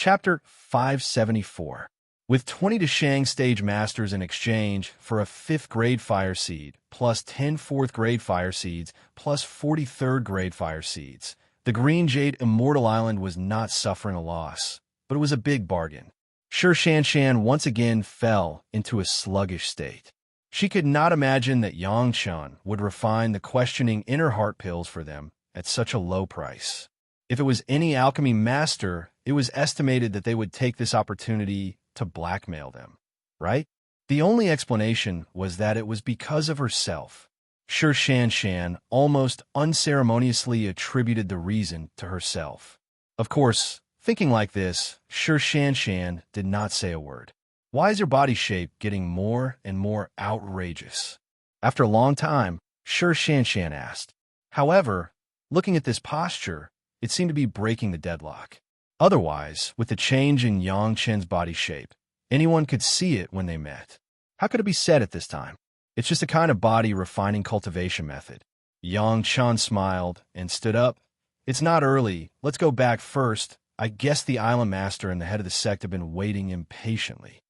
Chapter 574. With 20 Dashang stage masters in exchange for a 5th grade fire seed, plus 10 4th grade fire seeds, plus 40 3rd grade fire seeds, the Green Jade Immortal Island was not suffering a loss, but it was a big bargain. Shan once again fell into a sluggish state. She could not imagine that Chun would refine the questioning inner heart pills for them at such a low price. If it was any alchemy master, it was estimated that they would take this opportunity to blackmail them, right? The only explanation was that it was because of herself. Shan almost unceremoniously attributed the reason to herself. Of course, thinking like this, Shan did not say a word. Why is your body shape getting more and more outrageous? After a long time, Shan asked. However, looking at this posture, it seemed to be breaking the deadlock. Otherwise, with the change in Yang Chen's body shape, anyone could see it when they met. How could it be said at this time? It's just a kind of body refining cultivation method. Yang Chen smiled and stood up. It's not early. Let's go back first. I guess the island master and the head of the sect have been waiting impatiently.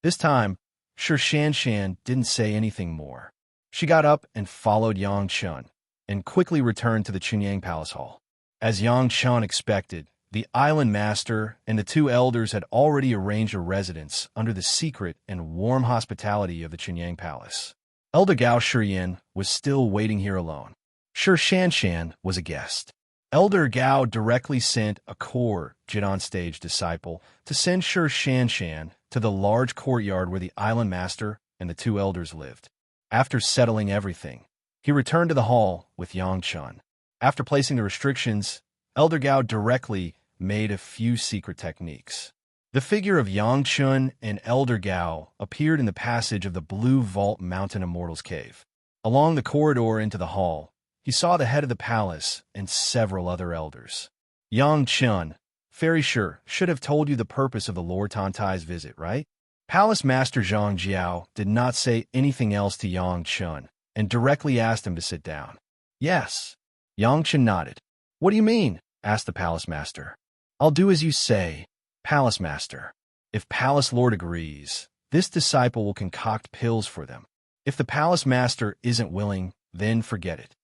This time, Shan didn't say anything more. She got up and followed Yang Chen, and quickly returned to the Chunyang Palace Hall. As Yang Chen expected, the island master and the 2 elders had already arranged a residence under the secret and warm hospitality of the Chunyang Palace. Elder Gao Shiyan was still waiting here alone. Shan was a guest. Elder Gao directly sent a core Jidon stage disciple to send Shan to the large courtyard where the island master and the 2 elders lived. After settling everything, he returned to the hall with Yang Chen. After placing the restrictions, Elder Gao directly made a few secret techniques. The figure of Yang Chen and Elder Gao appeared in the passage of the Blue Vault Mountain Immortal's cave. Along the corridor into the hall, he saw the head of the palace and several other elders. Yang Chen, Fairy should have told you the purpose of the Lord Tantai's visit, right? Palace Master Zhang Jiao did not say anything else to Yang Chen and directly asked him to sit down. Yes. Yang Chen nodded. What do you mean? Asked the Palace Master. I'll do as you say, Palace Master. If Palace Lord agrees, this disciple will concoct pills for them. If the Palace Master isn't willing, then forget it.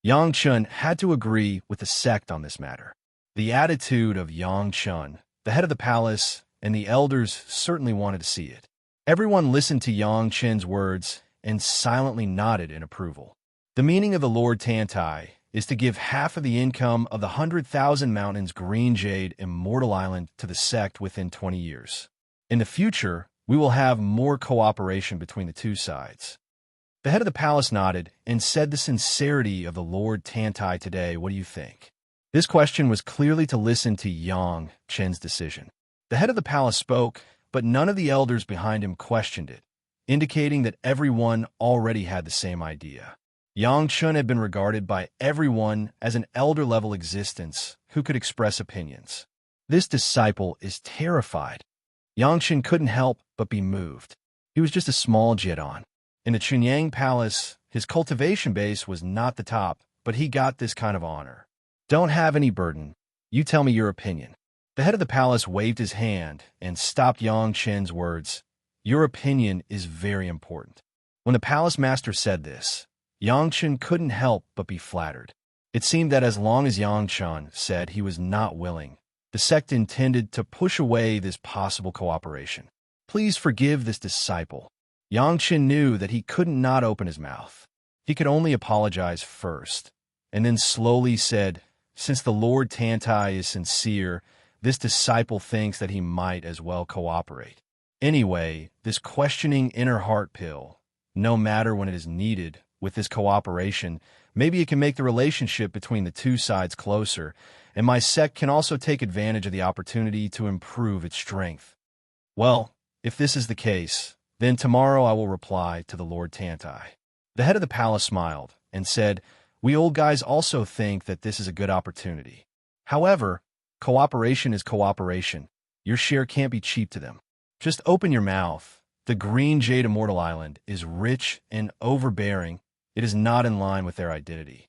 Yang Chen had to agree with the sect on this matter. The attitude of Yang Chen, the head of the palace, and the elders certainly wanted to see it. Everyone listened to Yang Chen's words and silently nodded in approval. The meaning of the Lord Tantai is to give half of the income of the 100,000 Mountains Green Jade Immortal Island to the sect within 20 years. In the future, we will have more cooperation between the 2 sides. The head of the palace nodded and said the sincerity of the Lord Tantai today. What do you think? This question was clearly to listen to Yang Chen's decision. The head of the palace spoke, but none of the elders behind him questioned it, indicating that everyone already had the same idea. Yang Chen had been regarded by everyone as an elder-level existence who could express opinions. This disciple is terrified. Yang Chen couldn't help but be moved. He was just a small Jidon. In the Chunyang Palace, his cultivation base was not the top, but he got this kind of honor. Don't have any burden. You tell me your opinion. The head of the palace waved his hand and stopped Yang Chen's words. Your opinion is very important. When the palace master said this, Yang Chen couldn't help but be flattered. It seemed that as long as Yang Chen said he was not willing, the sect intended to push away this possible cooperation. Please forgive this disciple. Yang Chen knew that he couldn't not open his mouth. He could only apologize first, and then slowly said, since the Lord Tantai is sincere, this disciple thinks that he might as well cooperate. Anyway, this questioning inner heart pill, no matter when it is needed, with this cooperation, maybe it can make the relationship between the 2 sides closer, and my sect can also take advantage of the opportunity to improve its strength. Well, if this is the case, then tomorrow I will reply to the Lord Tantai. The head of the palace smiled and said, we old guys also think that this is a good opportunity. However, cooperation is cooperation. Your share can't be cheap to them. Just open your mouth. The Green Jade Immortal Island is rich and overbearing. It is not in line with their identity.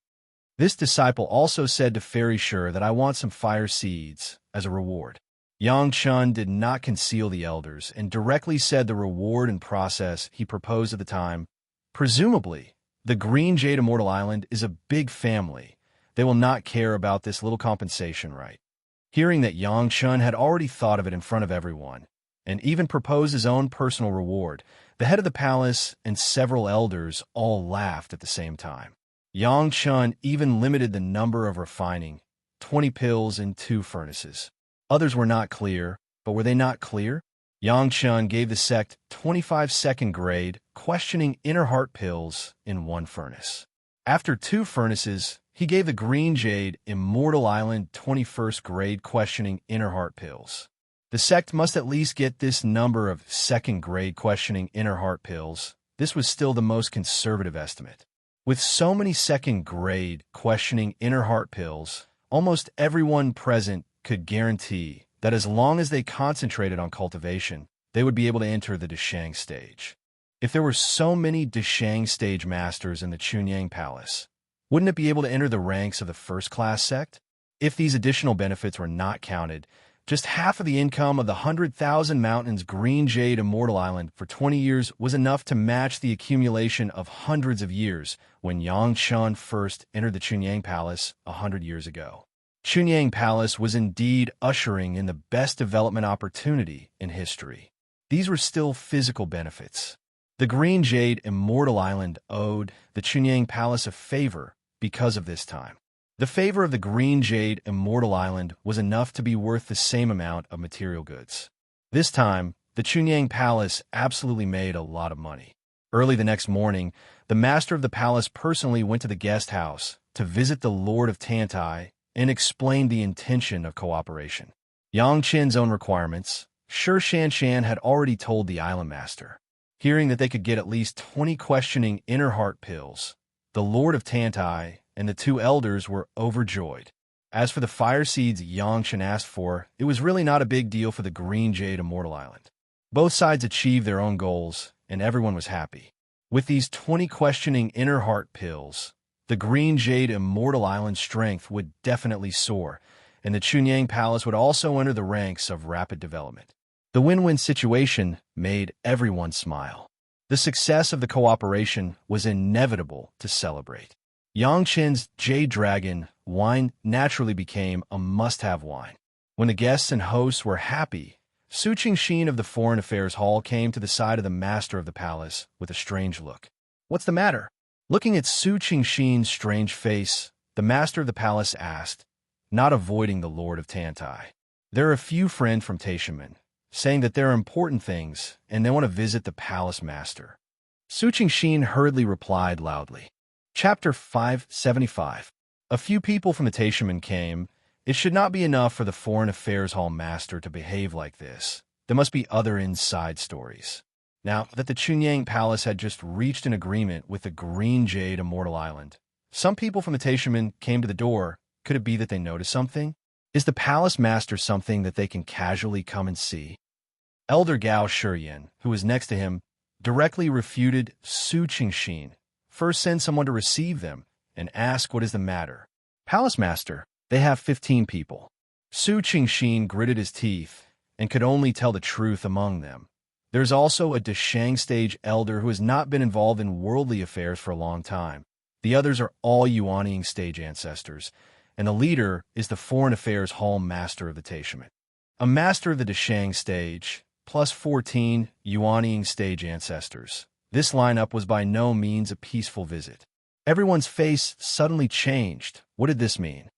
This disciple also said to Fairy that I want some fire seeds as a reward. Yang Chun did not conceal the elders and directly said the reward and process he proposed at the time. Presumably, the Green Jade Immortal Island is a big family. They will not care about this little compensation, right? Hearing that Yang Chun had already thought of it in front of everyone, and even proposed his own personal reward, the head of the palace and several elders all laughed at the same time. Yang Chun even limited the number of refining, 20 pills in 2 furnaces. Others were not clear, but were they not clear? Yang Chun gave the sect 25 second grade, questioning inner heart pills in 1 furnace. After 2 furnaces, he gave the Green Jade Immortal Island 21st grade questioning inner heart pills. The sect must at least get this number of 2nd grade questioning inner heart pills. This was still the most conservative estimate. With so many 2nd grade questioning inner heart pills, almost everyone present could guarantee that as long as they concentrated on cultivation, they would be able to enter the Deshang stage. If there were so many Deshang stage masters in the Chunyang Palace, wouldn't it be able to enter the ranks of the first-class sect? If these additional benefits were not counted, just half of the income of the 100,000 Mountains Green Jade Immortal Island for 20 years was enough to match the accumulation of hundreds of years when Yang Chun first entered the Chunyang Palace 100 years ago. Chunyang Palace was indeed ushering in the best development opportunity in history. These were still physical benefits. The Green Jade Immortal Island owed the Chunyang Palace a favor because of this time. The favor of the Green Jade Immortal Island was enough to be worth the same amount of material goods. This time, the Chunyang Palace absolutely made a lot of money. Early the next morning, the master of the palace personally went to the guest house to visit the Lord of Tantai and explained the intention of cooperation. Yang Chen's own requirements, Shi Shanshan had already told the island master. Hearing that they could get at least 20 questioning inner heart pills, the Lord of Tantai and the 2 elders were overjoyed. As for the fire seeds Yang Chen asked for, it was really not a big deal for the Green Jade Immortal Island. Both sides achieved their own goals, and everyone was happy. With these 20 questioning inner heart pills, the Green Jade Immortal Island's strength would definitely soar, and the Chunyang Palace would also enter the ranks of rapid development. The win-win situation made everyone smile. The success of the cooperation was inevitable to celebrate. Yang Chen's Jade Dragon wine naturally became a must-have wine. When the guests and hosts were happy, Su Qingxin of the Foreign Affairs Hall came to the side of the master of the palace with a strange look. "What's the matter?" Looking at Su Qingxin's strange face, the master of the palace asked, not avoiding the Lord of Tantai. "There are a few friends from Taishaman, saying that there are important things, and they want to visit the palace master." Su Qingxin hurriedly replied loudly. Chapter 575. A few people from the Taishaman came. It should not be enough for the Foreign Affairs Hall master to behave like this. There must be other inside stories. Now that the Chunyang Palace had just reached an agreement with the Green Jade Immortal Island, some people from the Taishaman came to the door. Could it be that they noticed something? Is the palace master something that they can casually come and see? Elder Gao Shiyan, who was next to him, directly refuted Su Qingxin. First send someone to receive them and ask what is the matter. "Palace master, they have 15 people." Su Qingxin gritted his teeth and could only tell the truth among them. There's also a Deshang stage elder who has not been involved in worldly affairs for a long time. The others are all Yuanying stage ancestors, and the leader is the Foreign Affairs Hall master of the Taishaman. A master of the Deshang stage, plus 14 Yuanying stage ancestors. This lineup was by no means a peaceful visit. Everyone's face suddenly changed. What did this mean?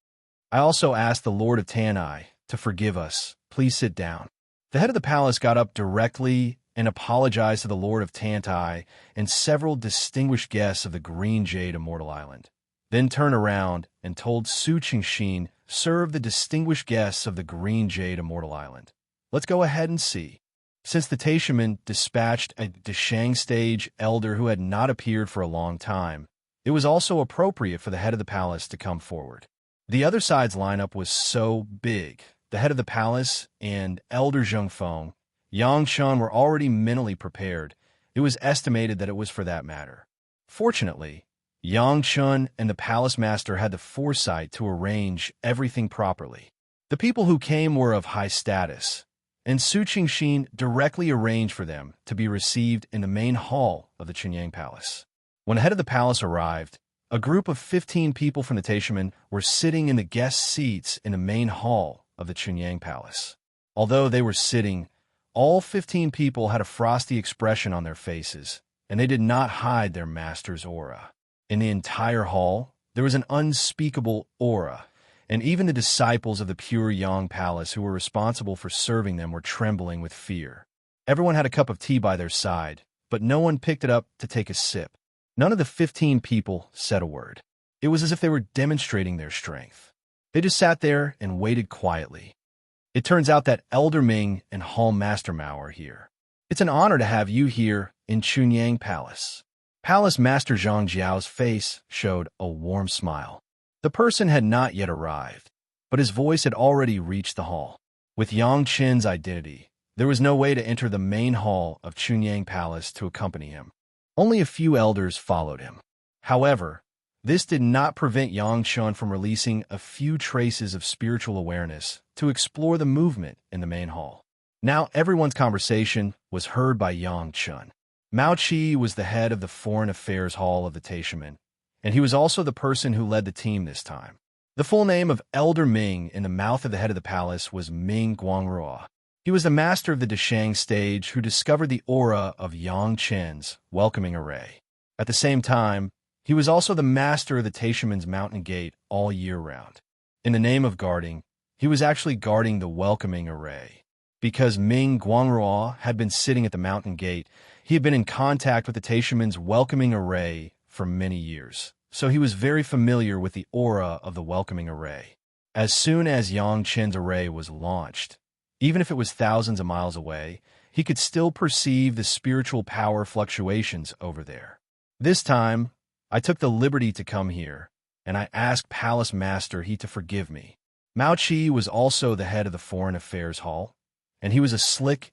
"I also asked the Lord of Tanai to forgive us. Please sit down." The head of the palace got up directly and apologized to the Lord of Tantai and several distinguished guests of the Green Jade Immortal Island. Then turned around and told Su Qingxin, "Serve the distinguished guests of the Green Jade Immortal Island. Let's go ahead and see." Since the Taishaman dispatched a Deshang stage elder who had not appeared for a long time, it was also appropriate for the head of the palace to come forward. The other side's lineup was so big. The head of the palace and Elder Zhengfeng, Yang Chun were already mentally prepared. It was estimated that it was for that matter. Fortunately, Yang Chun and the palace master had the foresight to arrange everything properly. The people who came were of high status, and Su Qingxin directly arranged for them to be received in the main hall of the Chunyang Palace. When the head of the palace arrived, a group of 15 people from the Taishamen were sitting in the guest seats in the main hall of the Chunyang Palace. Although they were sitting, all 15 people had a frosty expression on their faces, and they did not hide their master's aura. In the entire hall, there was an unspeakable aura, and even the disciples of the pure Yang Palace who were responsible for serving them were trembling with fear. Everyone had a cup of tea by their side, but no one picked it up to take a sip. None of the 15 people said a word. It was as if they were demonstrating their strength. They just sat there and waited quietly. It turns out that Elder Ming and Hall Master Mao are here. It's an honor to have you here in Chunyang Palace. Palace Master Zhang Jiao's face showed a warm smile. The person had not yet arrived, but his voice had already reached the hall. With Yang Qin's identity, there was no way to enter the main hall of Chunyang Palace to accompany him. Only a few elders followed him. However, this did not prevent Yang Qin from releasing a few traces of spiritual awareness to explore the movement in the main hall. Now everyone's conversation was heard by Yang Qin. Mao Qi was the head of the Foreign Affairs Hall of the Taishamen, and he was also the person who led the team this time. The full name of Elder Ming in the mouth of the head of the palace was Ming Guangrua. He was the master of the Deshang stage who discovered the aura of Yang Qin's welcoming array. At the same time, he was also the master of the Taishamen's mountain gate all year round. In the name of guarding, he was actually guarding the welcoming array. Because Ming Guangrua had been sitting at the mountain gate, he had been in contact with the Taishamen's welcoming array for many years, so he was very familiar with the aura of the welcoming array. As soon as Yang Qin's array was launched, even if it was thousands of miles away, he could still perceive the spiritual power fluctuations over there. This time, I took the liberty to come here, and I asked Palace Master He to forgive me. Mao Qi was also the head of the Foreign Affairs Hall, and he was a slick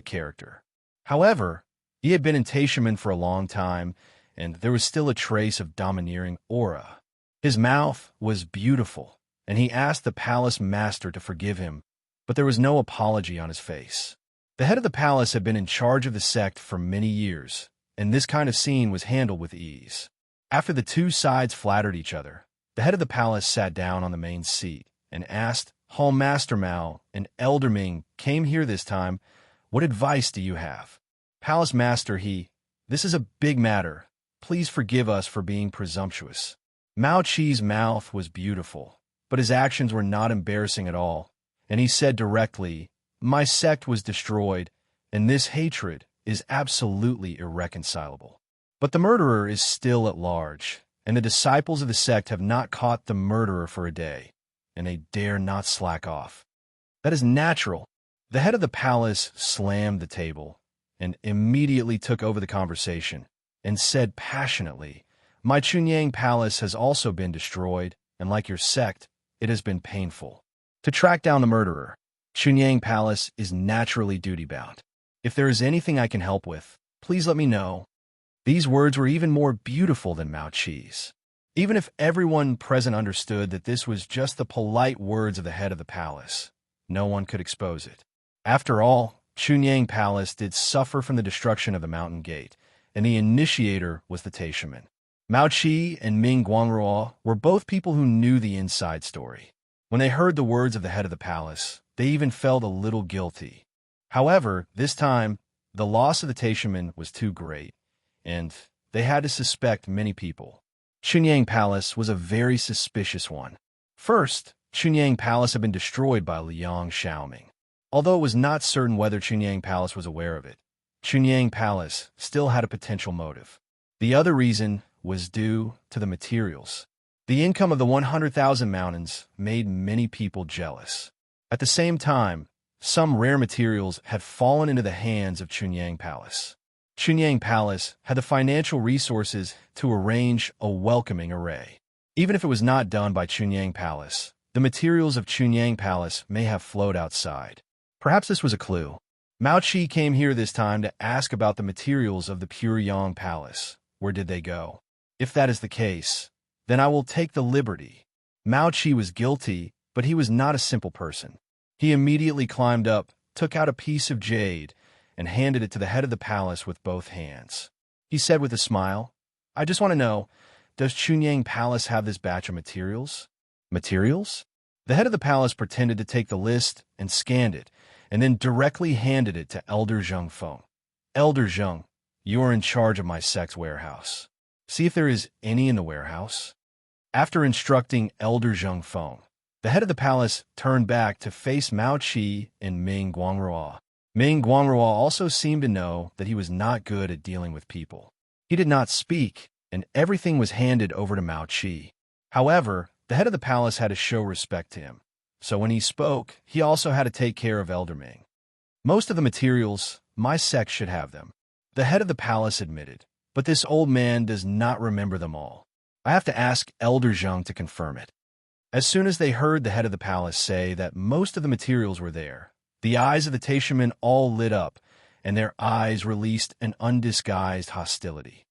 character. However, he had been in Taishamen for a long time, and there was still a trace of domineering aura. His mouth was beautiful, and he asked the palace master to forgive him, but there was no apology on his face. The head of the palace had been in charge of the sect for many years, and this kind of scene was handled with ease. After the two sides flattered each other, the head of the palace sat down on the main seat and asked, Hall Master Mao and Elder Ming came here this time. What advice do you have? Palace Master this is a big matter. Please forgive us for being presumptuous. Mao Qi's mouth was beautiful, but his actions were not embarrassing at all, and he said directly, my sect was destroyed, and this hatred is absolutely irreconcilable. But the murderer is still at large, and the disciples of the sect have not caught the murderer for a day, and they dare not slack off. That is natural. The head of the palace slammed the table and immediately took over the conversation and said passionately, my Chunyang Palace has also been destroyed, and like your sect, it has been painful. To track down the murderer, Chunyang Palace is naturally duty-bound. If there is anything I can help with, please let me know. These words were even more beautiful than Mao Qi's. Even if everyone present understood that this was just the polite words of the head of the palace, no one could expose it. After all, Chunyang Palace did suffer from the destruction of the mountain gate, and the initiator was the Taishamen. Mao Qi and Ming Guangrua were both people who knew the inside story. When they heard the words of the head of the palace, they even felt a little guilty. However, this time, the loss of the Taishamen was too great, and they had to suspect many people. Chunyang Palace was a very suspicious one. First, Chunyang Palace had been destroyed by Liang Xiaoming. Although it was not certain whether Chunyang Palace was aware of it, Chunyang Palace still had a potential motive. The other reason was due to the materials. The income of the 100,000 mountains made many people jealous. At the same time, some rare materials had fallen into the hands of Chunyang Palace. Chunyang Palace had the financial resources to arrange a welcoming array. Even if it was not done by Chunyang Palace, the materials of Chunyang Palace may have flowed outside. Perhaps this was a clue. Mao Qi came here this time to ask about the materials of the Pure Yang Palace. Where did they go? If that is the case, then I will take the liberty. Mao Qi was guilty, But he was not a simple person. He immediately climbed up, took out a piece of jade, and handed it to the head of the palace with both hands. He said with a smile, "I just want to know, does Chunyang Palace have this batch of materials?" Materials? The head of the palace pretended to take the list and scanned it, and then directly handed it to Elder Zheng Feng. "Elder Zheng, you are in charge of my sect's warehouse. See if there is any in the warehouse." After instructing Elder Zheng Feng, the head of the palace turned back to face Mao Qi and Ming Guangrua. Ming Guangrua also seemed to know that he was not good at dealing with people. He did not speak, and everything was handed over to Mao Qi. However, the head of the palace had to show respect to him, so when he spoke, he also had to take care of Elder Ming. "Most of the materials, my sect should have them," the head of the palace admitted, "but this old man does not remember them all. I have to ask Elder Zheng to confirm it." As soon as they heard the head of the palace say that most of the materials were there, the eyes of the Taishamen all lit up, and their eyes released an undisguised hostility.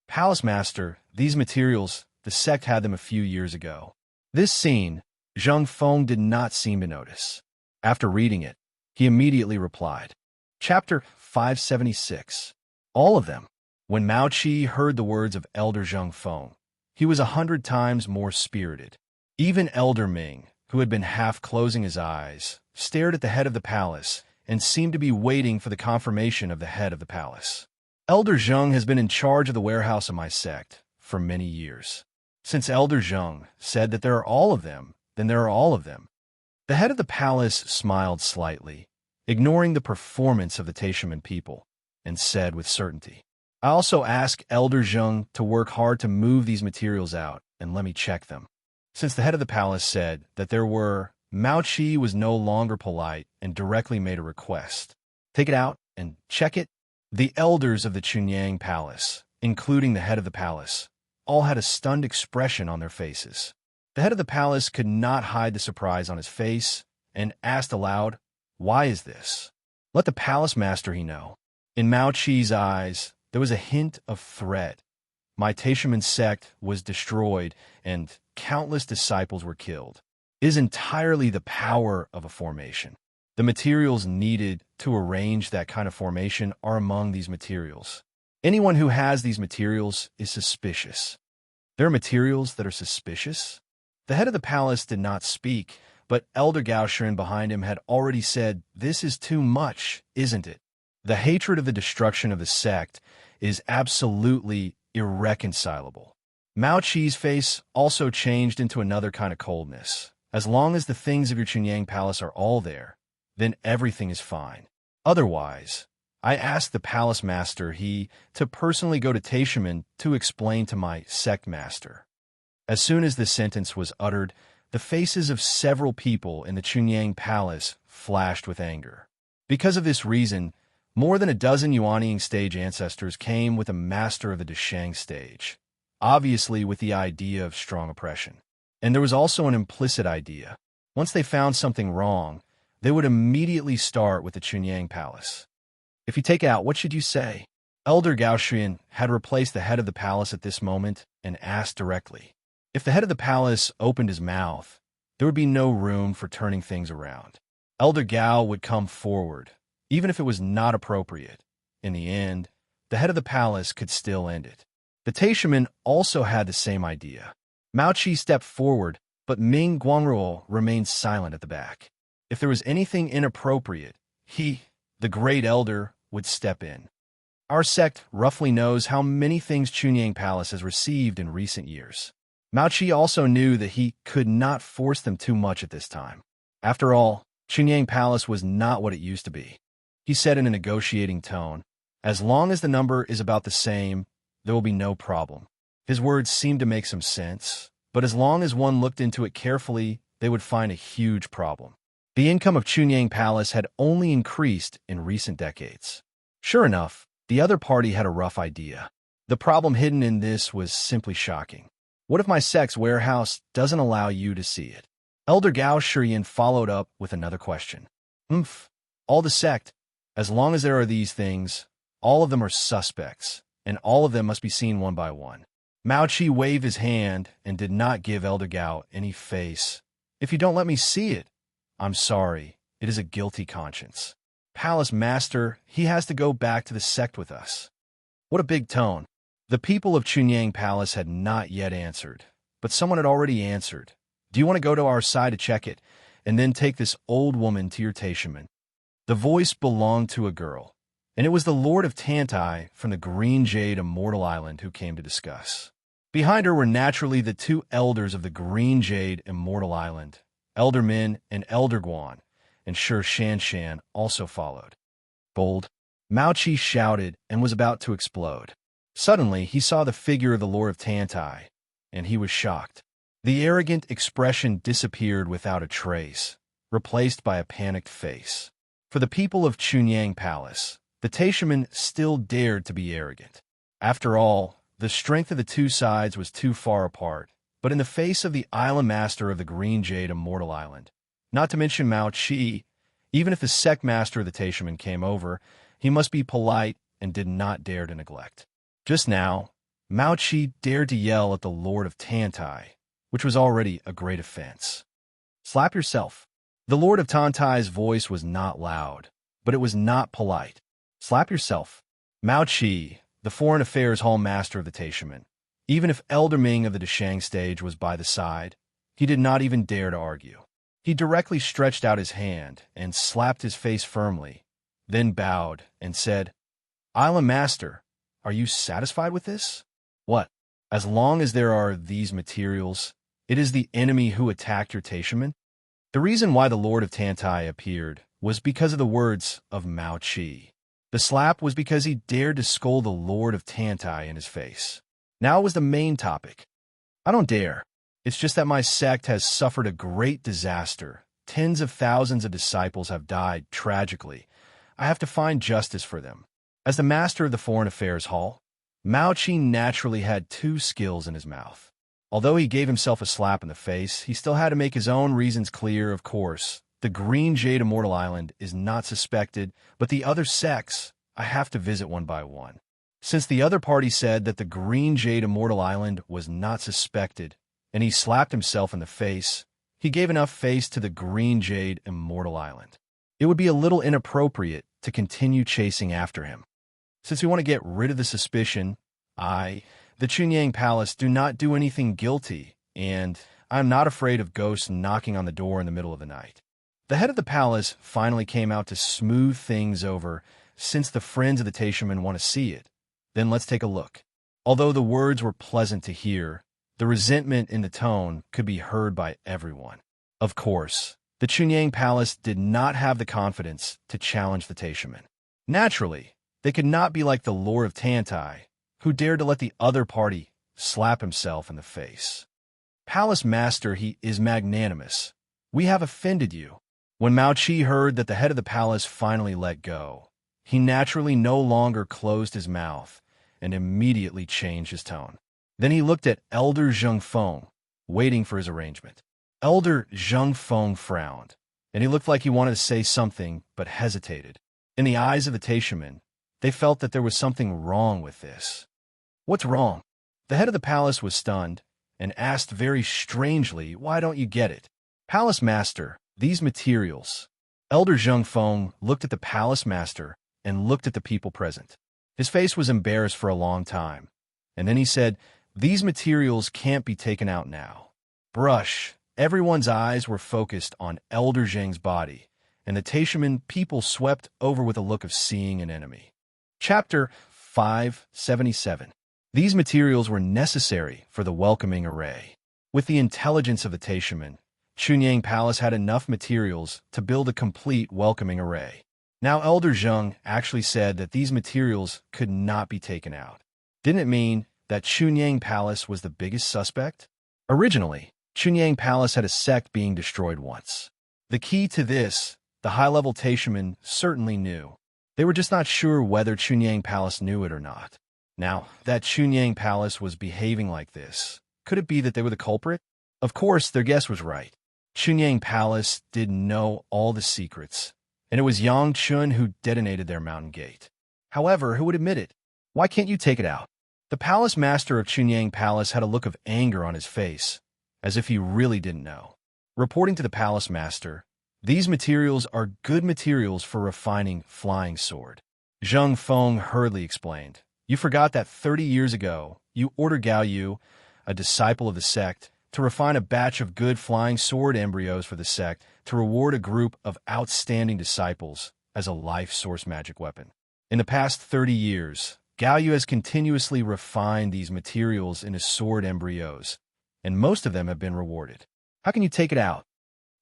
"Palace Master, these materials, the sect had them a few years ago." This scene, Zheng Feng did not seem to notice. After reading it, he immediately replied. Chapter 576. All of them. When Mao Qi heard the words of Elder Zheng Feng, he was 100 times more spirited. Even Elder Ming, who had been half closing his eyes, stared at the head of the palace and seemed to be waiting for the confirmation of the head of the palace. "Elder Zheng has been in charge of the warehouse of my sect for many years. Since Elder Zheng said that there are all of them, then there are all of them." The head of the palace smiled slightly, ignoring the performance of the Taishamen people, and said with certainty, "I also ask Elder Zheng to work hard to move these materials out and let me check them." Since the head of the palace said that there were, Mao Qi was no longer polite and directly made a request. "Take it out and check it." The elders of the Chunyang Palace, including the head of the palace, all had a stunned expression on their faces. The head of the palace could not hide the surprise on his face and asked aloud, "Why is this? Let the palace master he know." In Mao Qi's eyes, there was a hint of threat. "My Taishamen sect was destroyed and countless disciples were killed. It is entirely the power of a formation. The materials needed to arrange that kind of formation are among these materials. Anyone who has these materials is suspicious." "There are materials that are suspicious?" The head of the palace did not speak, but Elder Gaoshan behind him had already said, "This is too much, isn't it?" The hatred of the destruction of the sect is absolutely irreconcilable. Mao Qi's face also changed into another kind of coldness. "As long as the things of your Chunyang Palace are all there, then everything is fine. Otherwise, I asked the palace master to personally go to Taishamen to explain to my sect master." As soon as the sentence was uttered, the faces of several people in the Chunyang Palace flashed with anger. Because of this reason, more than a dozen Yuanying stage ancestors came with a master of the Deshang stage, obviously with the idea of strong oppression. And there was also an implicit idea. Once they found something wrong, they would immediately start with the Chunyang Palace. "If you take out, what should you say?" Elder Gaoshan had replaced the head of the palace at this moment and asked directly. If the head of the palace opened his mouth, there would be no room for turning things around. Elder Gao would come forward, even if it was not appropriate. In the end, the head of the palace could still end it. The Taishamen also had the same idea. Mao Qi stepped forward, but Ming Guangruo remained silent at the back. If there was anything inappropriate, he, the great elder, would step in. Our sect roughly knows how many things Chunyang Palace has received in recent years. Mao Qi also knew that he could not force them too much at this time. After all, Chunyang Palace was not what it used to be. He said in a negotiating tone, "As long as the number is about the same, there will be no problem." His words seemed to make some sense, but as long as one looked into it carefully, they would find a huge problem. The income of Chunyang Palace had only increased in recent decades. Sure enough, the other party had a rough idea. The problem hidden in this was simply shocking. "What if my sect's warehouse doesn't allow you to see it?" Elder Gao Shiyan followed up with another question. All the sect, as long as there are these things, all of them are suspects, and all of them must be seen one by one." Mao Qi waved his hand and did not give Elder Gao any face, If you don't let me see it, I'm sorry. It is a guilty conscience. Palace Master, he has to go back to the sect with us. What a big tone. The people of Chunyang Palace had not yet answered, but someone had already answered. Do you want to go to our side to check it, and then take this old woman to your Taishaman? The voice belonged to a girl, and it was the Lord of Tantai from the Green Jade Immortal Island who came to discuss. Behind her were naturally the two elders of the Green Jade Immortal Island, Elder Min and Elder Guan, and sure Shan Shan also followed. Bold, Mao Chi shouted and was about to explode. Suddenly, he saw the figure of the Lord of Tantai, and he was shocked. The arrogant expression disappeared without a trace, replaced by a panicked face. For the people of Chunyang Palace, the Taishaman still dared to be arrogant. After all, the strength of the two sides was too far apart, but in the face of the Island Master of the Green Jade Immortal Island, not to mention Mao Chi, even if the sect master of the Taishaman came over, he must be polite and did not dare to neglect. Just now, Mao Chi dared to yell at the Lord of Tantai, which was already a great offense. Slap yourself. The Lord of Tantai's voice was not loud, but it was not polite. Slap yourself. Mao Chi, the Foreign Affairs Hall Master of the Taishaman, even if Elder Ming of the Deshang stage was by the side, he did not even dare to argue. He directly stretched out his hand and slapped his face firmly, then bowed and said, Island Master, are you satisfied with this? What? As long as there are these materials, it is the enemy who attacked your Taishaman? The reason why the Lord of Tantai appeared was because of the words of Mao Chi. The slap was because he dared to scold the Lord of Tantai in his face. Now it was the main topic. I don't dare. It's just that my sect has suffered a great disaster. Tens of thousands of disciples have died tragically. I have to find justice for them. As the master of the Foreign Affairs Hall, Mao Chi naturally had two skills in his mouth. Although he gave himself a slap in the face, he still had to make his own reasons clear, of course. The Green Jade Immortal Island is not suspected, but the other sects, I have to visit one by one. Since the other party said that the Green Jade Immortal Island was not suspected, and he slapped himself in the face, he gave enough face to the Green Jade Immortal Island. It would be a little inappropriate to continue chasing after him. Since we want to get rid of the suspicion, the Chunyang Palace, do not do anything guilty, and I'm not afraid of ghosts knocking on the door in the middle of the night. The head of the palace finally came out to smooth things over, since the friends of the Taishaman want to see it. Then let's take a look. Although the words were pleasant to hear, the resentment in the tone could be heard by everyone. Of course, the Chunyang Palace did not have the confidence to challenge the Taishaman. Naturally, they could not be like the Lord of Tantai, who dared to let the other party slap himself in the face. Palace Master, he is magnanimous. We have offended you. When Mao Chi heard that the head of the palace finally let go, he naturally no longer closed his mouth and immediately changed his tone. Then he looked at Elder Zheng Feng, waiting for his arrangement. Elder Zheng Feng frowned, and he looked like he wanted to say something but hesitated. In the eyes of the Taishaman, they felt that there was something wrong with this. What's wrong? The head of the palace was stunned and asked very strangely, why don't you get it? Palace Master, these materials. Elder Zheng Feng looked at the Palace Master and looked at the people present. His face was embarrassed for a long time, and then he said, these materials can't be taken out now. Brush. Everyone's eyes were focused on Elder Zheng's body, and the Taishaman people swept over with a look of seeing an enemy. Chapter 577. These materials were necessary for the welcoming array. With the intelligence of the Taishaman, Chunyang Palace had enough materials to build a complete welcoming array. Now Elder Zheng actually said that these materials could not be taken out. Didn't it mean that Chunyang Palace was the biggest suspect? Originally, Chunyang Palace had a sect being destroyed once. The key to this, the high-level Taishaman certainly knew. They were just not sure whether Chunyang Palace knew it or not. Now, that Chunyang Palace was behaving like this, could it be that they were the culprit? Of course, their guess was right. Chunyang Palace did know all the secrets, and it was Yang Chun who detonated their mountain gate. However, who would admit it? Why can't you take it out? The Palace Master of Chunyang Palace had a look of anger on his face, as if he really didn't know. Reporting to the palace master, these materials are good materials for refining flying sword. Zheng Feng hurriedly explained. You forgot that 30 years ago, you ordered Gao Yu, a disciple of the sect, to refine a batch of good flying sword embryos for the sect to reward a group of outstanding disciples as a life source magic weapon. In the past 30 years, Gao Yu has continuously refined these materials into sword embryos, and most of them have been rewarded. How can you take it out?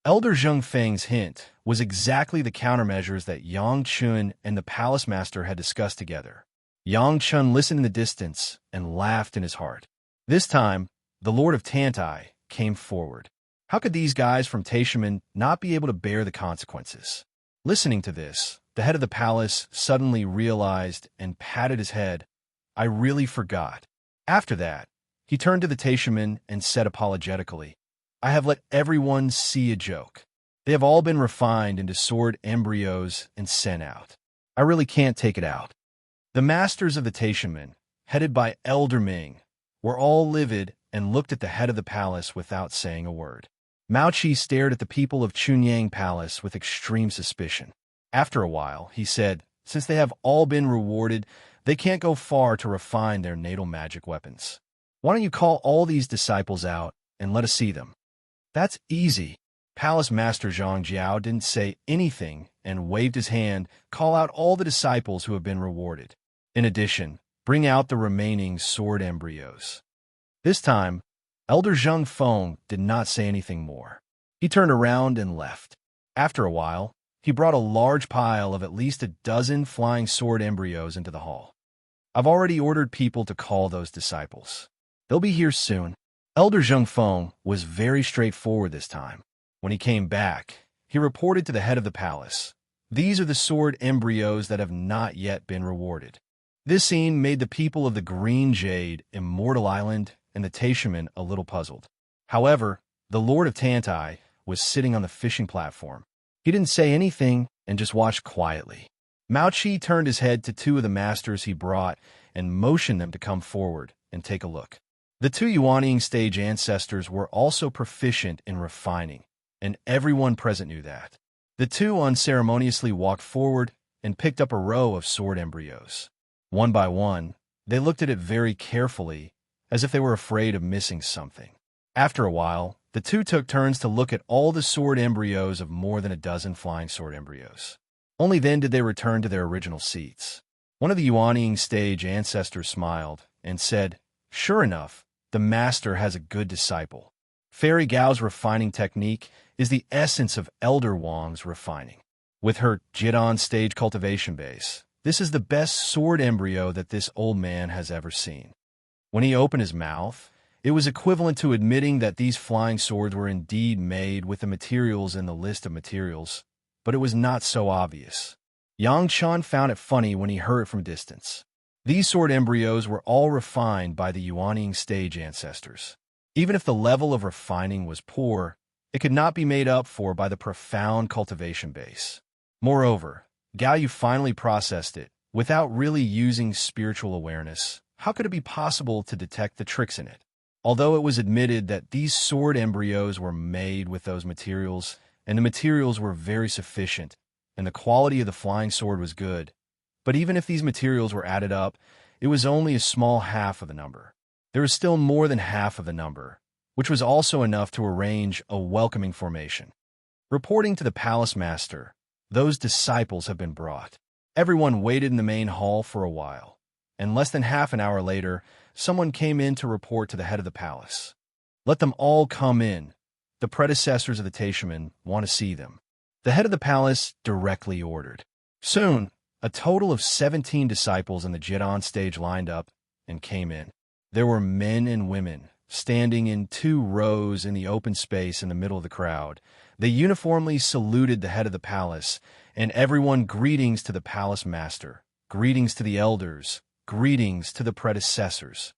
Elder Zheng Feng's hint was exactly the countermeasures that Yang Chun and the palace master had discussed together. Yang Chun listened in the distance and laughed in his heart. This time, the Lord of Tantai came forward. How could these guys from Taishaman not be able to bear the consequences? Listening to this, the head of the palace suddenly realized and patted his head. I really forgot. After that, he turned to the Taishaman and said apologetically, I have let everyone see a joke. They have all been refined into sword embryos and sent out. I really can't take it out. The masters of the Taishaman, headed by Elder Ming, were all livid and looked at the head of the palace without saying a word. Mao Qi stared at the people of Chunyang Palace with extreme suspicion. After a while, he said, since they have all been rewarded, they can't go far to refine their natal magic weapons. Why don't you call all these disciples out and let us see them? That's easy. Palace Master Zhang Jiao didn't say anything and waved his hand, call out all the disciples who have been rewarded. In addition, bring out the remaining sword embryos. This time, Elder Zheng Feng did not say anything more. He turned around and left. After a while, he brought a large pile of at least a dozen flying sword embryos into the hall. I've already ordered people to call those disciples. They'll be here soon. Elder Zheng Feng was very straightforward this time. When he came back, he reported to the head of the palace. These are the sword embryos that have not yet been rewarded. This scene made the people of the Green Jade, Immortal Island, and the Taishaman a little puzzled. However, the Lord of Tantai was sitting on the fishing platform. He didn't say anything and just watched quietly. Mao Qi turned his head to two of the masters he brought and motioned them to come forward and take a look. The two Yuanying stage ancestors were also proficient in refining, and everyone present knew that. The two unceremoniously walked forward and picked up a row of sword embryos. One by one, they looked at it very carefully, as if they were afraid of missing something. After a while, the two took turns to look at all the sword embryos of more than a dozen flying sword embryos. Only then did they return to their original seats. One of the Yuanying stage ancestors smiled and said, Sure enough, the master has a good disciple. Fairy Gao's refining technique is the essence of Elder Wang's refining. With her Jidon stage cultivation base, this is the best sword embryo that this old man has ever seen. When he opened his mouth, it was equivalent to admitting that these flying swords were indeed made with the materials in the list of materials, but it was not so obvious. Yang Chan found it funny when he heard it from distance. These sword embryos were all refined by the Yuanying stage ancestors. Even if the level of refining was poor, it could not be made up for by the profound cultivation base. Moreover, Gao Yu finally processed it without really using spiritual awareness. How could it be possible to detect the tricks in it? Although it was admitted that these sword embryos were made with those materials, and the materials were very sufficient, and the quality of the flying sword was good, but even if these materials were added up, it was only a small half of the number. There was still more than half of the number, which was also enough to arrange a welcoming formation. Reporting to the palace master, those disciples have been brought. Everyone waited in the main hall for a while, and less than half an hour later, someone came in to report to the head of the palace. Let them all come in. The predecessors of the Taishaman want to see them. The head of the palace directly ordered. Soon, a total of 17 disciples in the Jidon stage lined up and came in. There were men and women, standing in 2 rows in the open space in the middle of the crowd. They uniformly saluted the head of the palace, and everyone greetings to the palace master, greetings to the elders, greetings to the predecessors.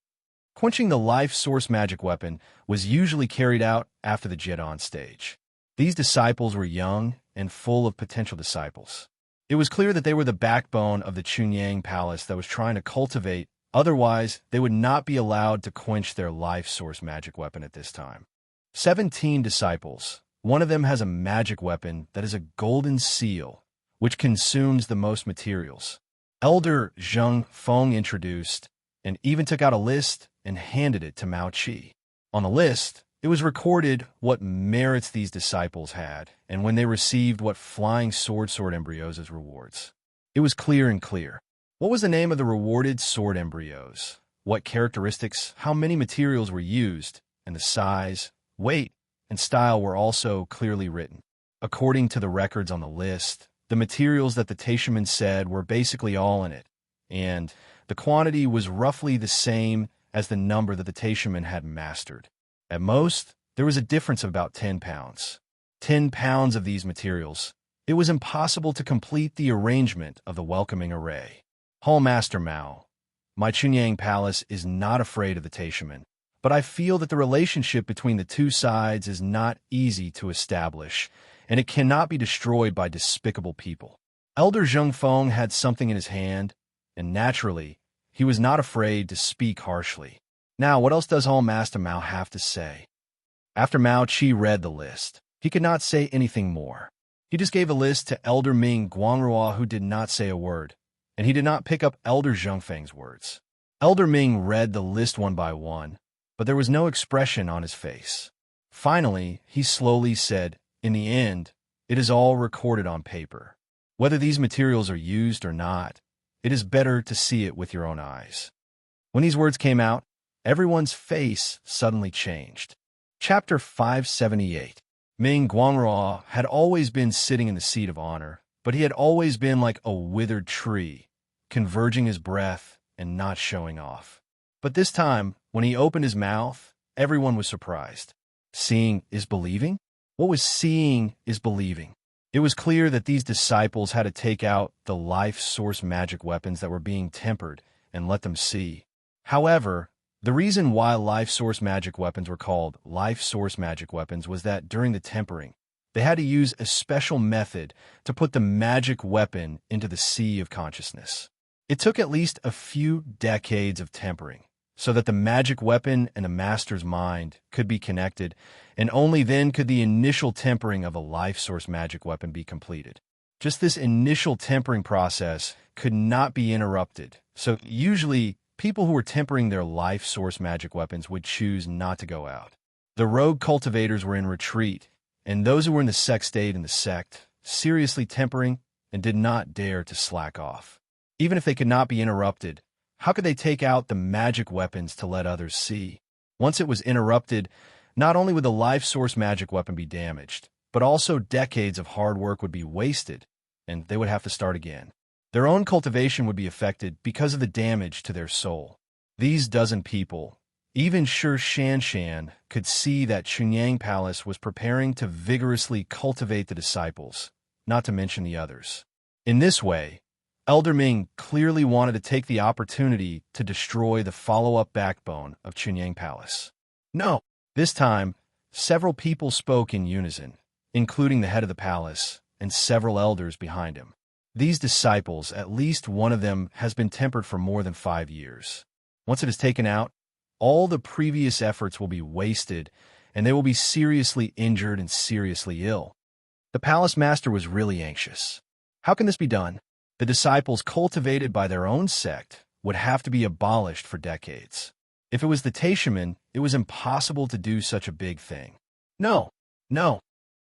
Quenching the life source magic weapon was usually carried out after the Jidon stage. These disciples were young and full of potential disciples. It was clear that they were the backbone of the Chunyang Palace that was trying to cultivate, otherwise they would not be allowed to quench their life source magic weapon at this time. 17 disciples, One of them has a magic weapon that is a golden seal, which consumes the most materials. Elder Zheng Feng introduced and even took out a list and handed it to Mao Qi. On the list, it was recorded what merits these disciples had and when they received what flying sword embryos as rewards. It was clear and clear. What was the name of the rewarded sword embryos? What characteristics, how many materials were used, and the size, weight, and style were also clearly written. According to the records on the list, the materials that the Taishaman said were basically all in it, and the quantity was roughly the same as the number that the Taishaman had mastered. At most, there was a difference of about 10 pounds. 10 pounds of these materials. It was impossible to complete the arrangement of the welcoming array. Hall Master Mao, my Chunyang Palace is not afraid of the Taishaman, but I feel that the relationship between the two sides is not easy to establish, and it cannot be destroyed by despicable people. Elder Zheng Feng had something in his hand, and naturally, he was not afraid to speak harshly. Now, what else does Hall Master Mao have to say? After Mao Qi read the list, he could not say anything more. He just gave a list to Elder Ming Guangrua, who did not say a word, and he did not pick up Elder Zheng Feng's words. Elder Ming read the list one by one, but there was no expression on his face. Finally, he slowly said, "In the end, it is all recorded on paper. Whether these materials are used or not, it is better to see it with your own eyes." When these words came out, everyone's face suddenly changed. Chapter 578. Ming Guangrua had always been sitting in the seat of honor, but he had always been like a withered tree, converging his breath and not showing off. But this time, when he opened his mouth, everyone was surprised. Seeing is believing? What was seeing is believing? It was clear that these disciples had to take out the life source magic weapons that were being tempered and let them see. However, the reason why life source magic weapons were called life source magic weapons was that during the tempering, they had to use a special method to put the magic weapon into the sea of consciousness. It took at least a few decades of tempering so that the magic weapon and the master's mind could be connected, and only then could the initial tempering of a life source magic weapon be completed. Just this initial tempering process could not be interrupted, so usually people who were tempering their life source magic weapons would choose not to go out. The rogue cultivators were in retreat, and those who were in the sect stayed in the sect, seriously tempering and did not dare to slack off. Even if they could not be interrupted, how could they take out the magic weapons to let others see? Once it was interrupted, not only would the life source magic weapon be damaged, but also decades of hard work would be wasted, and they would have to start again. Their own cultivation would be affected because of the damage to their soul. These dozen people, even Shi Shanshan, could see that Chunyang Palace was preparing to vigorously cultivate the disciples, not to mention the others. In this way, Elder Ming clearly wanted to take the opportunity to destroy the follow-up backbone of Chunyang Palace. No, this time, several people spoke in unison, including the head of the palace and several elders behind him. These disciples, at least one of them, has been tempered for more than 5 years. Once it is taken out, all the previous efforts will be wasted, and they will be seriously injured and seriously ill. The palace master was really anxious. How can this be done? The disciples cultivated by their own sect would have to be abolished for decades. If it was the Taishaman, it was impossible to do such a big thing. No, no.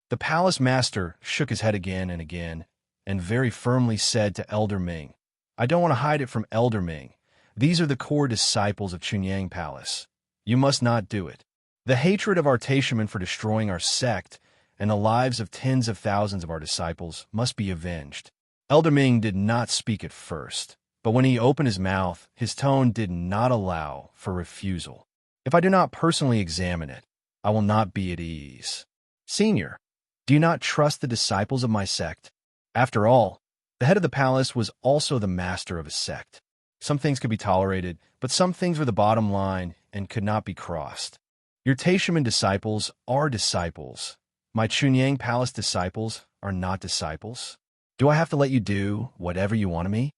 The palace master shook his head again and again, and very firmly said to Elder Ming, "I don't want to hide it from Elder Ming. These are the core disciples of Chunyang Palace. You must not do it. The hatred of our Taishaman for destroying our sect and the lives of tens of thousands of our disciples must be avenged." Elder Ming did not speak at first, but when he opened his mouth, his tone did not allow for refusal. "If I do not personally examine it, I will not be at ease. Senior, do you not trust the disciples of my sect? After all, the head of the palace was also the master of a sect. Some things could be tolerated, but some things were the bottom line and could not be crossed. Your Taishaman disciples are disciples. My Chunyang Palace disciples are not disciples. Do I have to let you do whatever you want of me?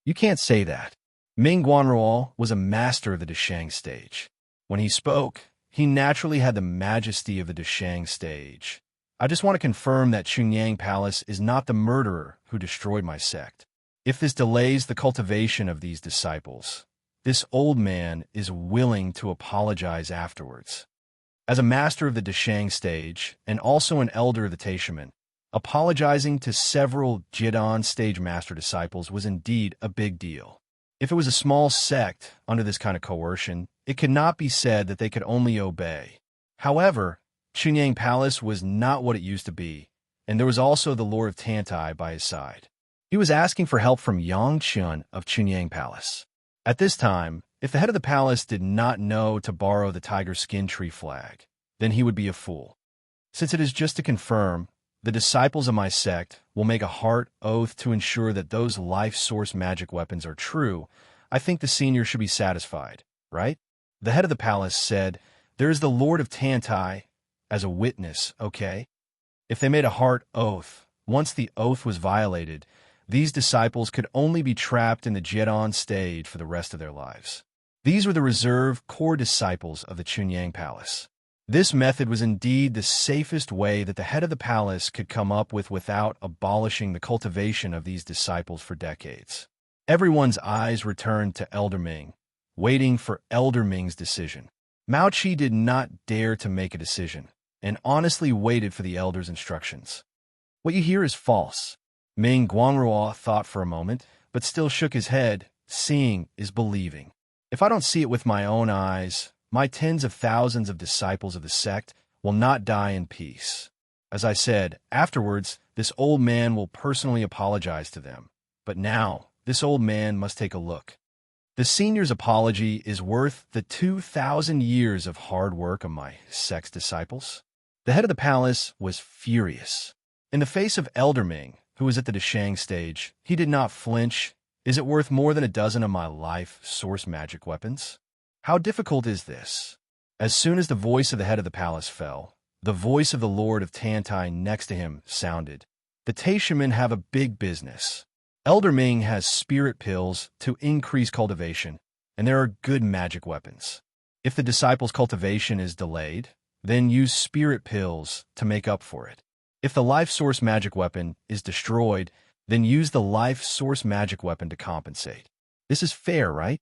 You can't say that." Ming Guanruo was a master of the Deshang stage. When he spoke, he naturally had the majesty of the Deshang stage. I just want to confirm that Chunyang Palace is not the murderer who destroyed my sect. If this delays the cultivation of these disciples, this old man is willing to apologize afterwards. As a master of the Deshang stage, and also an elder of the Taishaman, apologizing to several Jidan stage master disciples was indeed a big deal. If it was a small sect under this kind of coercion, it could not be said that they could only obey. However, Chunyang Palace was not what it used to be, and there was also the Lord of Tantai by his side. He was asking for help from Yang Chun of Chunyang Palace. At this time, if the head of the palace did not know to borrow the tiger skin tree flag, then he would be a fool. Since it is just to confirm, the disciples of my sect will make a heart oath to ensure that those life source magic weapons are true, I think the senior should be satisfied, right? The head of the palace said, "There is the Lord of Tantai as a witness, okay?" If they made a heart oath, once the oath was violated, these disciples could only be trapped in the Jidan stage for the rest of their lives. These were the reserve core disciples of the Chunyang Palace. This method was indeed the safest way that the head of the palace could come up with without abolishing the cultivation of these disciples for decades. Everyone's eyes returned to Elder Ming, waiting for Elder Ming's decision. Mao Qi did not dare to make a decision, and honestly waited for the elder's instructions. "What you hear is false." Ming Guangrua thought for a moment, but still shook his head. "Seeing is believing. If I don't see it with my own eyes, my tens of thousands of disciples of the sect will not die in peace. As I said, afterwards, this old man will personally apologize to them. But now, this old man must take a look. The senior's apology is worth the 2,000 years of hard work of my sect's disciples." The head of the palace was furious. In the face of Elder Ming, who was at the Deshang stage, he did not flinch. "Is it worth more than a dozen of my life source magic weapons? How difficult is this?" As soon as the voice of the head of the palace fell, the voice of the Lord of Tantai next to him sounded. "The Taishamen have a big business. Elder Ming has spirit pills to increase cultivation, and there are good magic weapons. If the disciple's cultivation is delayed, then use spirit pills to make up for it. If the life source magic weapon is destroyed, then use the life source magic weapon to compensate. This is fair, right?"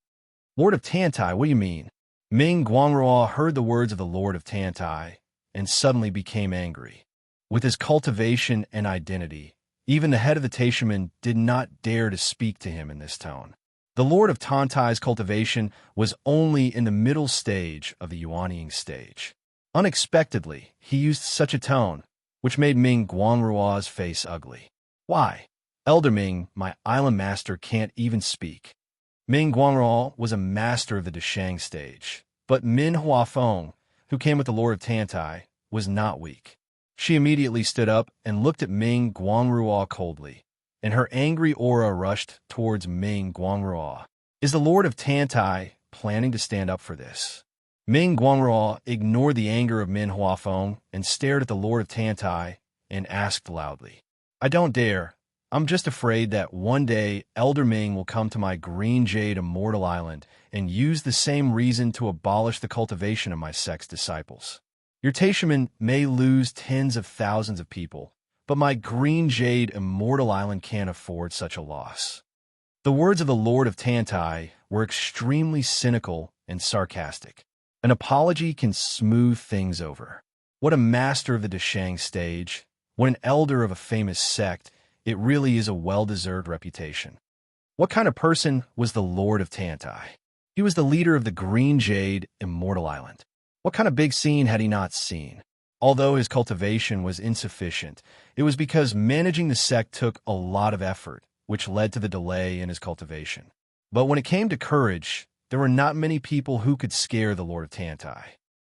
"Lord of Tantai, what do you mean?" Ming Guangrua heard the words of the Lord of Tantai and suddenly became angry. With his cultivation and identity, even the head of the Taishaman did not dare to speak to him in this tone. The Lord of Tantai's cultivation was only in the middle stage of the Yuanying stage. Unexpectedly, he used such a tone, which made Ming Guangrua's face ugly. "Why? Elder Ming, my island master, can't even speak." Ming Guangrua was a master of the Deshang stage, but Min Huafeng, who came with the Lord of Tantai, was not weak. She immediately stood up and looked at Ming Guangrua coldly, and her angry aura rushed towards Ming Guangrua. "Is the Lord of Tantai planning to stand up for this?" Ming Guangrua ignored the anger of Min Huafeng and stared at the Lord of Tantai and asked loudly, "I don't dare. I'm just afraid that one day Elder Ming will come to my Green Jade Immortal Island and use the same reason to abolish the cultivation of my sect's disciples. Your Taishaman may lose tens of thousands of people, but my Green Jade Immortal Island can't afford such a loss." The words of the Lord of Tantai were extremely cynical and sarcastic. An apology can smooth things over. What a master of the Deshang stage, what an elder of a famous sect, it really is a well-deserved reputation. What kind of person was the Lord of Tantai? He was the leader of the Green Jade Immortal Island. What kind of big scene had he not seen? Although his cultivation was insufficient, it was because managing the sect took a lot of effort, which led to the delay in his cultivation. But when it came to courage, there were not many people who could scare the Lord of Tantai.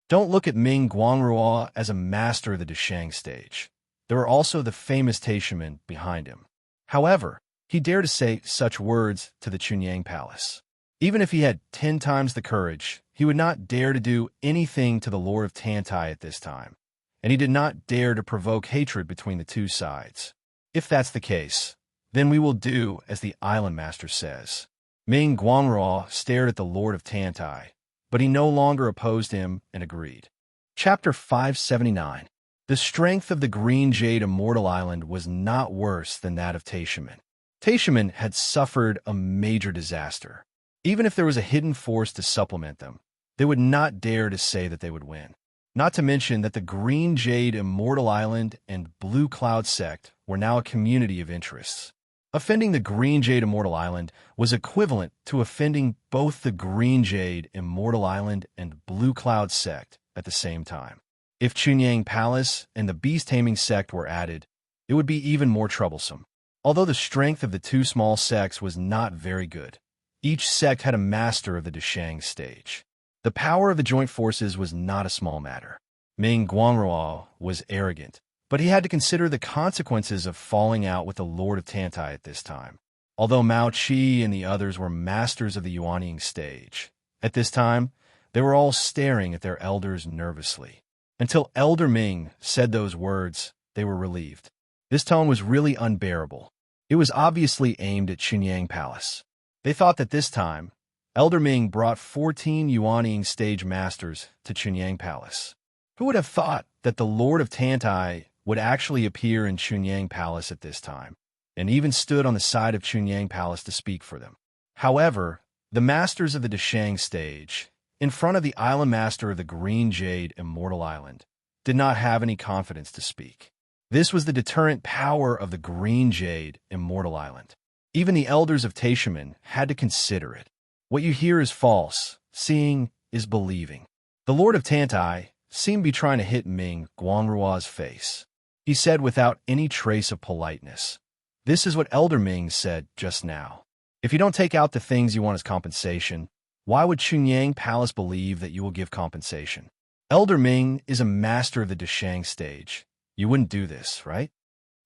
Don't look at Ming Guangrua as a master of the Deshang stage. There were also the famous Taishamen behind him. However, he dared to say such words to the Chunyang Palace. Even if he had 10 times the courage, he would not dare to do anything to the Lord of Tantai at this time, and he did not dare to provoke hatred between the two sides. If that's the case, then we will do as the Island Master says. Ming Guangrua stared at the Lord of Tantai, but he no longer opposed him and agreed. Chapter 579. The strength of the Green Jade Immortal Island was not worse than that of Taishaman. Taishaman had suffered a major disaster. Even if there was a hidden force to supplement them, they would not dare to say that they would win. Not to mention that the Green Jade Immortal Island and Blue Cloud Sect were now a community of interests. Offending the Green Jade Immortal Island was equivalent to offending both the Green Jade Immortal Island and Blue Cloud Sect at the same time. If Chunyang Palace and the Beast Taming Sect were added, it would be even more troublesome. Although the strength of the two small sects was not very good, each sect had a master of the Deshang stage. The power of the joint forces was not a small matter. Ming Guangrua was arrogant, but he had to consider the consequences of falling out with the Lord of Tantai at this time. Although Mao Qi and the others were masters of the Yuanying stage, at this time, they were all staring at their elders nervously. Until Elder Ming said those words, they were relieved. This tone was really unbearable. It was obviously aimed at Chunyang Palace. They thought that this time, Elder Ming brought 14 Yuanying stage masters to Chunyang Palace. Who would have thought that the Lord of Tantai would actually appear in Chunyang Palace at this time, and even stood on the side of Chunyang Palace to speak for them? However, the masters of the Deshang stage, in front of the island master of the Green Jade Immortal Island, did not have any confidence to speak. This was the deterrent power of the Green Jade Immortal Island. Even the elders of Taishaman had to consider it. What you hear is false. Seeing is believing. The Lord of Tantai seemed to be trying to hit Ming Guangrua's face. He said without any trace of politeness, "This is what Elder Ming said just now. If you don't take out the things you want as compensation, why would Chunyang Palace believe that you will give compensation? Elder Ming is a master of the Deshang stage. You wouldn't do this, right?"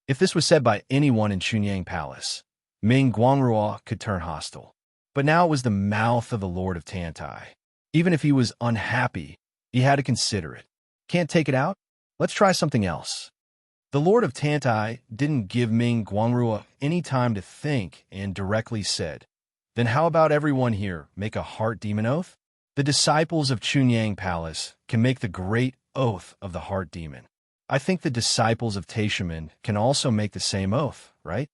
If this was said by anyone in Chunyang Palace, Ming Guangrua could turn hostile. But now it was the mouth of the Lord of Tantai. Even if he was unhappy, he had to consider it. Can't take it out? Let's try something else. The Lord of Tantai didn't give Ming Guangrua any time to think and directly said, "Then how about everyone here make a heart demon oath?" The disciples of Chunyang Palace can make the great oath of the heart demon. I think the disciples of Taishaman can also make the same oath, right?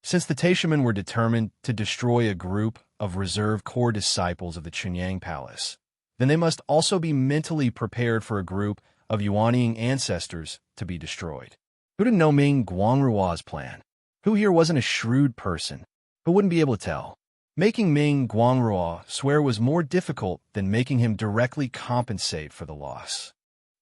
Since the Taishaman were determined to destroy a group of reserve core disciples of the Chunyang Palace, then they must also be mentally prepared for a group of Yuanying ancestors to be destroyed. Who didn't know Ming Guangrua's plan? Who here wasn't a shrewd person? Who wouldn't be able to tell? Making Ming Guangrua swear was more difficult than making him directly compensate for the loss.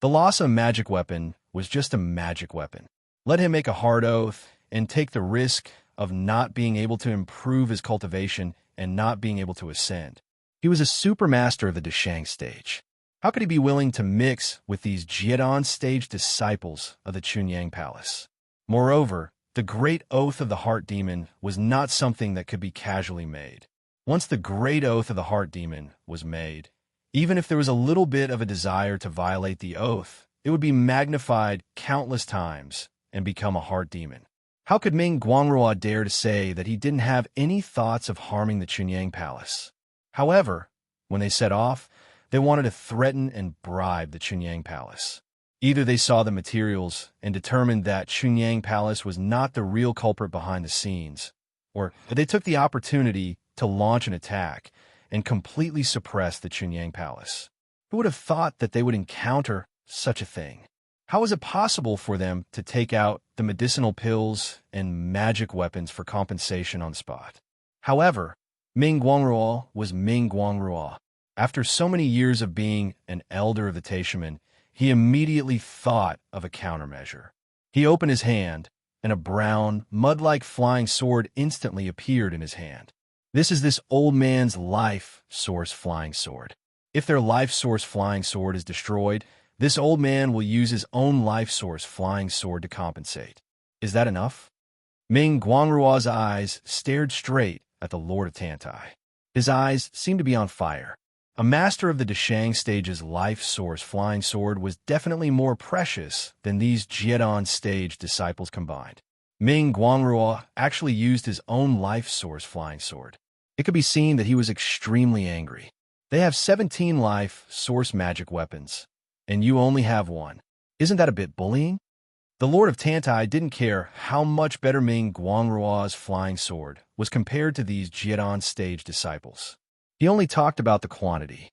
The loss of a magic weapon was just a magic weapon. Let him make a hard oath and take the risk of not being able to improve his cultivation and not being able to ascend. He was a super master of the Deshang stage. How could he be willing to mix with these Jiedon stage disciples of the Chunyang Palace? Moreover, the great oath of the heart demon was not something that could be casually made. Once the great oath of the heart demon was made, even if there was a little bit of a desire to violate the oath, it would be magnified countless times and become a heart demon. How could Ming Guangrua dare to say that he didn't have any thoughts of harming the Chunyang Palace? However, when they set off, they wanted to threaten and bribe the Chunyang Palace. Either they saw the materials and determined that Chunyang Palace was not the real culprit behind the scenes, or they took the opportunity to launch an attack and completely suppress the Chunyang Palace. Who would have thought that they would encounter such a thing? How was it possible for them to take out the medicinal pills and magic weapons for compensation on the spot? However, Ming Guangrua was Ming Guangrua. After so many years of being an elder of the Taishaman, he immediately thought of a countermeasure. He opened his hand, and a brown, mud-like flying sword instantly appeared in his hand. This is this old man's life source flying sword. If their life source flying sword is destroyed, this old man will use his own life source flying sword to compensate. Is that enough? Ming Guangrua's eyes stared straight at the Lord of Tantai. His eyes seemed to be on fire. A master of the Deshang stage's life source flying sword was definitely more precious than these Jiedon stage disciples combined. Ming Guangrua actually used his own life source flying sword. It could be seen that he was extremely angry. They have 17 life source magic weapons, and you only have one. Isn't that a bit bullying? The Lord of Tantai didn't care how much better Ming Guangruo's flying sword was compared to these Jian stage disciples. He only talked about the quantity.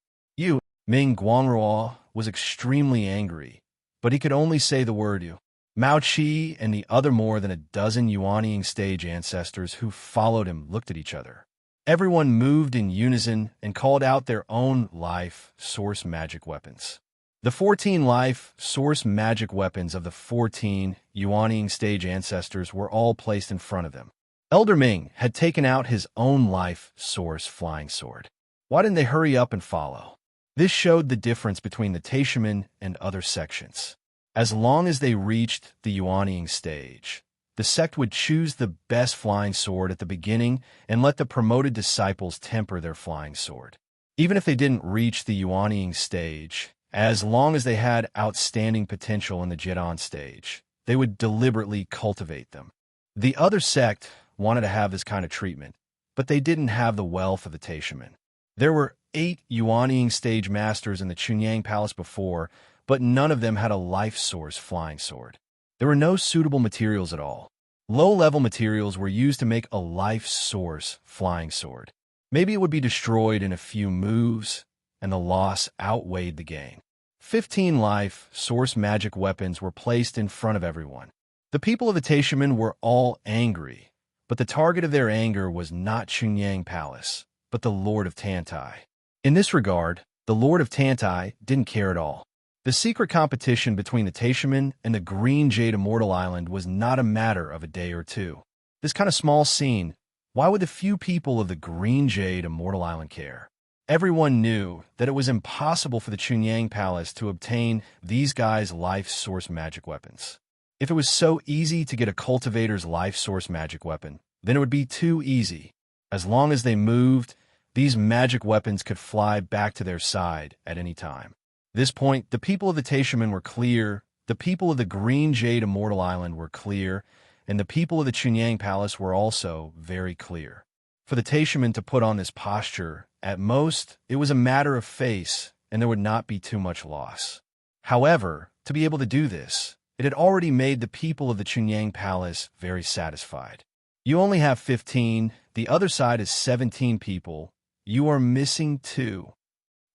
Ming Guangruo was extremely angry, but he could only say the word "you." Mao Qi and the other more than a dozen Yuanying stage ancestors who followed him looked at each other. Everyone moved in unison and called out their own life source magic weapons. The 14 life source magic weapons of the 14 Yuanying stage ancestors were all placed in front of them. Elder Ming had taken out his own life source flying sword. Why didn't they hurry up and follow? This showed the difference between the Taishaman and other sections. As long as they reached the Yuanying stage, the sect would choose the best flying sword at the beginning and let the promoted disciples temper their flying sword. Even if they didn't reach the Yuanying stage, as long as they had outstanding potential in the Jidan stage, they would deliberately cultivate them. The other sect wanted to have this kind of treatment, but they didn't have the wealth of the Taishaman. There were 8 Yuanying stage masters in the Chunyang Palace before, but none of them had a life source flying sword. There were no suitable materials at all. Low-level materials were used to make a life source flying sword. Maybe it would be destroyed in a few moves, and the loss outweighed the gain. 15 life source magic weapons were placed in front of everyone. The people of the Taishaman were all angry, but the target of their anger was not Chunyang Palace, but the Lord of Tantai. In this regard, the Lord of Tantai didn't care at all. The secret competition between the Taishaman and the Green Jade Immortal Island was not a matter of a day or two. This kind of small scene, why would the few people of the Green Jade Immortal Island care? Everyone knew that it was impossible for the Chunyang Palace to obtain these guys' life source magic weapons. If it was so easy to get a cultivator's life source magic weapon, then it would be too easy. As long as they moved, these magic weapons could fly back to their side at any time. At this point, the people of the Taishaman were clear, the people of the Green Jade Immortal Island were clear, and the people of the Chunyang Palace were also very clear. For the Taishaman to put on this posture, at most, it was a matter of face, and there would not be too much loss. However, to be able to do this, it had already made the people of the Chunyang Palace very satisfied. You only have 15, the other side is 17 people, you are missing 2.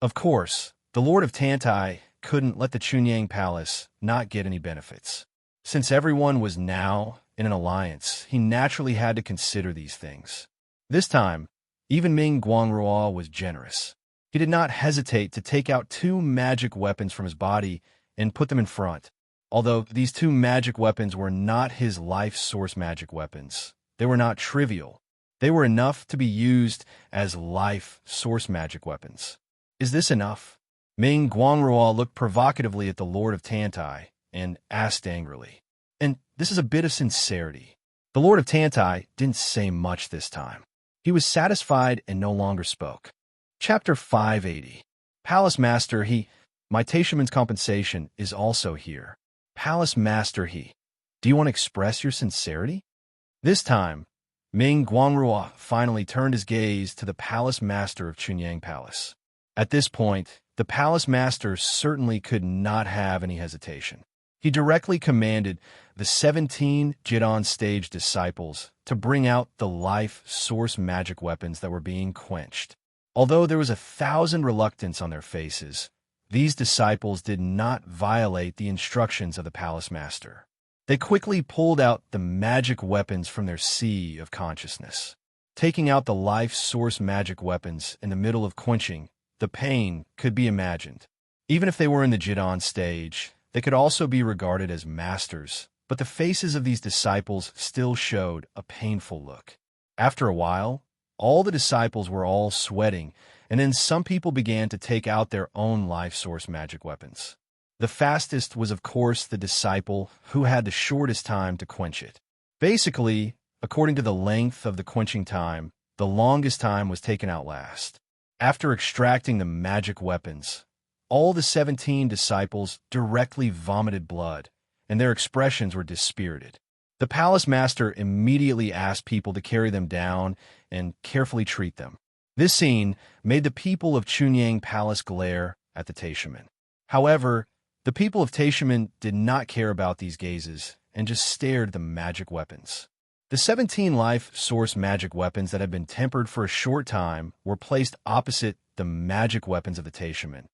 Of course, the Lord of Tantai couldn't let the Chunyang Palace not get any benefits. Since everyone was now in an alliance, he naturally had to consider these things. This time, even Ming Guangruo was generous. He did not hesitate to take out 2 magic weapons from his body and put them in front. Although these 2 magic weapons were not his life source magic weapons, they were not trivial. They were enough to be used as life source magic weapons. Is this enough? Ming Guangruo looked provocatively at the Lord of Tantai and asked angrily. And this is a bit of sincerity. The Lord of Tantai didn't say much this time. He was satisfied and no longer spoke. Chapter 580. Palace Master my Taishaman's compensation is also here. Palace Master do you want to express your sincerity? This time, Ming Guangruo finally turned his gaze to the Palace Master of Chunyang Palace. At this point, the Palace Master certainly could not have any hesitation. He directly commanded the 17 Jidan stage disciples to bring out the life source magic weapons that were being quenched. Although there was 1,000 reluctance on their faces, these disciples did not violate the instructions of the Palace Master. They quickly pulled out the magic weapons from their sea of consciousness. Taking out the life source magic weapons in the middle of quenching, the pain could be imagined. Even if they were in the Jidan stage, they could also be regarded as masters, but the faces of these disciples still showed a painful look. After a while, all the disciples were all sweating, and then some people began to take out their own life source magic weapons. The fastest was, of course, the disciple who had the shortest time to quench it. Basically, according to the length of the quenching time, the longest time was taken out last. After extracting the magic weapons, all the 17 disciples directly vomited blood, and their expressions were dispirited. The Palace Master immediately asked people to carry them down and carefully treat them. This scene made the people of Chunyang Palace glare at the Taishaman. However, The people of Tashaman did not care about these gazes and just stared at the magic weapons. The 17 life source magic weapons that had been tempered for a short time were placed opposite the magic weapons of the Tashaman.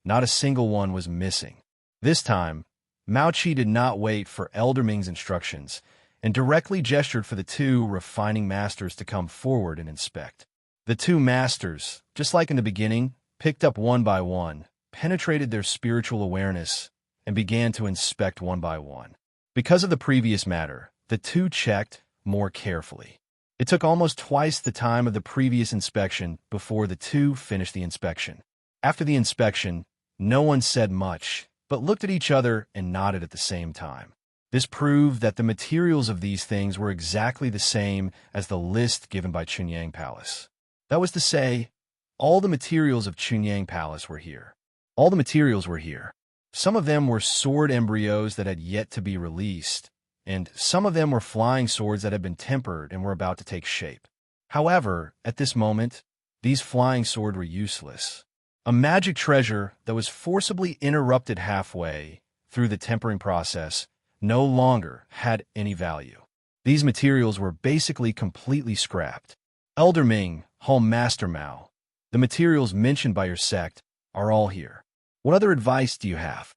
Not a single one was missing. This time, Mao Qi did not wait for Elder Ming's instructions and directly gestured for the two refining masters to come forward and inspect. The two masters, just like in the beginning, picked up one by one, penetrated their spiritual awareness, and began to inspect one by one. Because of the previous matter, the two checked more carefully. It took almost twice the time of the previous inspection before the two finished the inspection. After the inspection, no one said much, but looked at each other and nodded at the same time. This proved that the materials of these things were exactly the same as the list given by Chunyang Palace. That was to say, all the materials of Chunyang Palace were here. All the materials were here. Some of them were sword embryos that had yet to be released, and some of them were flying swords that had been tempered and were about to take shape. However, at this moment, these flying swords were useless. A magic treasure that was forcibly interrupted halfway through the tempering process no longer had any value. These materials were basically completely scrapped. Elder Ming, Home Master Mao, the materials mentioned by your sect are all here. What other advice do you have?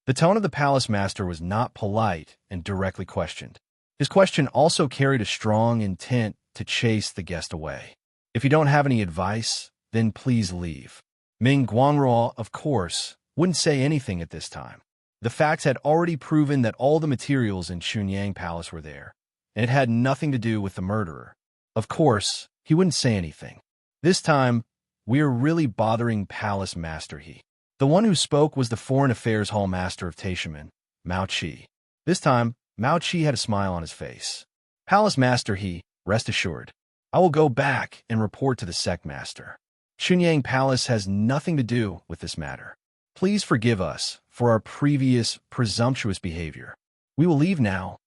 The tone of the palace master was not polite and directly questioned. His question also carried a strong intent to chase the guest away. If you don't have any advice, then please leave. Ming Guangruo, of course, wouldn't say anything at this time. The facts had already proven that all the materials in Chunyang Palace were there, and it had nothing to do with the murderer. Of course, he wouldn't say anything. This time, we are really bothering Palace Master He. The one who spoke was the Foreign Affairs Hall Master of Tashaman, Mao Qi. This time, Mao Qi had a smile on his face. Palace Master He, rest assured, I will go back and report to the sect master. Chunyang Palace has nothing to do with this matter. Please forgive us for our previous presumptuous behavior. We will leave now.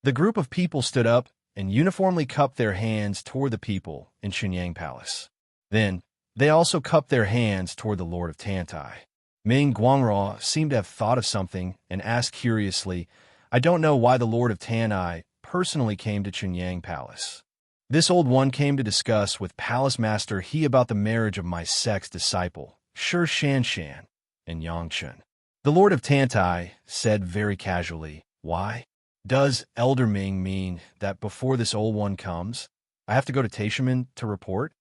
The group of people stood up and uniformly cupped their hands toward the people in Chunyang Palace. Then, they also cupped their hands toward the Lord of Tantai. Ming Guangruo seemed to have thought of something and asked curiously, I don't know why the Lord of Tanai personally came to Chunyang Palace. This old one came to discuss with Palace Master He about the marriage of my sect's disciple, Shi Shanshan, and Yangchun. The Lord of Tantai said very casually, why? Does Elder Ming mean that before this old one comes, I have to go to Tashaman to report?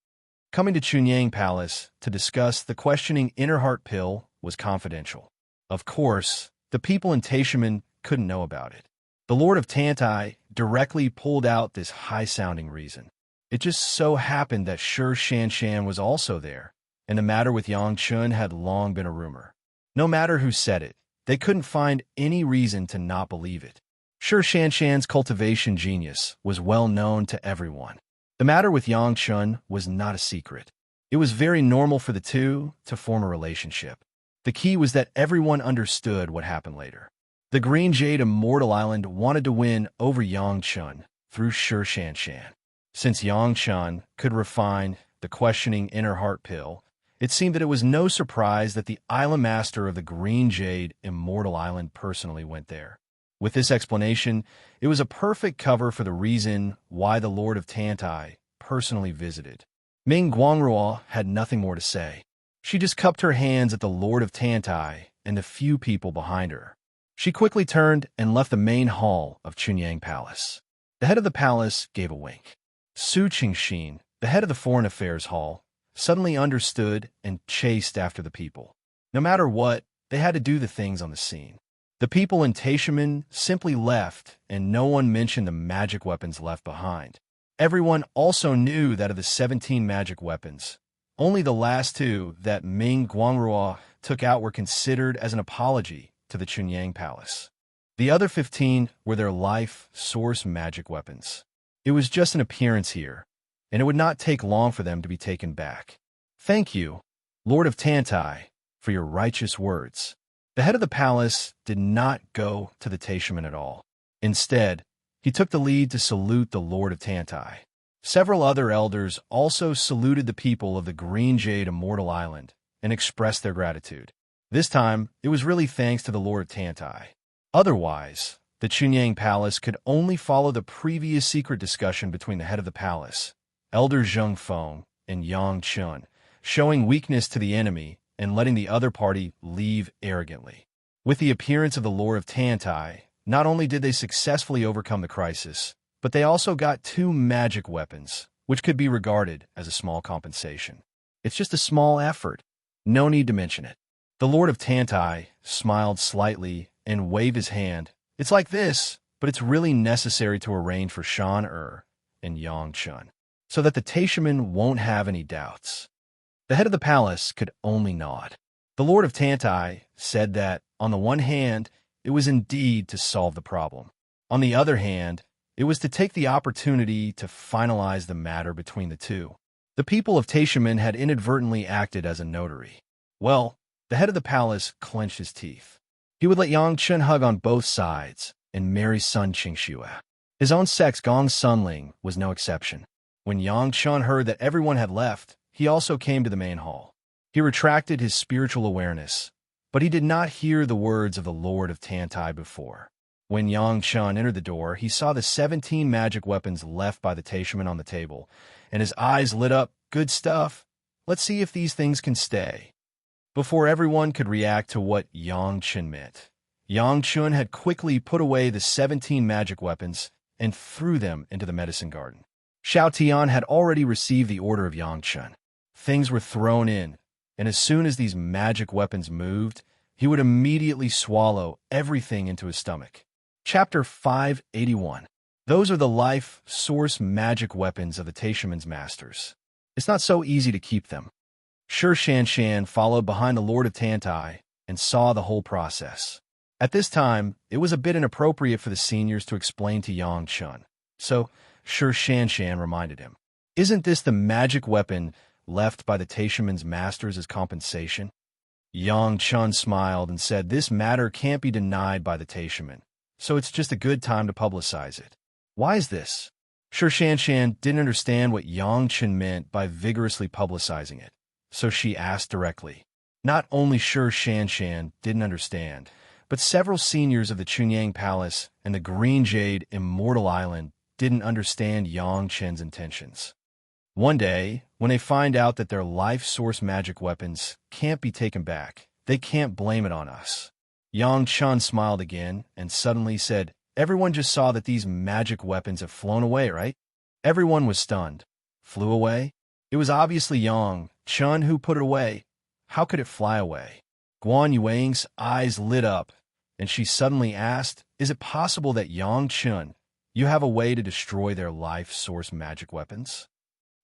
Coming to Chunyang Palace to discuss the questioning inner heart pill was confidential. Of course, the people in Tashaman couldn't know about it. The Lord of Tantai directly pulled out this high-sounding reason. It just so happened that Shi Shanshan was also there, and the matter with Yangchun had long been a rumor. No matter who said it, they couldn't find any reason to not believe it. Shi Shanshan's cultivation genius was well known to everyone. The matter with Yangchun was not a secret. It was very normal for the two to form a relationship. The key was that everyone understood what happened later. The Green Jade Immortal Island wanted to win over Yangchun through Shi Shanshan. Since Yangchun could refine the questioning inner heart pill, it seemed that it was no surprise that the island master of the Green Jade Immortal Island personally went there. With this explanation, it was a perfect cover for the reason why the Lord of Tantai personally visited. Ming Guangruo had nothing more to say. She just cupped her hands at the Lord of Tantai and the few people behind her. She quickly turned and left the main hall of Chunyang Palace. The head of the palace gave a wink. Su Qingxin, the head of the Foreign Affairs Hall, suddenly understood and chased after the people. No matter what, they had to do the things on the scene. The people in Tashaman simply left, and no one mentioned the magic weapons left behind. Everyone also knew that of the 17 magic weapons, only the last two that Ming Guangruo took out were considered as an apology to the Chunyang Palace. The other 15 were their life source magic weapons. It was just an appearance here, and it would not take long for them to be taken back. Thank you, Lord of Tantai, for your righteous words. The head of the palace did not go to the Tashaman at all. Instead, he took the lead to salute the Lord of Tantai. Several other elders also saluted the people of the Green Jade Immortal Island and expressed their gratitude. This time, it was really thanks to the Lord of Tantai. Otherwise, the Chunyang Palace could only follow the previous secret discussion between the head of the palace, Elder Zheng Feng, and Yang Chun, showing weakness to the enemy and letting the other party leave arrogantly. With the appearance of the Lord of Tantai, not only did they successfully overcome the crisis, but they also got 2 magic weapons, which could be regarded as a small compensation. It's just a small effort. No need to mention it. The Lord of Tantai smiled slightly and waved his hand. It's like this, but it's really necessary to arrange for Shan and Yang Chun, so that the Taishaman won't have any doubts. The head of the palace could only nod. The Lord of Tantai said that, on the one hand, it was indeed to solve the problem. On the other hand, it was to take the opportunity to finalize the matter between the two. The people of Taishaman had inadvertently acted as a notary. Well, the head of the palace clenched his teeth. He would let Yang Chun hug on both sides and marry son Qingxue. His own sex Gong Sunling was no exception. When Yang Chun heard that everyone had left, he also came to the main hall. He retracted his spiritual awareness, but he did not hear the words of the Lord of Tantai before. When Yang Chun entered the door, he saw the 17 magic weapons left by the Taishaman on the table, and his eyes lit up. Good stuff. Let's see if these things can stay. Before everyone could react to what Yang Chun meant, Yang Chun had quickly put away the 17 magic weapons and threw them into the medicine garden. Xiao Tian had already received the order of Yang Chun. Things were thrown in, and as soon as these magic weapons moved, he would immediately swallow everything into his stomach. Chapter 581. Those are the life source magic weapons of the Taishaman's masters. It's not so easy to keep them. Shi Shanshan followed behind the Lord of Tantai and saw the whole process. At this time, it was a bit inappropriate for the seniors to explain to Yang Chun. So, Shi Shanshan reminded him, "Isn't this the magic weapon left by the Taishaman's masters as compensation?" Yang Chun smiled and said this matter can't be denied by the Taishaman, so it's just a good time to publicize it. Why is this? Shi Shanshan didn't understand what Yang Chun meant by vigorously publicizing it, so she asked directly. Not only Shi Shanshan didn't understand, but several seniors of the Chunyang Palace and the Green Jade Immortal Island didn't understand Yang Chun's intentions. One day, when they find out that their life source magic weapons can't be taken back, they can't blame it on us. Yang Chun smiled again and suddenly said, "Everyone just saw that these magic weapons have flown away, right?" Everyone was stunned. Flew away? It was obviously Yang Chun who put it away. How could it fly away? Guan Yuang's eyes lit up, and she suddenly asked, "Is it possible that Yang Chun, you have a way to destroy their life source magic weapons?"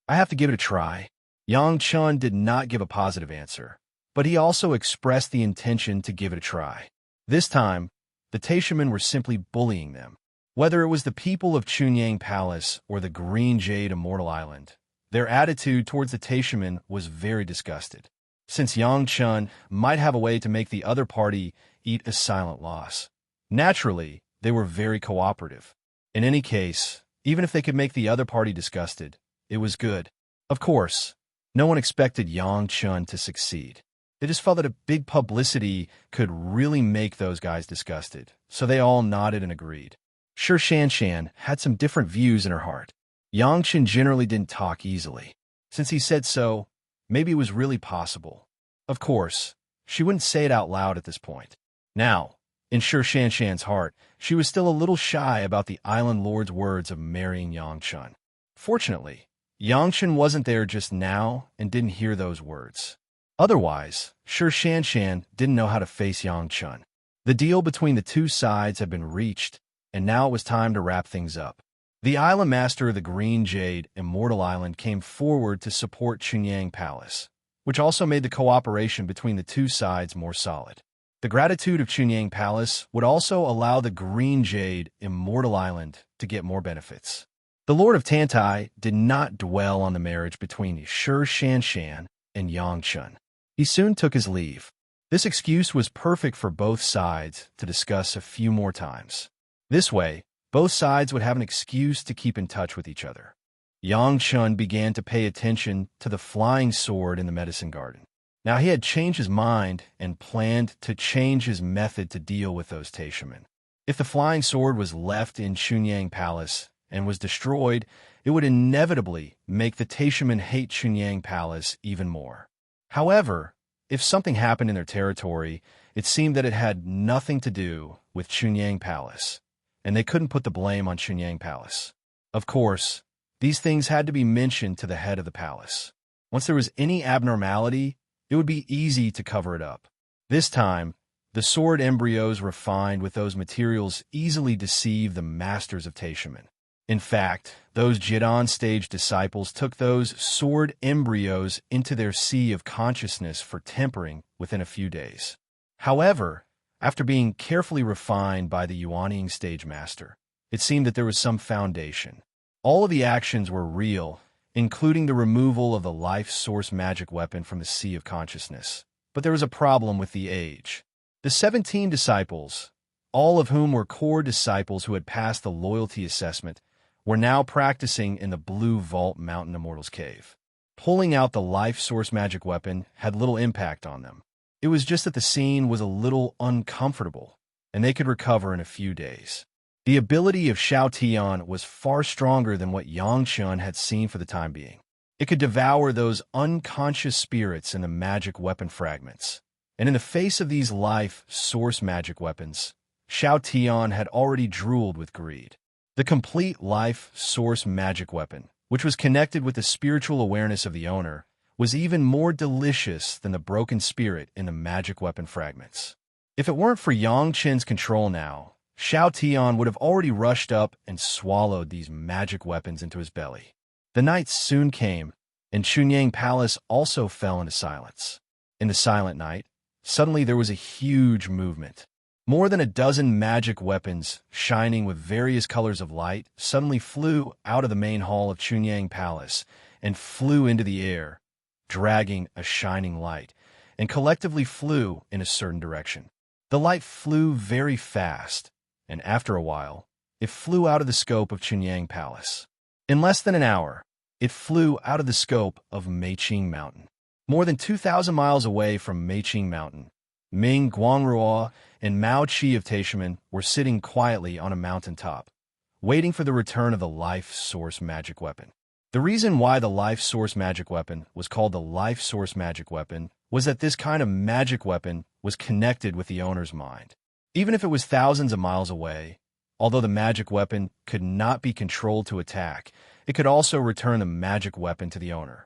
"I have to give it a try." Yang Chun did not give a positive answer, but he also expressed the intention to give it a try. This time, the Taishaman were simply bullying them. Whether it was the people of Chunyang Palace or the Green Jade Immortal Island, their attitude towards the Taishaman was very disgusted, since Yang Chun might have a way to make the other party eat a silent loss. Naturally, they were very cooperative. In any case, even if they could make the other party disgusted, it was good. Of course, no one expected Yang Chun to succeed. They just felt that a big publicity could really make those guys disgusted, so they all nodded and agreed. Shi Shanshan had some different views in her heart. Yang Chun generally didn't talk easily. Since he said so, maybe it was really possible. Of course, she wouldn't say it out loud at this point. Now, in Shi Shanshan's heart, she was still a little shy about the Island Lord's words of marrying Yang Chun. Fortunately, Yang Chun wasn't there just now and didn't hear those words. Otherwise, Shi Shanshan didn't know how to face Yang Chun. The deal between the two sides had been reached, and now it was time to wrap things up. The island master of the Green Jade Immortal Island came forward to support Chunyang Palace, which also made the cooperation between the two sides more solid. The gratitude of Chunyang Palace would also allow the Green Jade Immortal Island to get more benefits. The Lord of Tantai did not dwell on the marriage between Shi Shanshan and Yang Chun. He soon took his leave. This excuse was perfect for both sides to discuss a few more times. This way, both sides would have an excuse to keep in touch with each other. Yang Chun began to pay attention to the flying sword in the medicine garden. Now he had changed his mind and planned to change his method to deal with those Taishamen. If the flying sword was left in Chunyang Palace and was destroyed, it would inevitably make the Taishamen hate Chunyang Palace even more. However, if something happened in their territory, it seemed that it had nothing to do with Chunyang Palace, and they couldn't put the blame on Chunyang Palace. Of course, these things had to be mentioned to the head of the palace. Once there was any abnormality, it would be easy to cover it up. This time, the sword embryos refined with those materials easily deceived the masters of Taishamen. In fact, those Jidon stage disciples took those sword embryos into their sea of consciousness for tempering within a few days. However, after being carefully refined by the Yuanying stage master, it seemed that there was some foundation. All of the actions were real, including the removal of the life source magic weapon from the sea of consciousness. But there was a problem with the age. The 17 disciples, all of whom were core disciples who had passed the loyalty assessment, were now practicing in the Blue Vault Mountain Immortal's cave. Pulling out the life source magic weapon had little impact on them. It was just that the scene was a little uncomfortable, and they could recover in a few days. The ability of Xiao Tian was far stronger than what Yang Chun had seen for the time being. It could devour those unconscious spirits in the magic weapon fragments. And in the face of these life source magic weapons, Xiao Tian had already drooled with greed. The complete life source magic weapon, which was connected with the spiritual awareness of the owner, was even more delicious than the broken spirit in the magic weapon fragments. If it weren't for Yang Chen's control now, Xiao Tian would have already rushed up and swallowed these magic weapons into his belly. The night soon came, and Chunyang Palace also fell into silence. In the silent night, suddenly there was a huge movement. More than a dozen magic weapons, shining with various colors of light, suddenly flew out of the main hall of Chunyang Palace and flew into the air, dragging a shining light, and collectively flew in a certain direction. The light flew very fast, and after a while, it flew out of the scope of Chunyang Palace. In less than an hour, it flew out of the scope of Meiqing Mountain. More than 2,000 miles away from Meiqing Mountain, Ming Guangrua and Mao Qi of Taishamen were sitting quietly on a mountaintop, waiting for the return of the life source magic weapon. The reason why the life source magic weapon was called the life source magic weapon was that this kind of magic weapon was connected with the owner's mind. Even if it was thousands of miles away, although the magic weapon could not be controlled to attack, it could also return the magic weapon to the owner.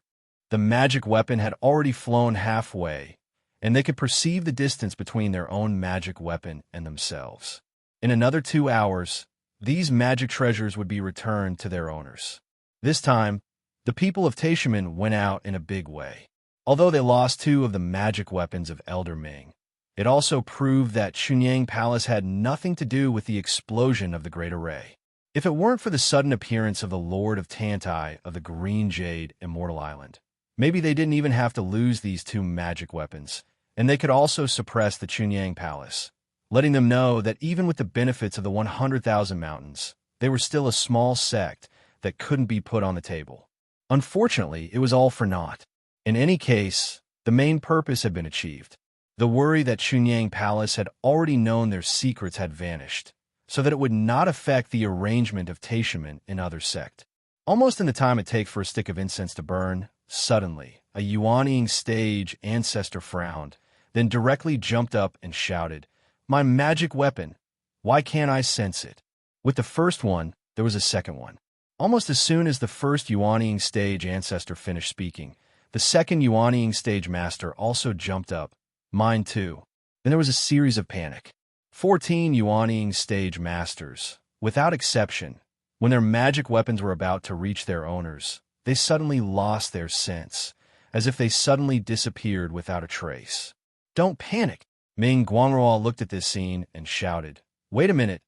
The magic weapon had already flown halfway, and they could perceive the distance between their own magic weapon and themselves. In another 2 hours, these magic treasures would be returned to their owners. This time, the people of Taishamen went out in a big way. Although they lost 2 of the magic weapons of Elder Ming, it also proved that Chunyang Palace had nothing to do with the explosion of the Great Array. If it weren't for the sudden appearance of the Lord of Tantai of the Green Jade Immortal Island, maybe they didn't even have to lose these 2 magic weapons, and they could also suppress the Chunyang Palace, letting them know that even with the benefits of the 100,000 mountains, they were still a small sect that couldn't be put on the table. Unfortunately, it was all for naught. In any case, the main purpose had been achieved. The worry that Chunyang Palace had already known their secrets had vanished, so that it would not affect the arrangement of Taishamen in other sect. Almost in the time it takes for a stick of incense to burn, suddenly, a Yuanying stage ancestor frowned, then directly jumped up and shouted, "My magic weapon! Why can't I sense it?" With the first one, there was a second one. Almost as soon as the first Yuanying stage ancestor finished speaking, the second Yuanying stage master also jumped up, "Mine too." Then there was a series of panic. 14 Yuanying stage masters, without exception, when their magic weapons were about to reach their owners, they suddenly lost their sense, as if they suddenly disappeared without a trace. "Don't panic!" Ming Guangrua looked at this scene and shouted, "Wait a minute.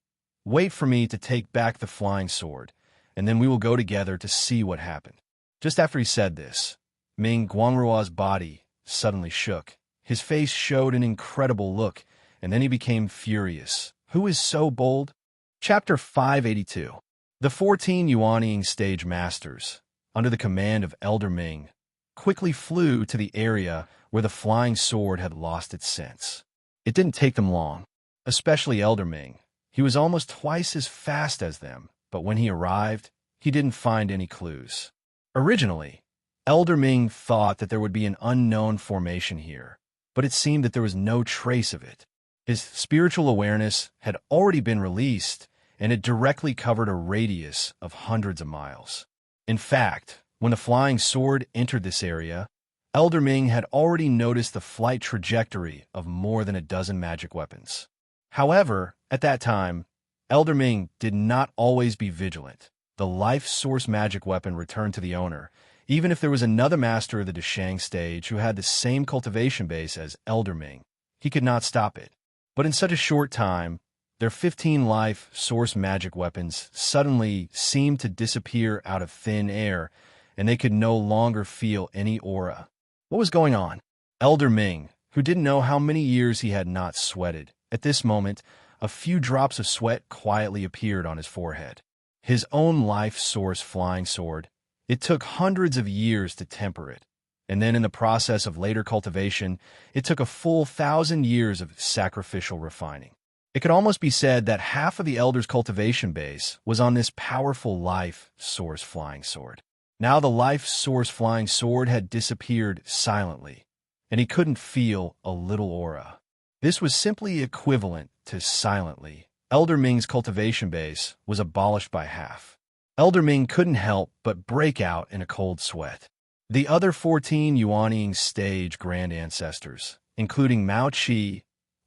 Wait for me to take back the flying sword, and then we will go together to see what happened." Just after he said this, Ming Guangrua's body suddenly shook. His face showed an incredible look, and then he became furious. Who is so bold? Chapter 582. The 14 Yuanying stage masters, under the command of Elder Ming, quickly flew to the area where the flying sword had lost its sense. It didn't take them long, especially Elder Ming. He was almost twice as fast as them, but when he arrived, he didn't find any clues. Originally, Elder Ming thought that there would be an unknown formation here, but it seemed that there was no trace of it. His spiritual awareness had already been released, and it directly covered a radius of hundreds of miles. In fact, when the flying sword entered this area, Elder Ming had already noticed the flight trajectory of more than a dozen magic weapons. However, at that time, Elder Ming did not always be vigilant. The life source magic weapon returned to the owner, even if there was another master of the Deshang stage who had the same cultivation base as Elder Ming. He could not stop it. But in such a short time, their 15 life source magic weapons suddenly seemed to disappear out of thin air, and they could no longer feel any aura. What was going on? Elder Ming, who didn't know how many years he had not sweated, at this moment, a few drops of sweat quietly appeared on his forehead. His own life source flying sword. It took hundreds of years to temper it, and then in the process of later cultivation, it took a full 1,000 years of sacrificial refining. It could almost be said that half of the Elder's cultivation base was on this powerful life source flying sword. Now the life source flying sword had disappeared silently, and he couldn't feel a little aura. This was simply equivalent to silently. Elder Ming's cultivation base was abolished by half. Elder Ming couldn't help but break out in a cold sweat. The other 14 Yuanying stage grand ancestors, including Mao Qi,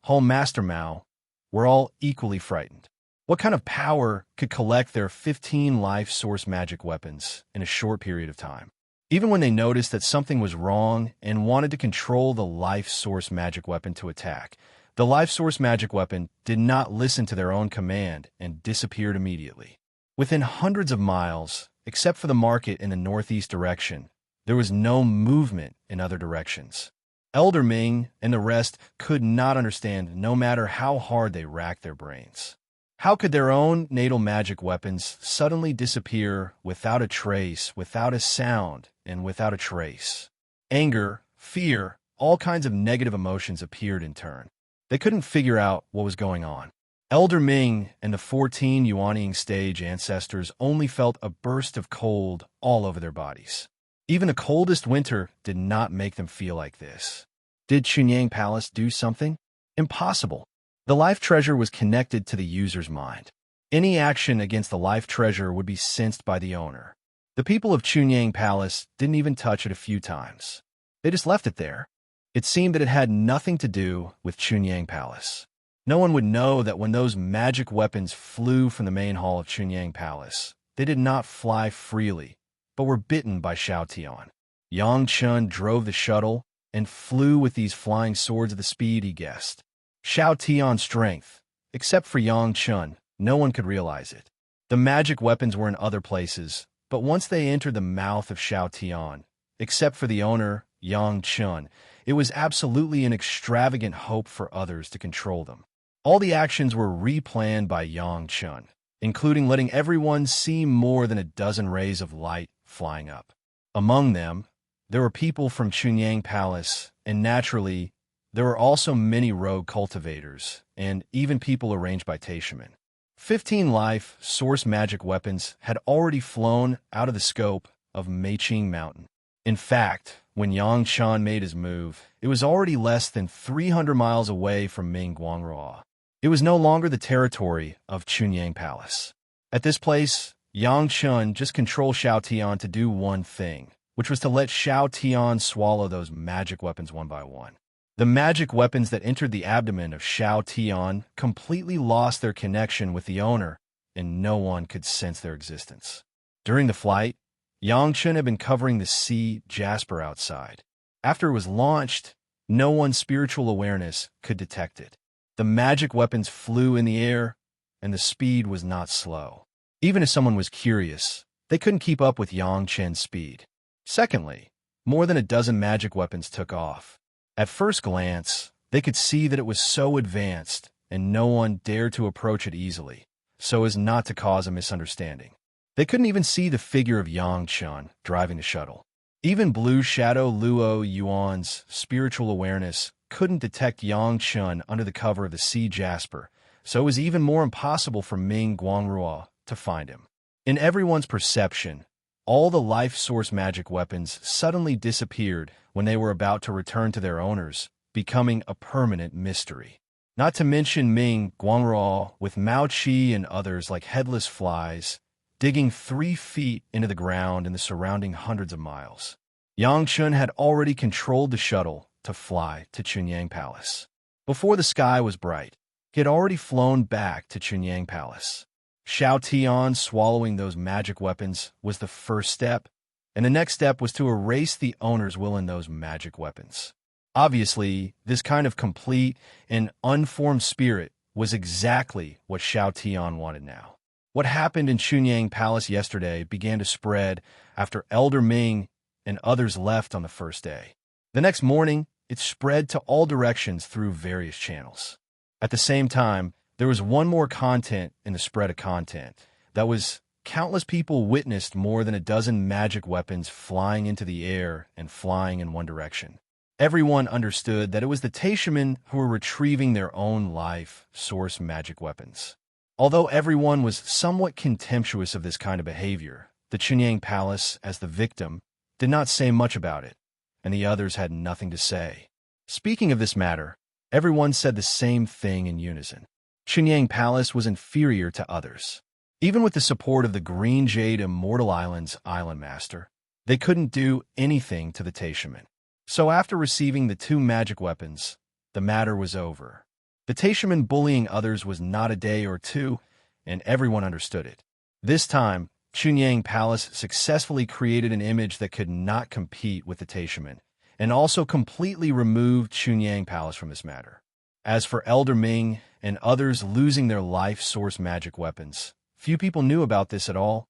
Home Master Mao, were all equally frightened. What kind of power could collect their 15 life source magic weapons in a short period of time? Even when they noticed that something was wrong and wanted to control the life source magic weapon to attack, the life source magic weapon did not listen to their own command and disappeared immediately. Within hundreds of miles, except for the market in the northeast direction, there was no movement in other directions. Elder Ming and the rest could not understand no matter how hard they racked their brains. How could their own natal magic weapons suddenly disappear without a trace, without a sound, and without a trace? Anger, fear, all kinds of negative emotions appeared in turn. They couldn't figure out what was going on. Elder Ming and the 14 Yuanying stage ancestors only felt a burst of cold all over their bodies. Even the coldest winter did not make them feel like this. Did Chunyang Palace do something? Impossible. The life treasure was connected to the user's mind. Any action against the life treasure would be sensed by the owner. The people of Chunyang Palace didn't even touch it a few times. They just left it there. It seemed that it had nothing to do with Chunyang Palace. No one would know that when those magic weapons flew from the main hall of Chunyang Palace, they did not fly freely, but were bitten by Xiao Tian. Yang Chun drove the shuttle and flew with these flying swords at the speed he guessed. Xiao Tian's strength, except for Yang Chun, no one could realize it. The magic weapons were in other places, but once they entered the mouth of Xiao Tian, except for the owner, Yang Chun, it was absolutely an extravagant hope for others to control them. All the actions were replanned by Yang Chun, including letting everyone see more than a dozen rays of light flying up. Among them, there were people from Chunyang Palace, and naturally, there were also many rogue cultivators, and even people arranged by Taishaman. 15 life source magic weapons had already flown out of the scope of Meiqing Mountain. In fact, when Yang Chan made his move, it was already less than 300 miles away from Mingguangrua. It was no longer the territory of Chunyang Palace. At this place, Yang Chun just controlled Xiao Tian to do one thing, which was to let Xiao Tian swallow those magic weapons one by one. The magic weapons that entered the abdomen of Xiao Tian completely lost their connection with the owner, and no one could sense their existence. During the flight, Yang Chun had been covering the sea jasper outside. After it was launched, no one's spiritual awareness could detect it. The magic weapons flew in the air, and the speed was not slow. Even if someone was curious, they couldn't keep up with Yang Chen's speed. Secondly, more than a dozen magic weapons took off. At first glance, they could see that it was so advanced, and no one dared to approach it easily, so as not to cause a misunderstanding. They couldn't even see the figure of Yang Chun driving the shuttle. Even Blue Shadow Luo Yuan's spiritual awareness couldn't detect Yang Chun under the cover of the sea jasper, so it was even more impossible for Ming Guangrua to find him. In everyone's perception, all the life source magic weapons suddenly disappeared when they were about to return to their owners, becoming a permanent mystery. Not to mention Ming Guangrua with Mao Qi and others like headless flies, digging 3 feet into the ground in the surrounding hundreds of miles. Yang Chun had already controlled the shuttle to fly to Chunyang Palace. Before the sky was bright, he had already flown back to Chunyang Palace. Xiao Tian swallowing those magic weapons was the first step, and the next step was to erase the owner's will in those magic weapons. Obviously, this kind of complete and unformed spirit was exactly what Xiao Tian wanted now. What happened in Chunyang Palace yesterday began to spread after Elder Ming and others left on the first day. The next morning, it spread to all directions through various channels. At the same time, there was one more content in the spread of content. That was, countless people witnessed more than a dozen magic weapons flying into the air and flying in one direction. Everyone understood that it was the Taishamen who were retrieving their own life source magic weapons. Although everyone was somewhat contemptuous of this kind of behavior, the Chunyang Palace, as the victim, did not say much about it, and the others had nothing to say. Speaking of this matter, everyone said the same thing in unison. Chunyang Palace was inferior to others. Even with the support of the Green Jade Immortal Island's Island Master, they couldn't do anything to the Taishamen. So after receiving the 2 magic weapons, the matter was over. The Taishamen bullying others was not a day or two, and everyone understood it. This time, Chunyang Palace successfully created an image that could not compete with the Taishamen, and also completely removed Chunyang Palace from this matter. As for Elder Ming and others losing their life source magic weapons, few people knew about this at all,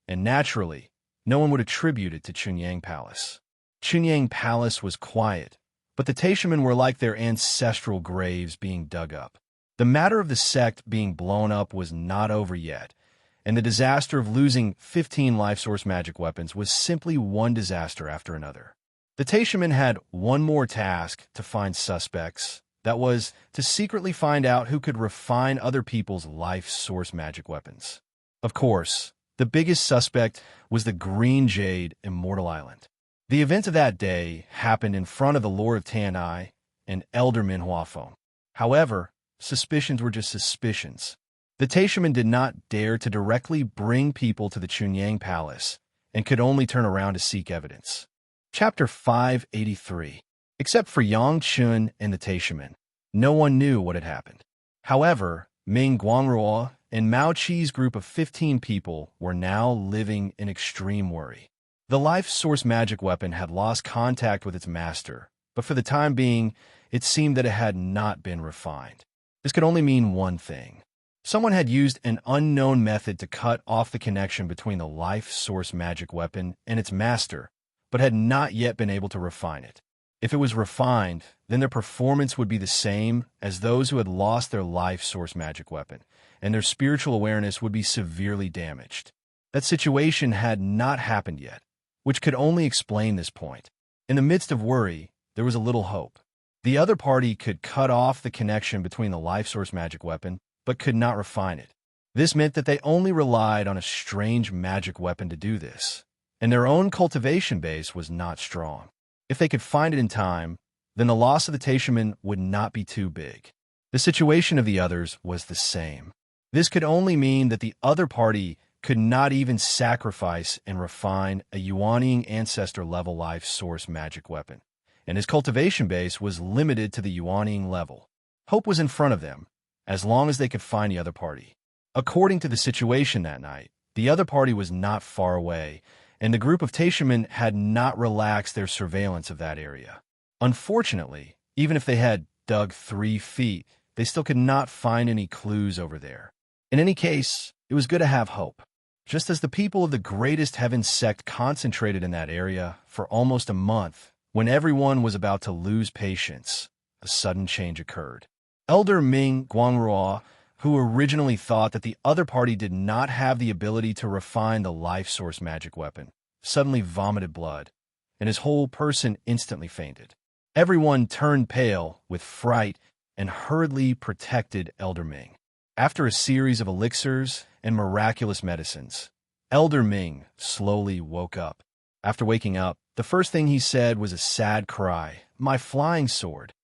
and naturally, no one would attribute it to Chunyang Palace. Chunyang Palace was quiet, but the Taishamen were like their ancestral graves being dug up. The matter of the sect being blown up was not over yet, and the disaster of losing 15 life source magic weapons was simply one disaster after another. The Taishamen had one more task to find suspects. That was to secretly find out who could refine other people's life source magic weapons. Of course, the biggest suspect was the Green Jade Immortal Island. The event of that day happened in front of the Lord of Tanai and Elder Min Huafeng. However, suspicions were just suspicions. The Taishamen did not dare to directly bring people to the Chunyang Palace and could only turn around to seek evidence. Chapter 583. Except for Yang Chun and the Taishamen, no one knew what had happened. However, Ming Guangrua and Mao Qi's group of 15 people were now living in extreme worry. The life source magic weapon had lost contact with its master, but for the time being, it seemed that it had not been refined. This could only mean one thing. Someone had used an unknown method to cut off the connection between the life source magic weapon and its master, but had not yet been able to refine it. If it was refined, then their performance would be the same as those who had lost their life source magic weapon, and their spiritual awareness would be severely damaged. That situation had not happened yet, which could only explain this point. In the midst of worry, there was a little hope. The other party could cut off the connection between the life source magic weapon, but could not refine it. This meant that they only relied on a strange magic weapon to do this, and their own cultivation base was not strong. If they could find it in time, then the loss of the Taishamen would not be too big. The situation of the others was the same. This could only mean that the other party could not even sacrifice and refine a Yuanying ancestor-level life source magic weapon, and his cultivation base was limited to the Yuanying level. Hope was in front of them, as long as they could find the other party. According to the situation that night, the other party was not far away, and the group of Taishamen had not relaxed their surveillance of that area. Unfortunately, even if they had dug 3 feet, they still could not find any clues over there. In any case, it was good to have hope. Just as the people of the Greatest Heaven sect concentrated in that area for almost a month, when everyone was about to lose patience, a sudden change occurred. Elder Ming Guangrua, who originally thought that the other party did not have the ability to refine the life source magic weapon, suddenly vomited blood, and his whole person instantly fainted. Everyone turned pale with fright and hurriedly protected Elder Ming. After a series of elixirs and miraculous medicines, Elder Ming slowly woke up. After waking up, the first thing he said was a sad cry, "My flying sword."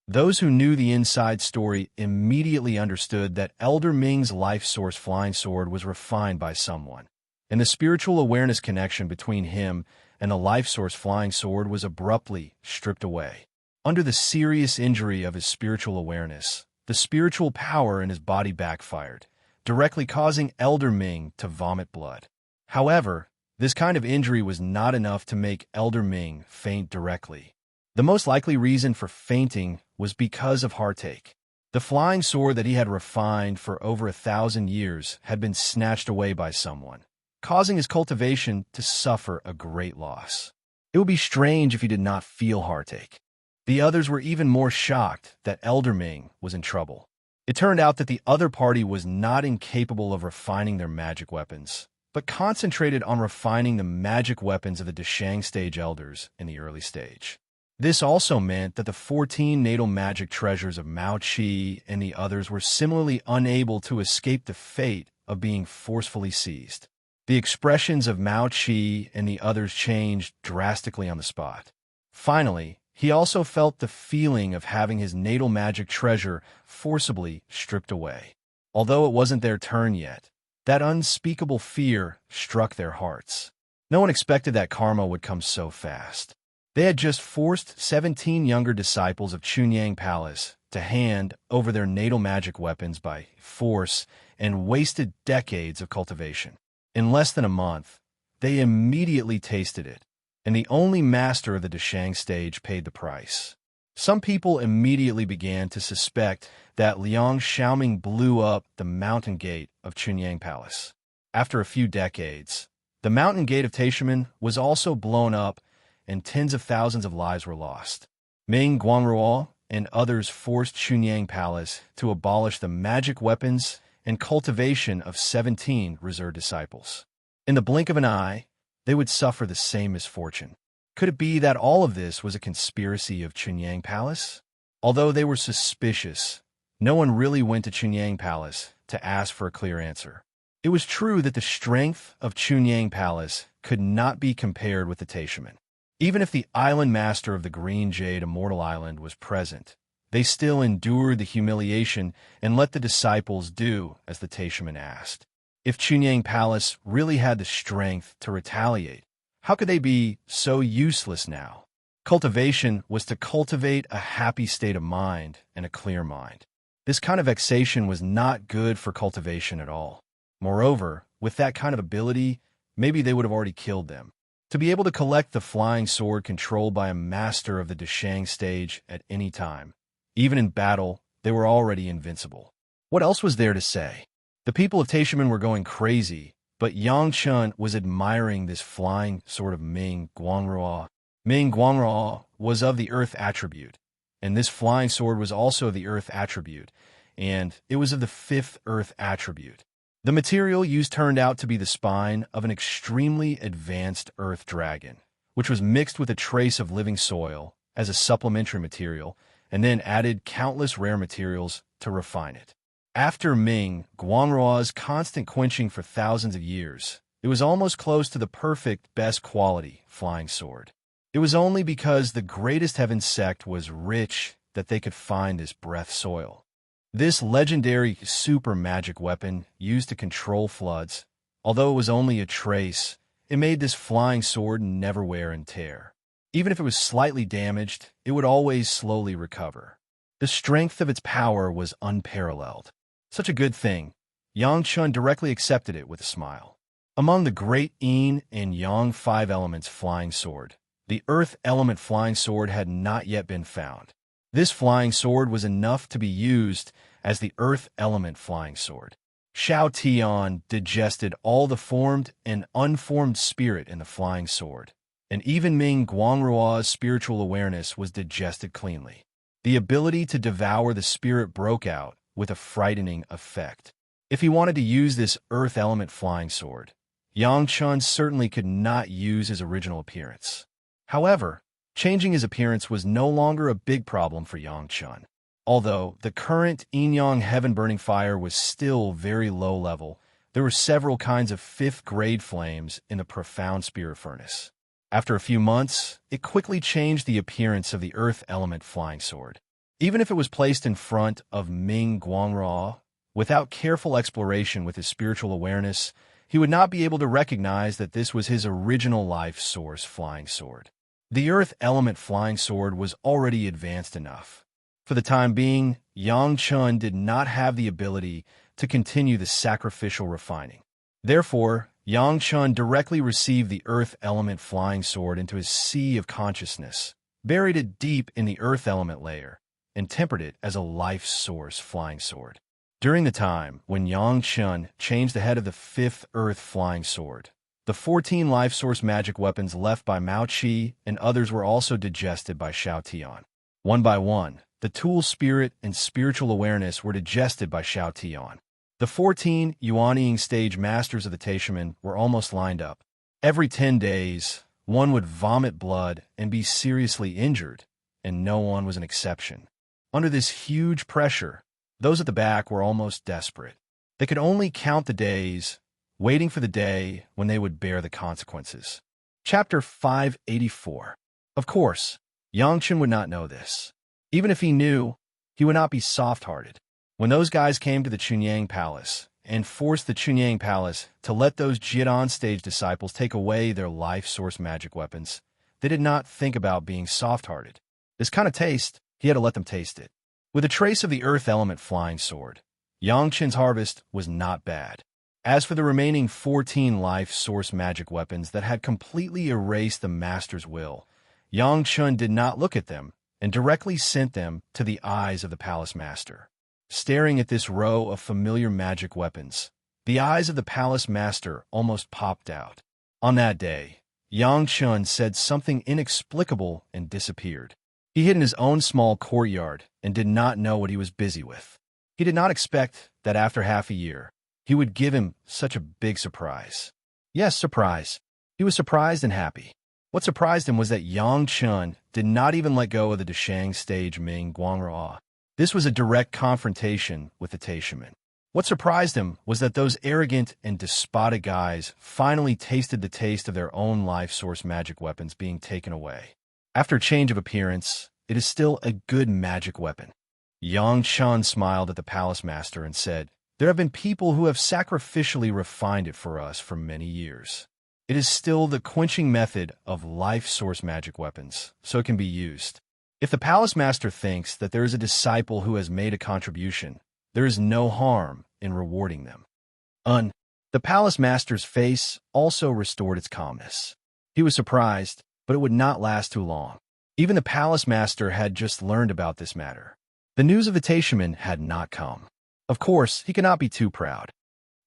Those who knew the inside story immediately understood that Elder Ming's life source flying sword was refined by someone, and the spiritual awareness connection between him and the life source flying sword was abruptly stripped away. Under the serious injury of his spiritual awareness, the spiritual power in his body backfired, directly causing Elder Ming to vomit blood. However, this kind of injury was not enough to make Elder Ming faint directly. The most likely reason for fainting was because of heartache. The flying sword that he had refined for over 1,000 years had been snatched away by someone, causing his cultivation to suffer a great loss. It would be strange if he did not feel heartache. The others were even more shocked that Elder Ming was in trouble. It turned out that the other party was not incapable of refining their magic weapons, but concentrated on refining the magic weapons of the Deshang stage elders in the early stage. This also meant that the 14 natal magic treasures of Mao Qi and the others were similarly unable to escape the fate of being forcefully seized. The expressions of Mao Qi and the others changed drastically on the spot. Finally, he also felt the feeling of having his natal magic treasure forcibly stripped away. Although it wasn't their turn yet, that unspeakable fear struck their hearts. No one expected that karma would come so fast. They had just forced 17 younger disciples of Chunyang Palace to hand over their natal magic weapons by force and wasted decades of cultivation. In less than a month, they immediately tasted it, and the only master of the Deshang stage paid the price. Some people immediately began to suspect that Liang Xiaoming blew up the mountain gate of Chunyang Palace. After a few decades, the mountain gate of Taishimen was also blown up, and tens of thousands of lives were lost. Ming Guangruo and others forced Chunyang Palace to abolish the magic weapons and cultivation of 17 reserved disciples. In the blink of an eye, they would suffer the same misfortune. Could it be that all of this was a conspiracy of Chunyang Palace? Although they were suspicious, no one really went to Chunyang Palace to ask for a clear answer. It was true that the strength of Chunyang Palace could not be compared with the Taishimen. Even if the island master of the Green Jade Immortal Island was present, they still endured the humiliation and let the disciples do as the Taishimen asked. If Chunyang Palace really had the strength to retaliate, how could they be so useless now? Cultivation was to cultivate a happy state of mind and a clear mind. This kind of vexation was not good for cultivation at all. Moreover, with that kind of ability, maybe they would have already killed them. To be able to collect the flying sword controlled by a master of the Deshang stage at any time, even in battle, they were already invincible. What else was there to say? The people of Taishimen were going crazy, but Yang Chun was admiring this flying sword of Ming Guangruo. Ming Guangruo was of the earth attribute, and this flying sword was also of the earth attribute, and it was of the 5th earth attribute. The material used turned out to be the spine of an extremely advanced earth dragon, which was mixed with a trace of living soil as a supplementary material, and then added countless rare materials to refine it. After Ming Guangruo's constant quenching for thousands of years, it was almost close to the perfect, best quality flying sword. It was only because the greatest heaven sect was rich that they could find this breath soil. This legendary super magic weapon used to control floods, although it was only a trace, it made this flying sword never wear and tear. Even if it was slightly damaged, it would always slowly recover. The strength of its power was unparalleled. Such a good thing, Yang Chun directly accepted it with a smile. Among the great Yin and Yang 5 elements flying sword, the earth element flying sword had not yet been found. This flying sword was enough to be used as the earth element flying sword. Xiao Tian digested all the formed and unformed spirit in the flying sword, and even Ming Guangruo's spiritual awareness was digested cleanly. The ability to devour the spirit broke out with a frightening effect. If he wanted to use this earth element flying sword, Yang Chun certainly could not use his original appearance. However, changing his appearance was no longer a big problem for Yang Chun. Although the current yin-yang heaven-burning fire was still very low level, there were several kinds of fifth-grade flames in the profound spirit furnace. After a few months, it quickly changed the appearance of the earth element flying sword. Even if it was placed in front of Ming Guangrao, without careful exploration with his spiritual awareness, he would not be able to recognize that this was his original life source flying sword. The earth element flying sword was already advanced enough. For the time being, Yang Chun did not have the ability to continue the sacrificial refining. Therefore, Yang Chun directly received the earth element flying sword into his sea of consciousness, buried it deep in the earth element layer, and tempered it as a life source flying sword. During the time when Yang Chun changed the head of the fifth earth flying sword, the 14 life source magic weapons left by Mao Qi and others were also digested by Shao Tian. One by one, the tool spirit and spiritual awareness were digested by Shao Tian. The 14 Yuanying stage masters of the Taishaman were almost lined up. Every 10 days, one would vomit blood and be seriously injured, and no one was an exception. Under this huge pressure, those at the back were almost desperate. They could only count the days, waiting for the day when they would bear the consequences. Chapter 584. Of course, Yang Chun would not know this. Even if he knew, he would not be soft-hearted. When those guys came to the Chunyang Palace and forced the Chunyang Palace to let those Jidan stage disciples take away their life source magic weapons, they did not think about being soft-hearted. This kind of taste, he had to let them taste it. With a trace of the earth element flying sword, Yang Chun's harvest was not bad. As for the remaining 14 life source magic weapons that had completely erased the master's will, Yang Chun did not look at them and directly sent them to the eyes of the palace master. Staring at this row of familiar magic weapons, the eyes of the palace master almost popped out. On that day, Yang Chun said something inexplicable and disappeared. He hid in his own small courtyard and did not know what he was busy with. He did not expect that after half a year, he would give him such a big surprise. Yes, surprise. He was surprised and happy. What surprised him was that Yang Chun did not even let go of the Deshang stage Ming Guangrao. This was a direct confrontation with the Taishaman. What surprised him was that those arrogant and despotic guys finally tasted the taste of their own life source magic weapons being taken away. After change of appearance, it is still a good magic weapon. Yang Chun smiled at the palace master and said, "There have been people who have sacrificially refined it for us for many years. It is still the quenching method of life source magic weapons, so it can be used. If the palace master thinks that there is a disciple who has made a contribution, there is no harm in rewarding them." The palace master's face also restored its calmness. He was surprised, but it would not last too long. Even the palace master had just learned about this matter. The news of the Taishaman had not come. Of course, he could not be too proud.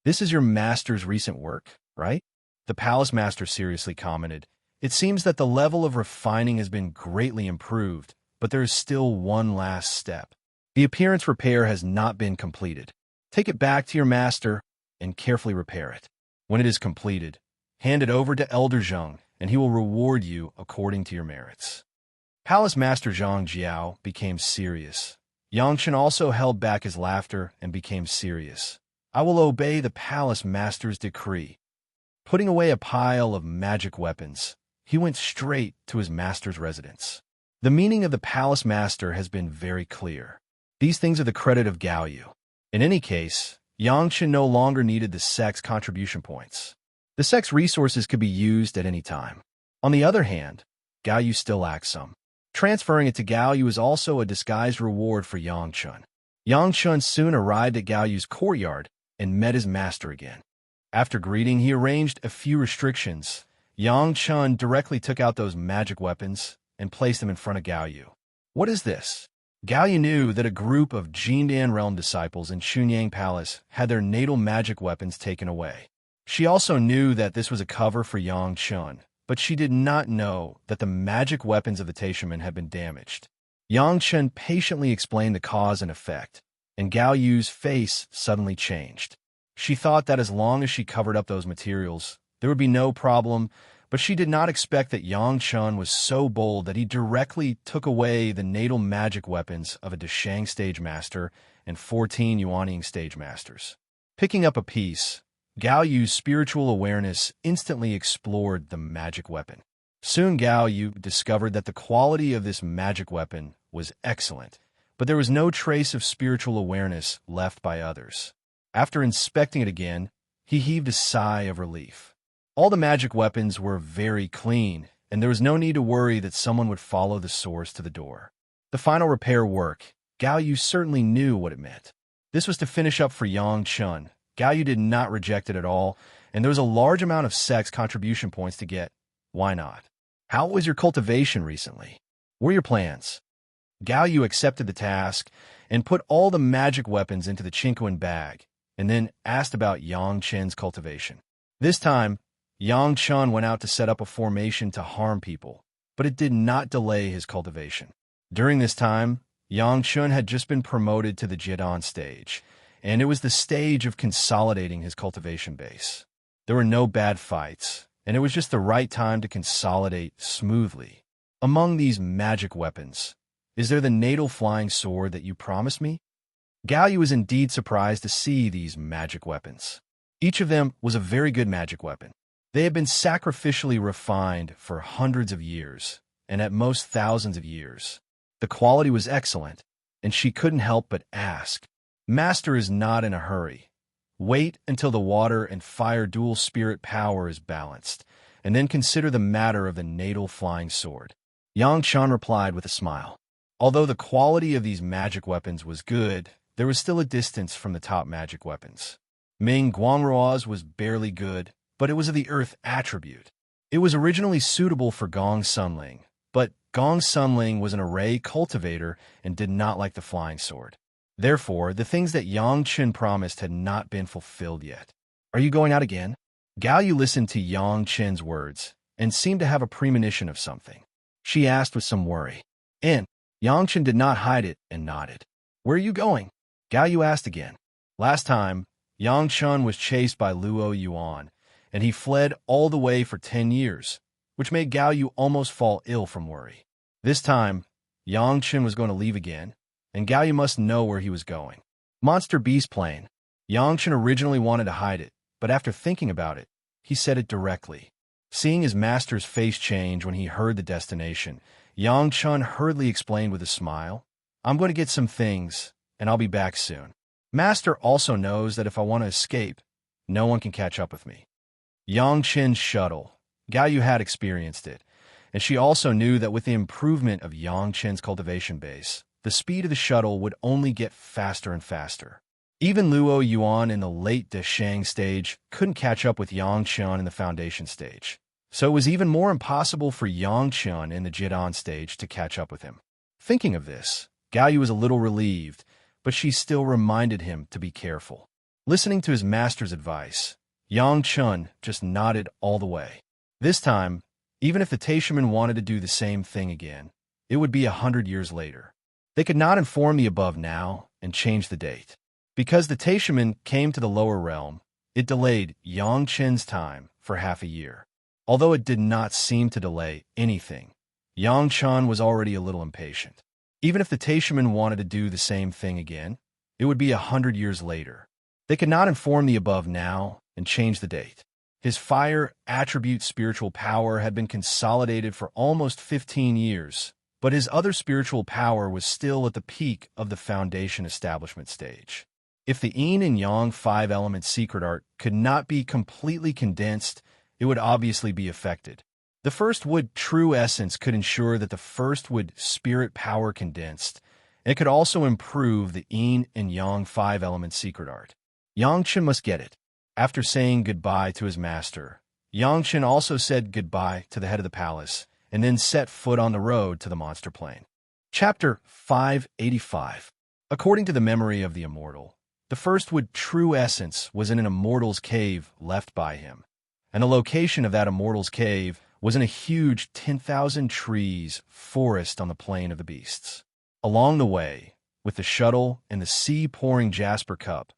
"This is your master's recent work, right?" The palace master seriously commented. "It seems that the level of refining has been greatly improved, but there is still one last step. The appearance repair has not been completed. Take it back to your master and carefully repair it. When it is completed, hand it over to Elder Zheng, and he will reward you according to your merits." Palace Master Zhang Jiao became serious. Yang Chun also held back his laughter and became serious. "I will obey the palace master's decree." Putting away a pile of magic weapons, he went straight to his master's residence. The meaning of the palace master has been very clear. These things are the credit of Gao Yu. In any case, Yang Chun no longer needed the sect's contribution points. The sect's resources could be used at any time. On the other hand, Gao Yu still lacked some. Transferring it to Gao Yu was also a disguised reward for Yang Chun. Yang Chun soon arrived at Gao Yu's courtyard and met his master again. After greeting, he arranged a few restrictions. Yang Chun directly took out those magic weapons and placed them in front of Gao Yu. "What is this?" Gao Yu knew that a group of Jindan realm disciples in Chunyang Palace had their natal magic weapons taken away. She also knew that this was a cover for Yang Chun, but she did not know that the magic weapons of the Taishaman had been damaged. Yang Chun patiently explained the cause and effect, and Gao Yu's face suddenly changed. She thought that as long as she covered up those materials, there would be no problem, But she did not expect that Yang Chun was so bold that he directly took away the natal magic weapons of a Deshang stage master and 14 Yuanying stage masters. Picking up a piece, Gao Yu's spiritual awareness instantly explored the magic weapon. Soon Gao Yu discovered that the quality of this magic weapon was excellent, but there was no trace of spiritual awareness left by others. After inspecting it again, he heaved a sigh of relief. All the magic weapons were very clean, and there was no need to worry that someone would follow the source to the door. The final repair work, Gao Yu certainly knew what it meant. This was to finish up for Yang Chun. Gao Yu did not reject it at all, and there was a large amount of sex contribution points to get. Why not? How was your cultivation recently? What were your plans? Gao Yu accepted the task and put all the magic weapons into the Chinquan bag, and then asked about Yang Chen's cultivation. This time, Yang Chun went out to set up a formation to harm people, but it did not delay his cultivation. During this time, Yang Chun had just been promoted to the Jidan stage, and it was the stage of consolidating his cultivation base. There were no bad fights, and it was just the right time to consolidate smoothly. Among these magic weapons, is there the natal flying sword that you promised me? Gao Yu was indeed surprised to see these magic weapons. Each of them was a very good magic weapon. They had been sacrificially refined for hundreds of years, and at most thousands of years. The quality was excellent, and she couldn't help but ask, "Master is not in a hurry. Wait until the water and fire dual spirit power is balanced, and then consider the matter of the natal flying sword." Yang Chun replied with a smile. Although the quality of these magic weapons was good, there was still a distance from the top magic weapons. Ming Guangruo's was barely good, but it was of the earth attribute. It was originally suitable for Gong Sunling, but Gong Sunling was an array cultivator and did not like the flying sword. Therefore, the things that Yang Chun promised had not been fulfilled yet. "Are you going out again?" Gao Yu listened to Yang Chun's words and seemed to have a premonition of something. She asked with some worry. "In." Yang Chun did not hide it and nodded. "Where are you going?" Gao Yu asked again. Last time, Yang Chun was chased by Luo Yuan, and he fled all the way for 10 years, which made Gao Yu almost fall ill from worry. This time, Yang Chun was going to leave again, and Gao Yu must know where he was going. Monster Beast Plane. Yang Chun originally wanted to hide it, but after thinking about it, he said it directly. Seeing his master's face change when he heard the destination, Yang Chun hurriedly explained with a smile, "I'm going to get some things, and I'll be back soon. Master also knows that if I want to escape, no one can catch up with me." Yang Chen's shuttle. Gao Yu had experienced it, and she also knew that with the improvement of Yang Chen's cultivation base, the speed of the shuttle would only get faster and faster. Even Luo Yuan in the late Deshang stage couldn't catch up with Yang Chun in the foundation stage, so it was even more impossible for Yang Chun in the Jidan stage to catch up with him. Thinking of this, Gao Yu was a little relieved, but she still reminded him to be careful. Listening to his master's advice, Yang Chun just nodded all the way. This time, even if the Taishaman wanted to do the same thing again, it would be 100 years later. They could not inform the above now and change the date. Because the Taishaman came to the lower realm, it delayed Yang Chen's time for half a year. Although it did not seem to delay anything, Yang Chun was already a little impatient. Even if the Taishaman wanted to do the same thing again, it would be 100 years later. They could not inform the above now and change the date. His fire attribute spiritual power had been consolidated for almost 15 years, but his other spiritual power was still at the peak of the foundation establishment stage. If the Yin and Yang 5-element secret art could not be completely condensed, it would obviously be affected. The first wood true essence could ensure that the first wood spirit power condensed, and it could also improve the Yin and Yang 5-element secret art. Yang Chun must get it. After saying goodbye to his master, Yang Chun also said goodbye to the head of the palace, and then set foot on the road to the monster plane. Chapter 585. According to the memory of the Immortal, the first wood true essence was in an Immortal's cave left by him, and the location of that Immortal's cave was in a huge 10,000 trees forest on the plain of the beasts. Along the way, with the shuttle and the sea-pouring jasper cup,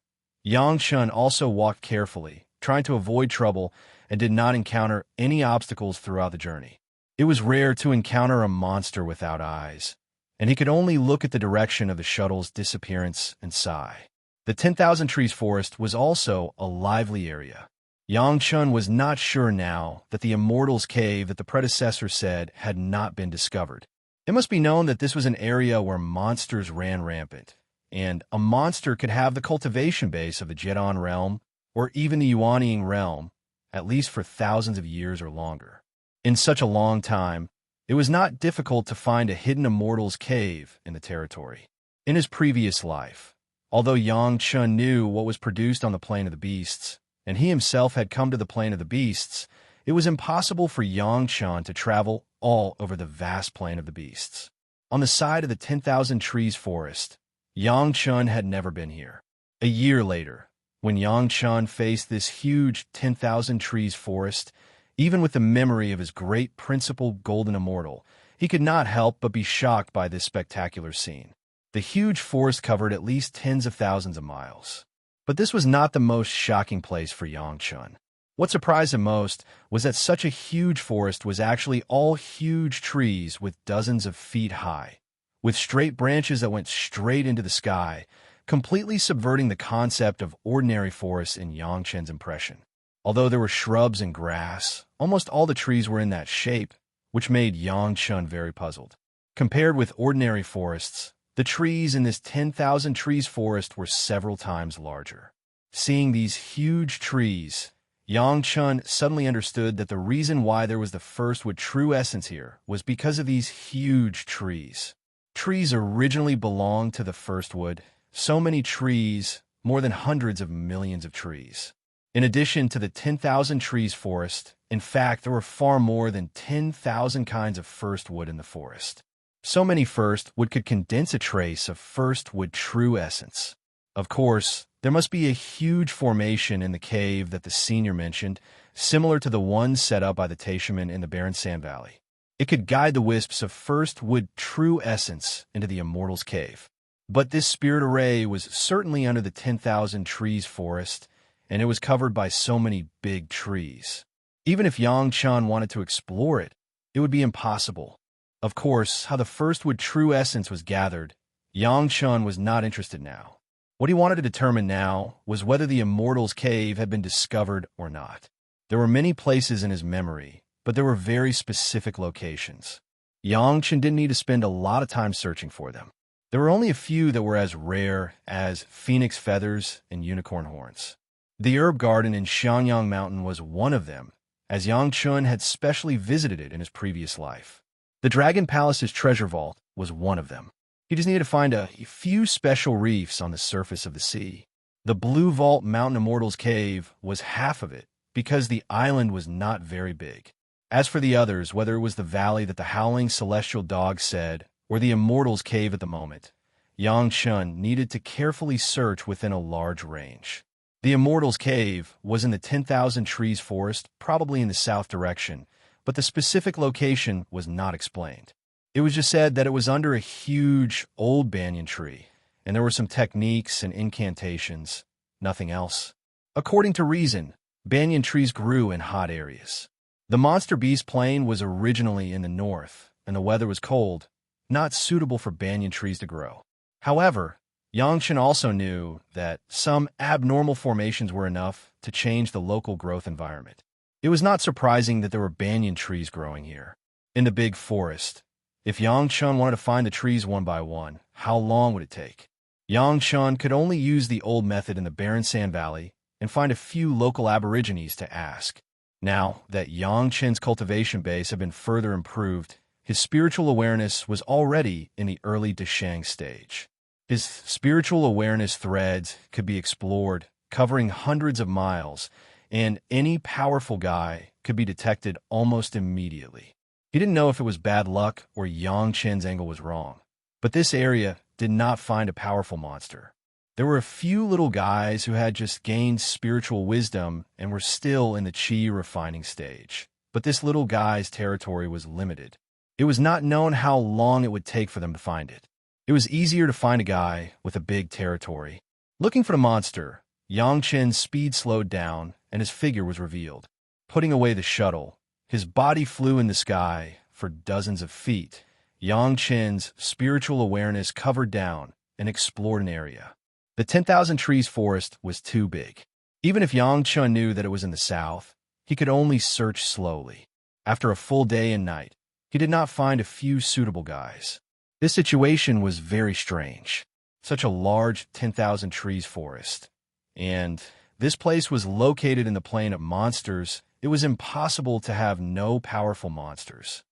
Yang Chun also walked carefully, trying to avoid trouble and did not encounter any obstacles throughout the journey. It was rare to encounter a monster without eyes, and he could only look at the direction of the shuttle's disappearance and sigh. The 10,000 Trees Forest was also a lively area. Yang Chun was not sure now that the Immortal's Cave that the predecessor said had not been discovered. It must be known that this was an area where monsters ran rampant, and a monster could have the cultivation base of the Jedon realm or even the Yuanying realm, at least for thousands of years or longer. In such a long time, it was not difficult to find a hidden Immortal's Cave in the territory. In his previous life, although Yang Chun knew what was produced on the Plain of the Beasts, and he himself had come to the Plain of the Beasts, it was impossible for Yang Chun to travel all over the vast Plain of the Beasts. On the side of the 10,000 Trees Forest, Yang Chun had never been here. A year later, when Yang Chun faced this huge 10,000 Trees Forest, even with the memory of his great principal Golden Immortal, he could not help but be shocked by this spectacular scene. The huge forest covered at least tens of thousands of miles. But this was not the most shocking place for Yang Chun. What surprised him most was that such a huge forest was actually all huge trees with dozens of feet high, with straight branches that went straight into the sky, completely subverting the concept of ordinary forests in Yang Chun's impression. Although there were shrubs and grass, almost all the trees were in that shape, which made Yang Chun very puzzled. Compared with ordinary forests, the trees in this 10,000 Trees Forest were several times larger. Seeing these huge trees, Yang Chun suddenly understood that the reason why there was the first wood true essence here was because of these huge trees. Trees originally belonged to the first wood. So many trees, more than hundreds of millions of trees. In addition to the 10,000 Trees Forest, in fact, there were far more than 10,000 kinds of first wood in the forest. So many first wood could condense a trace of first wood true essence. Of course, there must be a huge formation in the cave that the senior mentioned, similar to the one set up by the Taishaman in the barren sand valley. It could guide the wisps of first wood true essence into the Immortal's Cave. But this spirit array was certainly under the 10,000 Trees Forest, and it was covered by so many big trees. Even if Yang Chun wanted to explore it, it would be impossible. Of course, how the first wood true essence was gathered, Yang Chun was not interested now. What he wanted to determine now was whether the Immortal's Cave had been discovered or not. There were many places in his memory, but there were very specific locations. Yang Chun didn't need to spend a lot of time searching for them. There were only a few that were as rare as phoenix feathers and unicorn horns. The herb garden in Xianyang Mountain was one of them, as Yang Chun had specially visited it in his previous life. The Dragon Palace's treasure vault was one of them. He just needed to find a few special reefs on the surface of the sea. The Blue Vault Mountain Immortal's Cave was half of it, because the island was not very big. As for the others, whether it was the valley that the Howling Celestial Dog said, or the Immortal's Cave at the moment, Yang Chun needed to carefully search within a large range. The Immortal's Cave was in the 10,000 Trees Forest, probably in the south direction, but the specific location was not explained. It was just said that it was under a huge, old banyan tree, and there were some techniques and incantations, nothing else. According to reason, banyan trees grew in hot areas. The Monster Beast Plain was originally in the north, and the weather was cold, not suitable for banyan trees to grow. However, Yang Chun also knew that some abnormal formations were enough to change the local growth environment. It was not surprising that there were banyan trees growing here. In the big forest, if Yang Chun wanted to find the trees one by one, how long would it take? Yang Chun could only use the old method in the barren sand valley and find a few local aborigines to ask. Now that Yang Chun's cultivation base had been further improved, his spiritual awareness was already in the early Dashang stage. His spiritual awareness threads could be explored, covering hundreds of miles, and any powerful guy could be detected almost immediately. He didn't know if it was bad luck or Yang Chun's angle was wrong, but this area did not find a powerful monster. There were a few little guys who had just gained spiritual wisdom and were still in the chi refining stage, but this little guy's territory was limited. It was not known how long it would take for them to find it. It was easier to find a guy with a big territory. Looking for the monster, Yang Chun's speed slowed down and his figure was revealed. Putting away the shuttle, his body flew in the sky for dozens of feet. Yang Chen's spiritual awareness covered down and explored an area. The 10,000 trees forest was too big. Even if Yang Chen knew that it was in the south, he could only search slowly. After a full day and night, he did not find a few suitable guys. This situation was very strange. Such a large 10,000 trees forest. And this place was located in the plane of monsters. It was impossible to have no powerful monsters.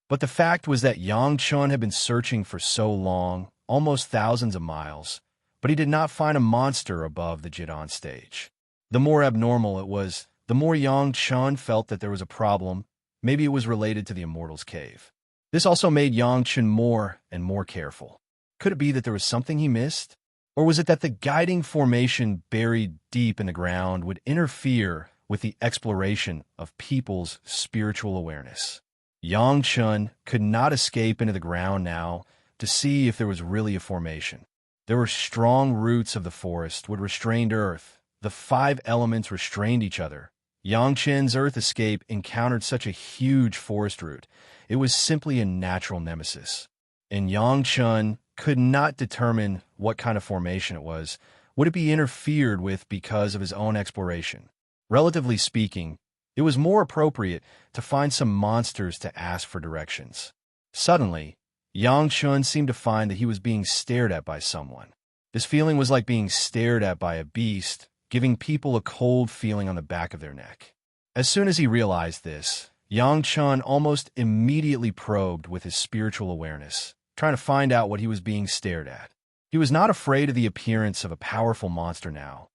But the fact was that Yang Chun had been searching for so long, almost thousands of miles, but he did not find a monster above the Jidan stage. The more abnormal it was, the more Yang Chun felt that there was a problem. Maybe it was related to the Immortal's cave. This also made Yang Chun more and more careful. Could it be that there was something he missed? Or was it that the guiding formation buried deep in the ground would interfere with the exploration of people's spiritual awareness? Yang Chun could not escape into the ground now to see if there was really a formation. There were strong roots of the forest would restrain earth. The 5 elements restrained each other. Yang Chen's earth escape encountered such a huge forest root. It was simply a natural nemesis. And Yang Chun could not determine what kind of formation it was. Would it be interfered with because of his own exploration? Relatively speaking, it was more appropriate to find some monsters to ask for directions. Suddenly, Yang Chun seemed to find that he was being stared at by someone. This feeling was like being stared at by a beast, giving people a cold feeling on the back of their neck. As soon as he realized this, Yang Chun almost immediately probed with his spiritual awareness, trying to find out what he was being stared at. He was not afraid of the appearance of a powerful monster now.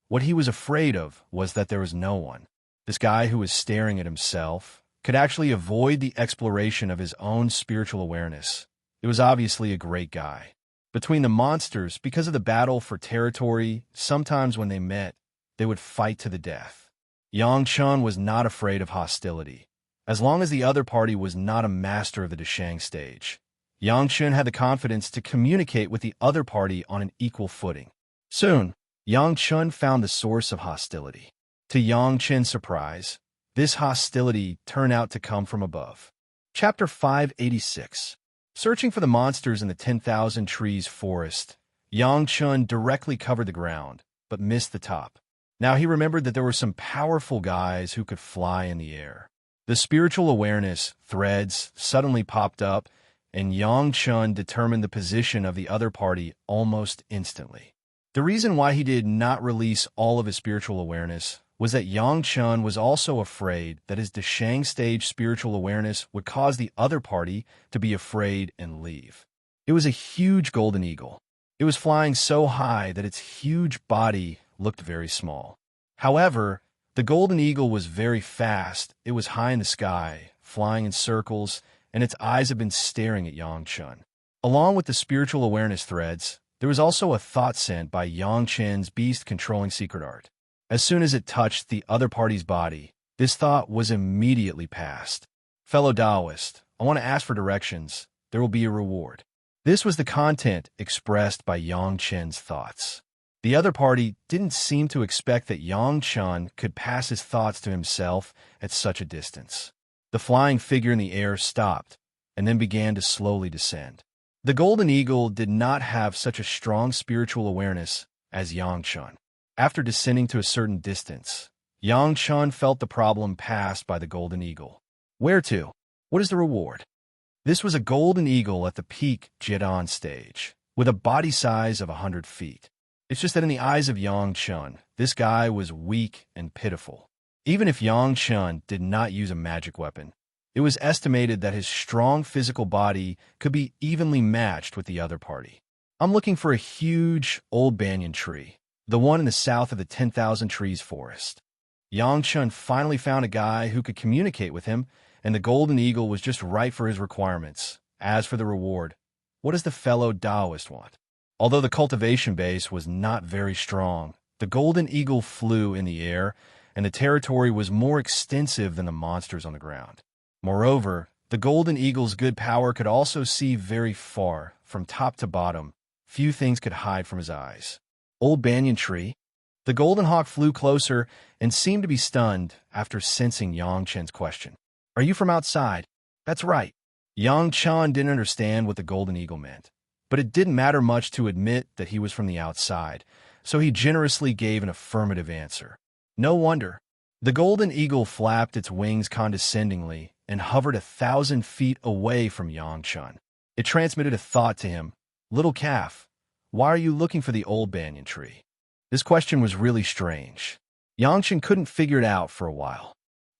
What he was afraid of was that there was no one. This guy who was staring at himself could actually avoid the exploration of his own spiritual awareness. It was obviously a great guy. Between the monsters, because of the battle for territory, sometimes when they met, they would fight to the death. Yang Chun was not afraid of hostility, as long as the other party was not a master of the Deshang stage. Yang Chun had the confidence to communicate with the other party on an equal footing. Soon, Yang Chun found the source of hostility. To Yang Chun's surprise, this hostility turned out to come from above. Chapter 586. Searching for the monsters in the 10,000 trees forest, Yang Chun directly covered the ground, but missed the top. Now he remembered that there were some powerful guys who could fly in the air. The spiritual awareness threads suddenly popped up, and Yang Chun determined the position of the other party almost instantly. The reason why he did not release all of his spiritual awareness was that Yang Chun was also afraid that his Deshang stage spiritual awareness would cause the other party to be afraid and leave. It was a huge golden eagle. It was flying so high that its huge body looked very small. However, the golden eagle was very fast. It was high in the sky, flying in circles, and its eyes had been staring at Yang Chun. Along with the spiritual awareness threads, there was also a thought sent by Yang Chen's beast-controlling secret art. As soon as it touched the other party's body, this thought was immediately passed. Fellow Taoist, I want to ask for directions. There will be a reward. This was the content expressed by Yang Chen's thoughts. The other party didn't seem to expect that Yang Chun could pass his thoughts to himself at such a distance. The flying figure in the air stopped, and then began to slowly descend. The golden eagle did not have such a strong spiritual awareness as Yang Chun. After descending to a certain distance, Yang Chun felt the problem passed by the golden eagle. Where to? What is the reward? This was a golden eagle at the peak Jidan stage, with a body size of 100 feet. It's just that in the eyes of Yang Chun, this guy was weak and pitiful. Even if Yang Chun did not use a magic weapon, it was estimated that his strong physical body could be evenly matched with the other party. I'm looking for a huge old banyan tree, the one in the south of the 10,000 trees forest. Yang Chun finally found a guy who could communicate with him, and the golden eagle was just right for his requirements. As for the reward, what does the fellow Taoist want? Although the cultivation base was not very strong, the golden eagle flew in the air, and the territory was more extensive than the monsters on the ground. Moreover, the golden eagle's good power could also see very far, from top to bottom. Few things could hide from his eyes. Old banyan tree? The golden hawk flew closer and seemed to be stunned after sensing Yang Chen's question. Are you from outside? That's right. Yang Chen didn't understand what the golden eagle meant, but it didn't matter much to admit that he was from the outside, so he generously gave an affirmative answer. No wonder. The golden eagle flapped its wings condescendingly and hovered 1,000 feet away from Yang Chen. It transmitted a thought to him. Little calf, why are you looking for the old banyan tree? This question was really strange. Yang Chen couldn't figure it out for a while.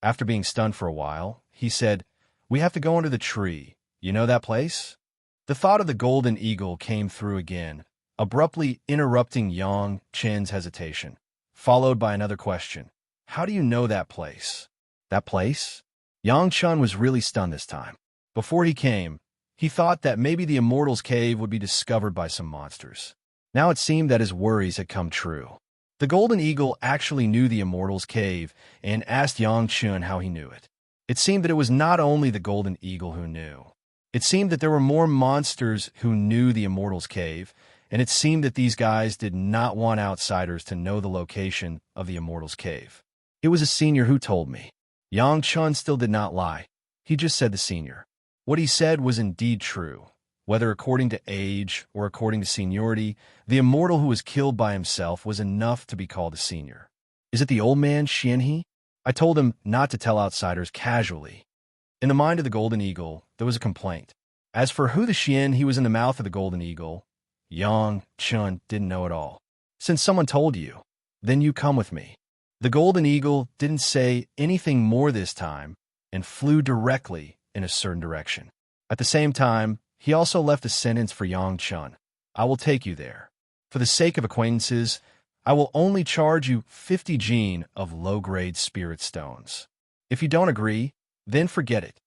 After being stunned for a while, he said, We have to go under the tree. You know that place? The thought of the golden eagle came through again, abruptly interrupting Yang Chen's hesitation, followed by another question. How do you know that place? That place? Yang Chen was really stunned this time. Before he came, he thought that maybe the Immortal's cave would be discovered by some monsters. Now it seemed that his worries had come true. The golden eagle actually knew the Immortal's cave and asked Yang Chen how he knew it. It seemed that it was not only the golden eagle who knew. It seemed that there were more monsters who knew the Immortal's cave, and it seemed that these guys did not want outsiders to know the location of the Immortal's cave. It was a senior who told me. Yang Chen still did not lie. He just said the senior. What he said was indeed true. Whether according to age or according to seniority, the Immortal who was killed by himself was enough to be called a senior. Is it the old man, Xianhe? I told him not to tell outsiders casually. In the mind of the golden eagle, there was a complaint. As for who the Xian he was in the mouth of the golden eagle, Yang Chen didn't know at all. Since someone told you, then you come with me. The golden eagle didn't say anything more this time and flew directly in a certain direction. At the same time, he also left a sentence for Yang Chen. I will take you there. For the sake of acquaintances, I will only charge you 50 gene of low-grade spirit stones. If you don't agree, then forget it.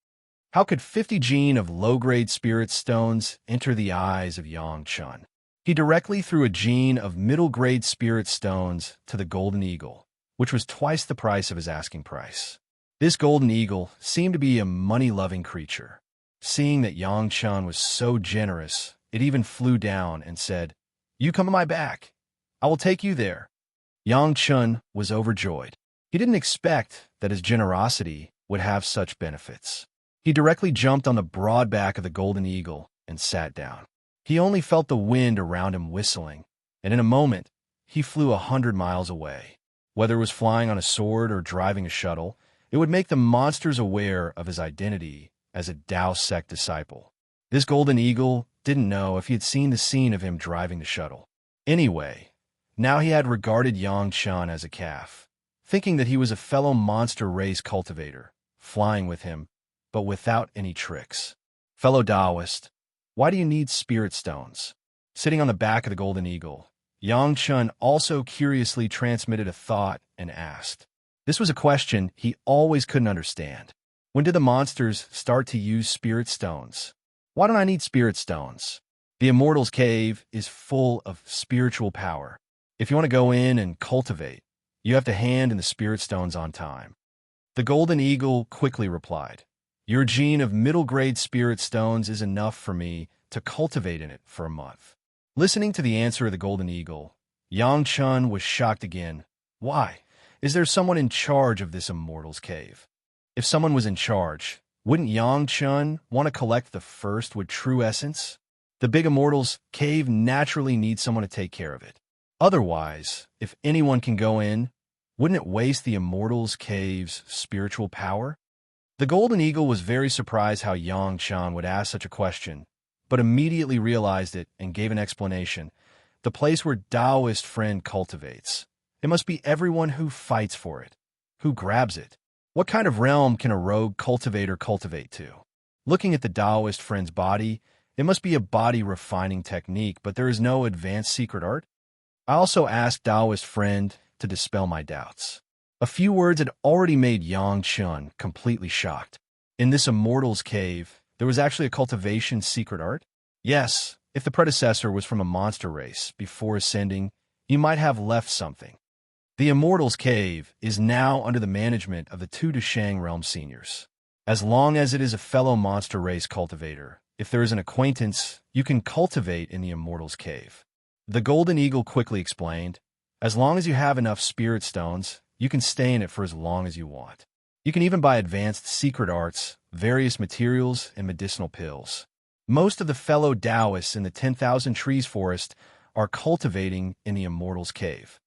How could 50 gene of low-grade spirit stones enter the eyes of Yang Chen? He directly threw a gene of middle-grade spirit stones to the golden eagle, which was twice the price of his asking price. This golden eagle seemed to be a money-loving creature. Seeing that Yang Chen was so generous, it even flew down and said, You come on my back. I will take you there. Yang Chen was overjoyed. He didn't expect that his generosity would have such benefits. He directly jumped on the broad back of the golden eagle and sat down. He only felt the wind around him whistling, and in a moment, he flew 100 miles away. Whether it was flying on a sword or driving a shuttle, it would make the monsters aware of his identity as a Tao sect disciple. This golden eagle didn't know if he had seen the scene of him driving the shuttle. Anyway, now he had regarded Yang Chen as a calf, thinking that he was a fellow monster race cultivator, flying with him, but without any tricks. Fellow Taoist, why do you need spirit stones? Sitting on the back of the golden eagle, Yang Chen also curiously transmitted a thought and asked. This was a question he always couldn't understand. When did the monsters start to use spirit stones? Why don't I need spirit stones? The Immortal's cave is full of spiritual power. If you want to go in and cultivate, you have to hand in the spirit stones on time. The golden eagle quickly replied, Your gene of middle-grade spirit stones is enough for me to cultivate in it for a month. Listening to the answer of the golden eagle, Yang Chen was shocked again. Why? Is there someone in charge of this Immortal's cave? If someone was in charge, wouldn't Yang Chen want to collect the first with true essence? The big Immortal's cave naturally needs someone to take care of it. Otherwise, if anyone can go in, wouldn't it waste the Immortal's cave's spiritual power? The golden eagle was very surprised how Yang Chen would ask such a question, but immediately realized it and gave an explanation. The place where Taoist friend cultivates. It must be everyone who fights for it, who grabs it. What kind of realm can a rogue cultivator cultivate to? Looking at the Taoist friend's body, it must be a body refining technique, but there is no advanced secret art. I also asked Taoist friend to dispel my doubts. A few words had already made Yang Chen completely shocked. In this Immortal's cave, there was actually a cultivation secret art? Yes, if the predecessor was from a monster race before ascending, you might have left something. The Immortal's cave is now under the management of the two Dushang realm seniors. As long as it is a fellow monster race cultivator, if there is an acquaintance, you can cultivate in the Immortal's cave. The golden eagle quickly explained, As long as you have enough spirit stones, you can stay in it for as long as you want. You can even buy advanced secret arts, various materials, and medicinal pills. Most of the fellow Taoists in the 10,000 Trees Forest are cultivating in the Immortal's Cave.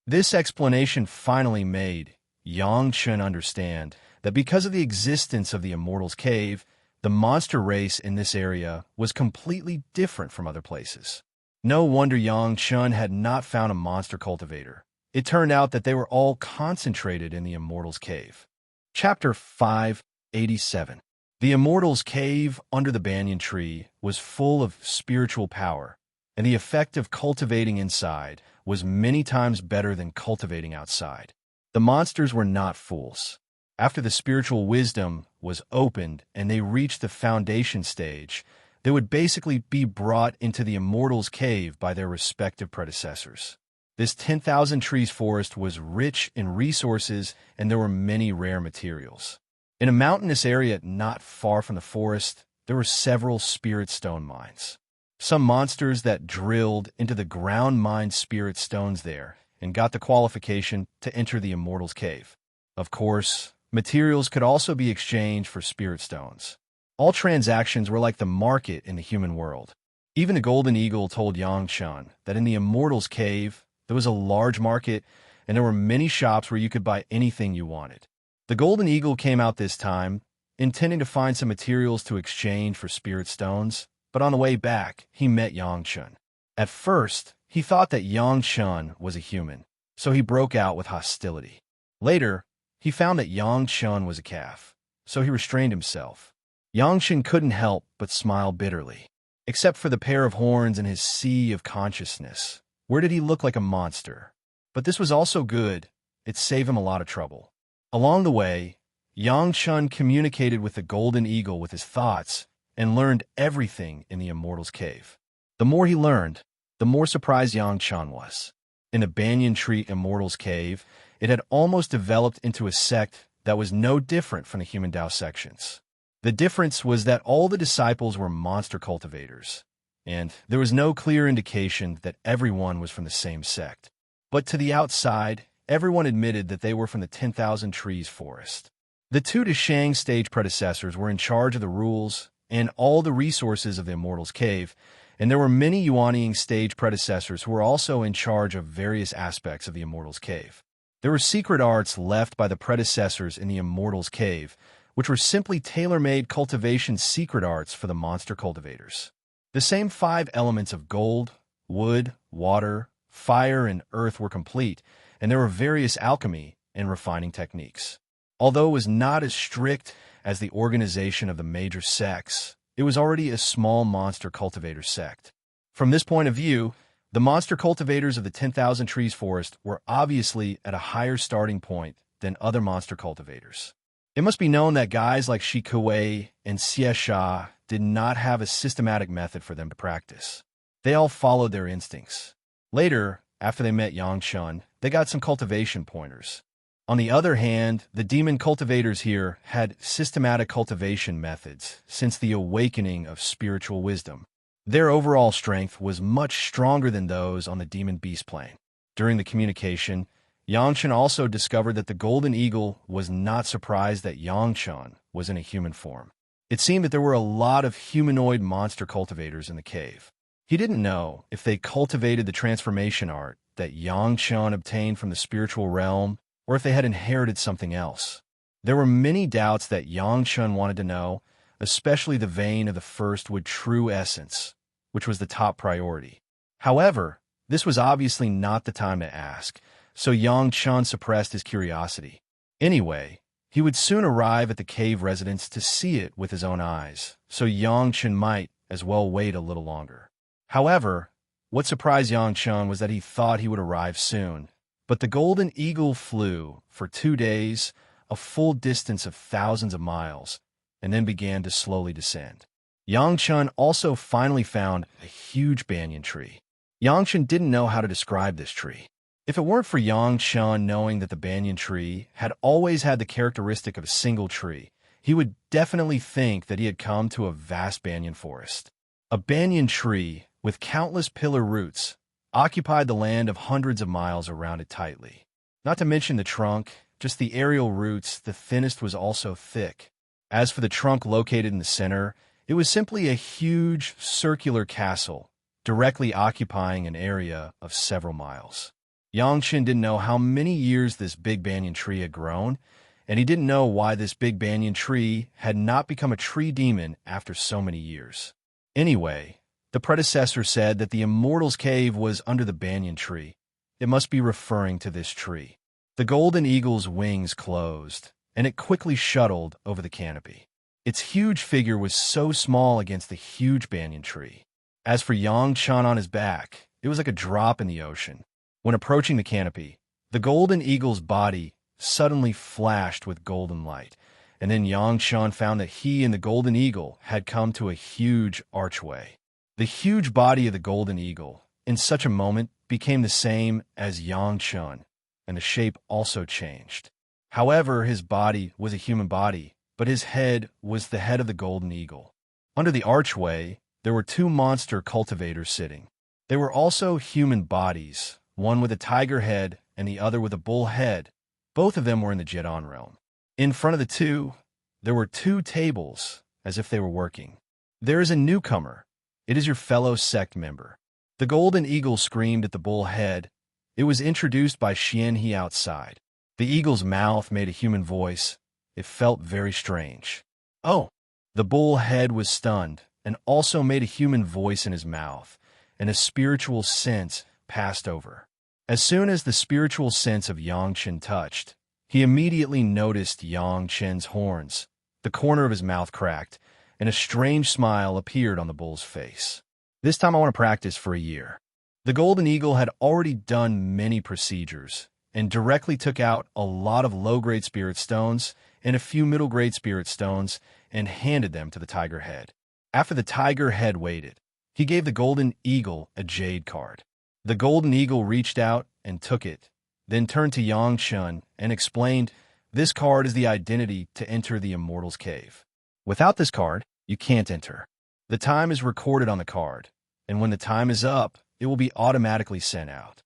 This explanation finally made Yang Chen understand that because of the existence of the Immortal's Cave, the monster race in this area was completely different from other places. No wonder Yang Chen had not found a monster cultivator. It turned out that they were all concentrated in the Immortal's Cave. Chapter 587. The Immortal's Cave under the banyan tree was full of spiritual power, and the effect of cultivating inside was many times better than cultivating outside. The monsters were not fools. After the spiritual wisdom was opened and they reached the foundation stage, they would basically be brought into the Immortal's Cave by their respective predecessors. This 10,000 Trees Forest was rich in resources and there were many rare materials. In a mountainous area not far from the forest, there were several spirit stone mines. Some monsters that drilled into the ground mined spirit stones there and got the qualification to enter the Immortal's Cave. Of course, materials could also be exchanged for spirit stones. All transactions were like the market in the human world. Even the Golden Eagle told Yang Chen that in the Immortal's Cave, there was a large market and there were many shops where you could buy anything you wanted. The Golden Eagle came out this time, intending to find some materials to exchange for spirit stones, but on the way back, he met Yang Chen. At first, he thought that Yang Chen was a human, so he broke out with hostility. Later, he found that Yang Chen was a calf, so he restrained himself. Yang Chen couldn't help but smile bitterly. Except for the pair of horns and his sea of consciousness, where did he look like a monster? But this was also good. It saved him a lot of trouble. Along the way, Yang Chen communicated with the Golden Eagle with his thoughts and learned everything in the Immortal's Cave. The more he learned, the more surprised Yang Chen was. In the Banyan Tree Immortal's Cave, it had almost developed into a sect that was no different from the human Tao sections. The difference was that all the disciples were monster cultivators, and there was no clear indication that everyone was from the same sect. But to the outside, everyone admitted that they were from the 10,000 Trees Forest. The two Deshang stage predecessors were in charge of the rules and all the resources of the Immortal's Cave, and there were many Yuanying stage predecessors who were also in charge of various aspects of the Immortal's Cave. There were secret arts left by the predecessors in the Immortal's Cave, which were simply tailor-made cultivation secret arts for the monster cultivators. The same 5 elements of gold, wood, water, fire, and earth were complete, and there were various alchemy and refining techniques. Although it was not as strict as the organization of the major sects, it was already a small monster cultivator sect. From this point of view, the monster cultivators of the 10,000 Trees Forest were obviously at a higher starting point than other monster cultivators. It must be known that guys like Shi Kuei and Xie Sha did not have a systematic method for them to practice. They all followed their instincts. Later, after they met Yang Chen, they got some cultivation pointers. On the other hand, the demon cultivators here had systematic cultivation methods since the awakening of spiritual wisdom. Their overall strength was much stronger than those on the demon beast plane. During the communication, Yang Chen also discovered that the Golden Eagle was not surprised that Yang Chen was in a human form. It seemed that there were a lot of humanoid monster cultivators in the cave. He didn't know if they cultivated the transformation art that Yang Chen obtained from the spiritual realm, or if they had inherited something else. There were many doubts that Yang Chen wanted to know, especially the vein of the first wood true essence, which was the top priority. However, this was obviously not the time to ask, so Yang Chen suppressed his curiosity. Anyway, he would soon arrive at the cave residence to see it with his own eyes, so Yang Chen might as well wait a little longer. However, what surprised Yang Chen was that he thought he would arrive soon, but the Golden Eagle flew for 2 days, a full distance of thousands of miles, and then began to slowly descend. Yang Chen also finally found a huge banyan tree. Yang Chen didn't know how to describe this tree. If it weren't for Yang Chen knowing that the banyan tree had always had the characteristic of a single tree, he would definitely think that he had come to a vast banyan forest. A banyan tree with countless pillar roots, occupied the land of hundreds of miles around it tightly. Not to mention the trunk, just the aerial roots, the thinnest was also thick. As for the trunk located in the center, it was simply a huge circular castle, directly occupying an area of several miles. Yangchen didn't know how many years this big banyan tree had grown, and he didn't know why this big banyan tree had not become a tree demon after so many years. Anyway, the predecessor said that the Immortal's cave was under the banyan tree. It must be referring to this tree. The golden eagle's wings closed, and it quickly shuttled over the canopy. Its huge figure was so small against the huge banyan tree. As for Yangchen on his back, it was like a drop in the ocean. When approaching the canopy, the golden eagle's body suddenly flashed with golden light, and then Yangchen found that he and the golden eagle had come to a huge archway. The huge body of the golden eagle, in such a moment, became the same as Yangchen, and the shape also changed. However, his body was a human body, but his head was the head of the golden eagle. Under the archway, there were two monster cultivators sitting. They were also human bodies, one with a tiger head and the other with a bull head. Both of them were in the Jedon realm. In front of the two, there were two tables, as if they were working. There is a newcomer. It is your fellow sect member. The golden eagle screamed at the bull head. It was introduced by Xianhe outside. The eagle's mouth made a human voice. It felt very strange. Oh! The bull head was stunned, and also made a human voice in his mouth, and a spiritual sense passed over. As soon as the spiritual sense of Yangchen touched, he immediately noticed Yangchen's horns. The corner of his mouth cracked, and a strange smile appeared on the bull's face. This time I want to practice for a year. The golden eagle had already done many procedures, and directly took out a lot of low-grade spirit stones and a few middle-grade spirit stones and handed them to the tiger head. After the tiger head waited, he gave the golden eagle a jade card. The golden eagle reached out and took it, then turned to Yangchen and explained, "This card is the identity to enter the Immortal's cave. Without this card, you can't enter. The time is recorded on the card, and when the time is up, it will be automatically sent out."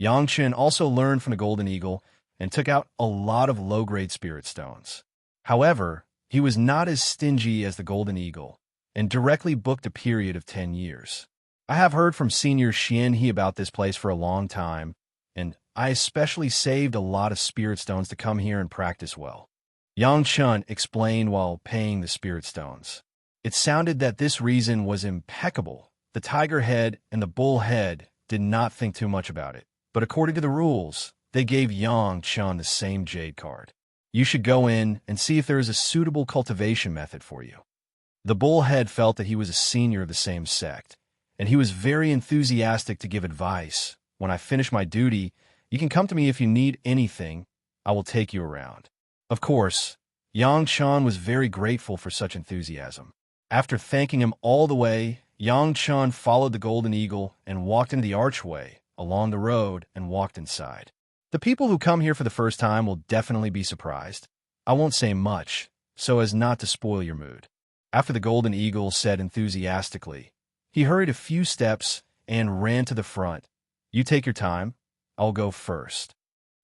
Yangchen also learned from the golden eagle and took out a lot of low-grade spirit stones. However, he was not as stingy as the golden eagle, and directly booked a period of 10 years. I have heard from Senior Xianhe about this place for a long time, and I especially saved a lot of spirit stones to come here and practice well. Yangchen explained while paying the spirit stones. It sounded that this reason was impeccable. The tiger head and the bull head did not think too much about it, but according to the rules, they gave Yangchen the same jade card. You should go in and see if there is a suitable cultivation method for you. The bullhead felt that he was a senior of the same sect, and he was very enthusiastic to give advice. When I finish my duty, you can come to me if you need anything. I will take you around. Of course, Yangchen was very grateful for such enthusiasm. After thanking him all the way, Yangchen followed the golden eagle and walked into the archway, along the road, and walked inside. The people who come here for the first time will definitely be surprised. I won't say much, so as not to spoil your mood. After the golden eagle said enthusiastically, he hurried a few steps and ran to the front. You take your time. I'll go first.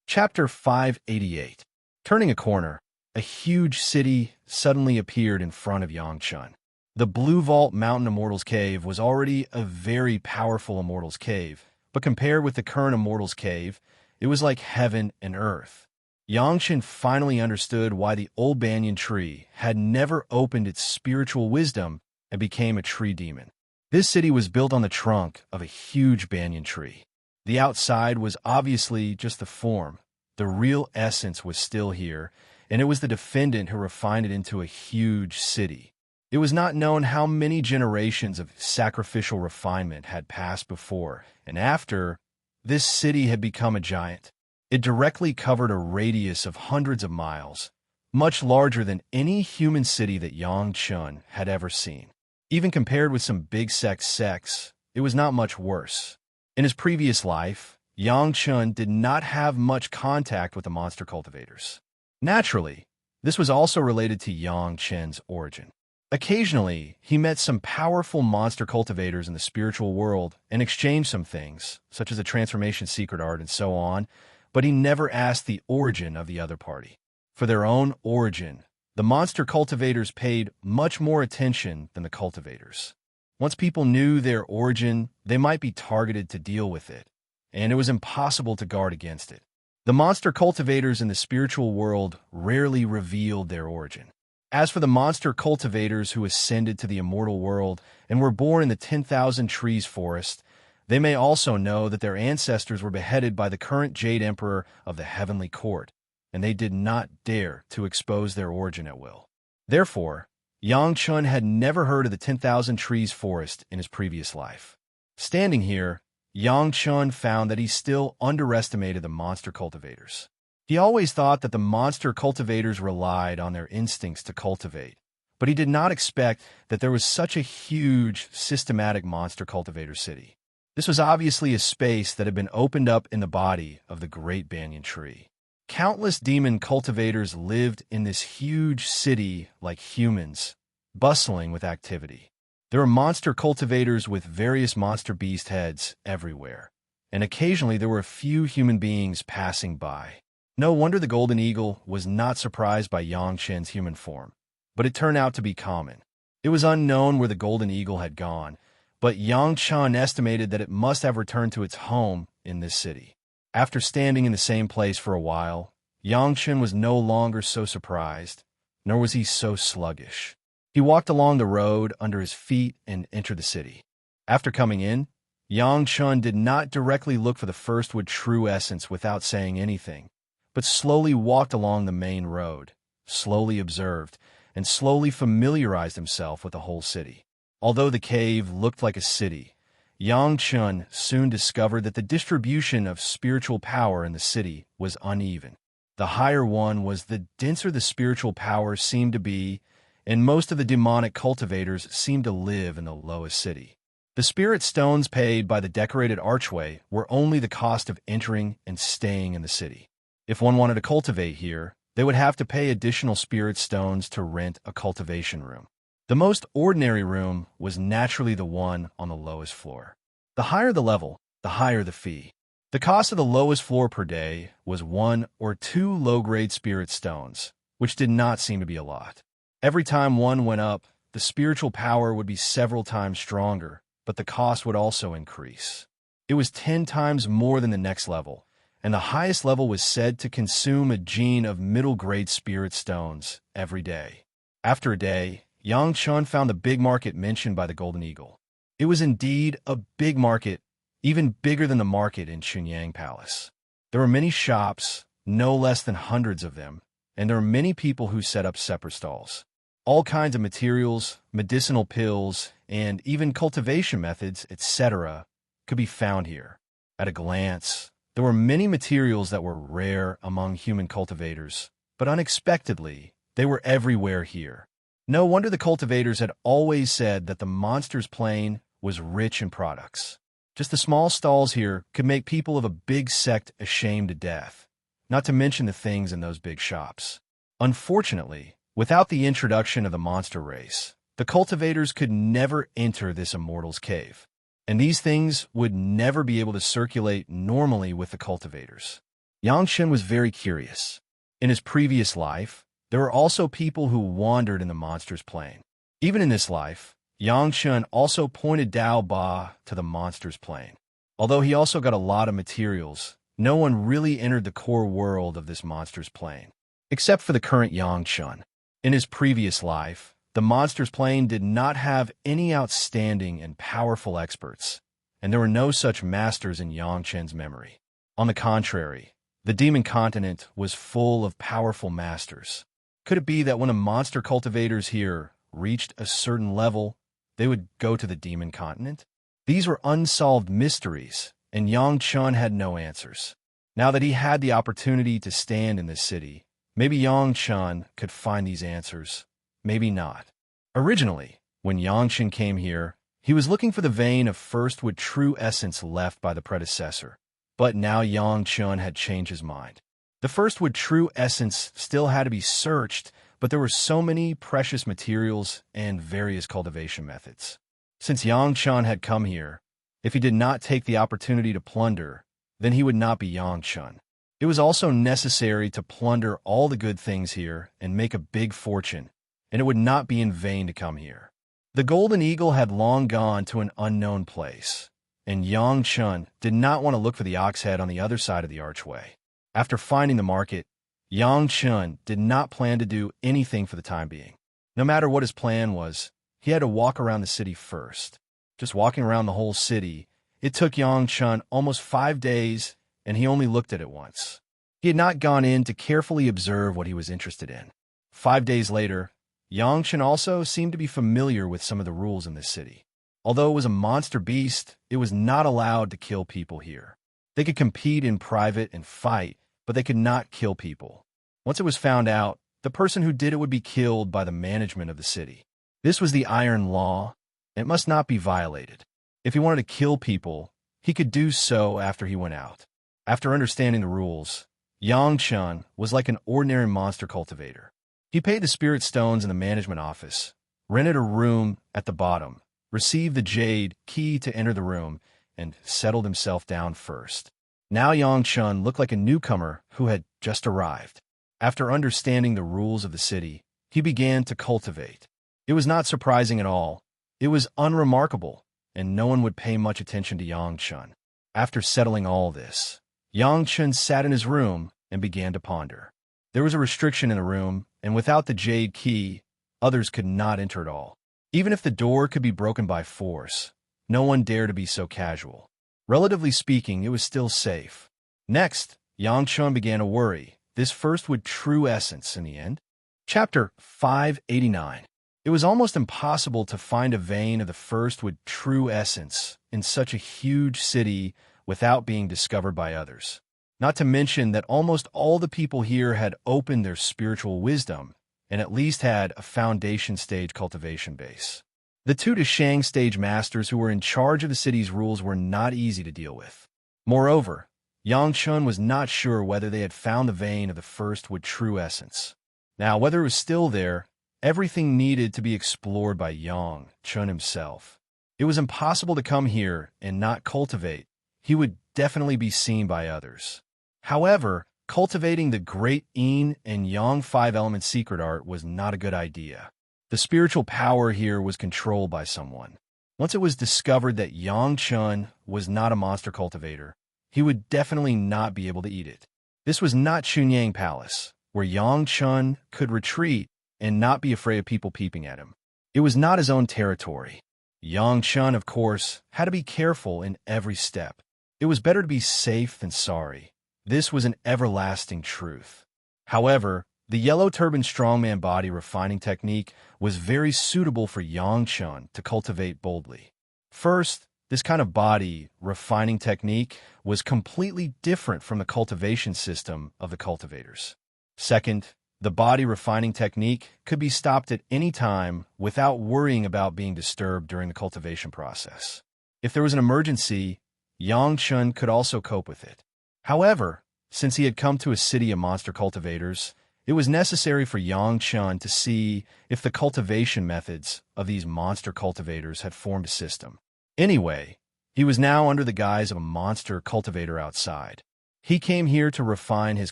Chapter 588. Turning a corner, a huge city suddenly appeared in front of Yangchen. The Blue Vault Mountain Immortal's Cave was already a very powerful Immortal's Cave, but compared with the current Immortal's Cave, it was like heaven and earth. Yangchen finally understood why the old banyan tree had never opened its spiritual wisdom and became a tree demon. This city was built on the trunk of a huge banyan tree. The outside was obviously just the form. The real essence was still here, and it was the defendant who refined it into a huge city. It was not known how many generations of sacrificial refinement had passed before and after this city had become a giant. It directly covered a radius of hundreds of miles, much larger than any human city that Yangchen had ever seen. Even compared with some big sects, it was not much worse. In his previous life, Yangchen did not have much contact with the monster cultivators. Naturally, this was also related to Yangchen's origin. Occasionally, he met some powerful monster cultivators in the spiritual world and exchanged some things, such as a transformation secret art and so on, but he never asked the origin of the other party. For their own origin, the monster cultivators paid much more attention than the cultivators. Once people knew their origin, they might be targeted to deal with it, and it was impossible to guard against it. The monster cultivators in the spiritual world rarely revealed their origin. As for the monster cultivators who ascended to the immortal world and were born in the 10,000 Trees forest, they may also know that their ancestors were beheaded by the current Jade Emperor of the Heavenly Court, and they did not dare to expose their origin at will. Therefore, Yang Chun had never heard of the 10,000 Trees forest in his previous life. Standing here, Yang Chun found that he still underestimated the monster cultivators. He always thought that the monster cultivators relied on their instincts to cultivate, but he did not expect that there was such a huge, systematic monster cultivator city. This was obviously a space that had been opened up in the body of the great banyan tree. Countless demon cultivators lived in this huge city like humans, bustling with activity. There were monster cultivators with various monster beast heads everywhere, and occasionally there were a few human beings passing by. No wonder the golden eagle was not surprised by Yang Chen's human form, but it turned out to be common. It was unknown where the golden eagle had gone, but Yang Chen estimated that it must have returned to its home in this city. After standing in the same place for a while, Yang Chen was no longer so surprised, nor was he so sluggish. He walked along the road under his feet and entered the city. After coming in, Yang Chen did not directly look for the first wood true essence without saying anything, but slowly walked along the main road, slowly observed, and slowly familiarized himself with the whole city. Although the cave looked like a city, Yang Chun soon discovered that the distribution of spiritual power in the city was uneven. The higher one was the denser the spiritual power seemed to be, and most of the demonic cultivators seemed to live in the lowest city. The spirit stones paid by the decorated archway were only the cost of entering and staying in the city. If one wanted to cultivate here, they would have to pay additional spirit stones to rent a cultivation room. The most ordinary room was naturally the one on the lowest floor. The higher the level, the higher the fee. The cost of the lowest floor per day was 1 or 2 low-grade spirit stones, which did not seem to be a lot. Every time one went up, the spiritual power would be several times stronger, but the cost would also increase. It was 10 times more than the next level, and the highest level was said to consume a gene of middle-grade spirit stones every day. After a day, Yang Chun found the big market mentioned by the Golden Eagle. It was indeed a big market, even bigger than the market in Chunyang Palace. There were many shops, no less than hundreds of them, and there were many people who set up separate stalls. All kinds of materials, medicinal pills, and even cultivation methods, etc., could be found here. At a glance, there were many materials that were rare among human cultivators, but unexpectedly, they were everywhere here. No wonder the cultivators had always said that the monster's plane was rich in products. Just the small stalls here could make people of a big sect ashamed to death, not to mention the things in those big shops. Unfortunately, without the introduction of the monster race, the cultivators could never enter this immortal's cave, and these things would never be able to circulate normally with the cultivators. Yang Shen was very curious. In his previous life, there were also people who wandered in the monster's plane. Even in this life, Yang Shen also pointed Dao Ba to the monster's plane. Although he also got a lot of materials, no one really entered the core world of this monster's plane, except for the current Yang Chun. In his previous life, the monster's plane did not have any outstanding and powerful experts, and there were no such masters in Yang Chen's memory. On the contrary, the demon continent was full of powerful masters. Could it be that when the monster cultivators here reached a certain level, they would go to the demon continent? These were unsolved mysteries, and Yang Chun had no answers. Now that he had the opportunity to stand in this city, maybe Yang Chun could find these answers, maybe not. Originally, when Yang Chun came here, he was looking for the vein of first wood true essence left by the predecessor, but now Yang Chun had changed his mind. The first wood true essence still had to be searched, but there were so many precious materials and various cultivation methods. Since Yang Chun had come here, if he did not take the opportunity to plunder, then he would not be Yang Chun. It was also necessary to plunder all the good things here and make a big fortune, and it would not be in vain to come here. The Golden Eagle had long gone to an unknown place, and Yang Chun did not want to look for the ox head on the other side of the archway. After finding the market, Yang Chun did not plan to do anything for the time being. No matter what his plan was, he had to walk around the city first. Just walking around the whole city, it took Yang Chun almost 5 days, and he only looked at it once. He had not gone in to carefully observe what he was interested in. 5 days later, Yang Chun also seemed to be familiar with some of the rules in this city. Although it was a monster beast, it was not allowed to kill people here. They could compete in private and fight, but they could not kill people. Once it was found out, the person who did it would be killed by the management of the city. This was the Iron Law, and it must not be violated. If he wanted to kill people, he could do so after he went out. After understanding the rules, Yang Chun was like an ordinary monster cultivator. He paid the spirit stones in the management office, rented a room at the bottom, received the jade key to enter the room, and settled himself down first. Now Yang Chun looked like a newcomer who had just arrived. After understanding the rules of the city, he began to cultivate. It was not surprising at all. It was unremarkable, and no one would pay much attention to Yang Chun. After settling all this, Yang Chun sat in his room and began to ponder. There was a restriction in the room, and without the jade key, others could not enter at all. Even if the door could be broken by force, no one dared to be so casual. Relatively speaking, it was still safe. Next, Yang Chun began to worry. This first would true essence in the end. Chapter 589. It was almost impossible to find a vein of the first wood true essence in such a huge city without being discovered by others. Not to mention that almost all the people here had opened their spiritual wisdom and at least had a foundation stage cultivation base. The 2 Dashang stage masters who were in charge of the city's rules were not easy to deal with. Moreover, Yang Chun was not sure whether they had found the vein of the first wood true essence. Now, whether it was still there, everything needed to be explored by Yang Chun himself. It was impossible to come here and not cultivate. He would definitely be seen by others. However, cultivating the great Yin and Yang 5-element secret art was not a good idea. The spiritual power here was controlled by someone. Once it was discovered that Yang Chun was not a monster cultivator, he would definitely not be able to eat it. This was not Chunyang Palace, where Yang Chun could retreat and not be afraid of people peeping at him. It was not his own territory. Yang Chun, of course, had to be careful in every step. It was better to be safe than sorry. This was an everlasting truth. However, the yellow turban strongman body refining technique was very suitable for Yang Chun to cultivate boldly. First, this kind of body refining technique was completely different from the cultivation system of the cultivators. Second, the body refining technique could be stopped at any time without worrying about being disturbed during the cultivation process. If there was an emergency, Yang Chun could also cope with it. However, since he had come to a city of monster cultivators, it was necessary for Yang Chun to see if the cultivation methods of these monster cultivators had formed a system. Anyway, he was now under the guise of a monster cultivator outside. He came here to refine his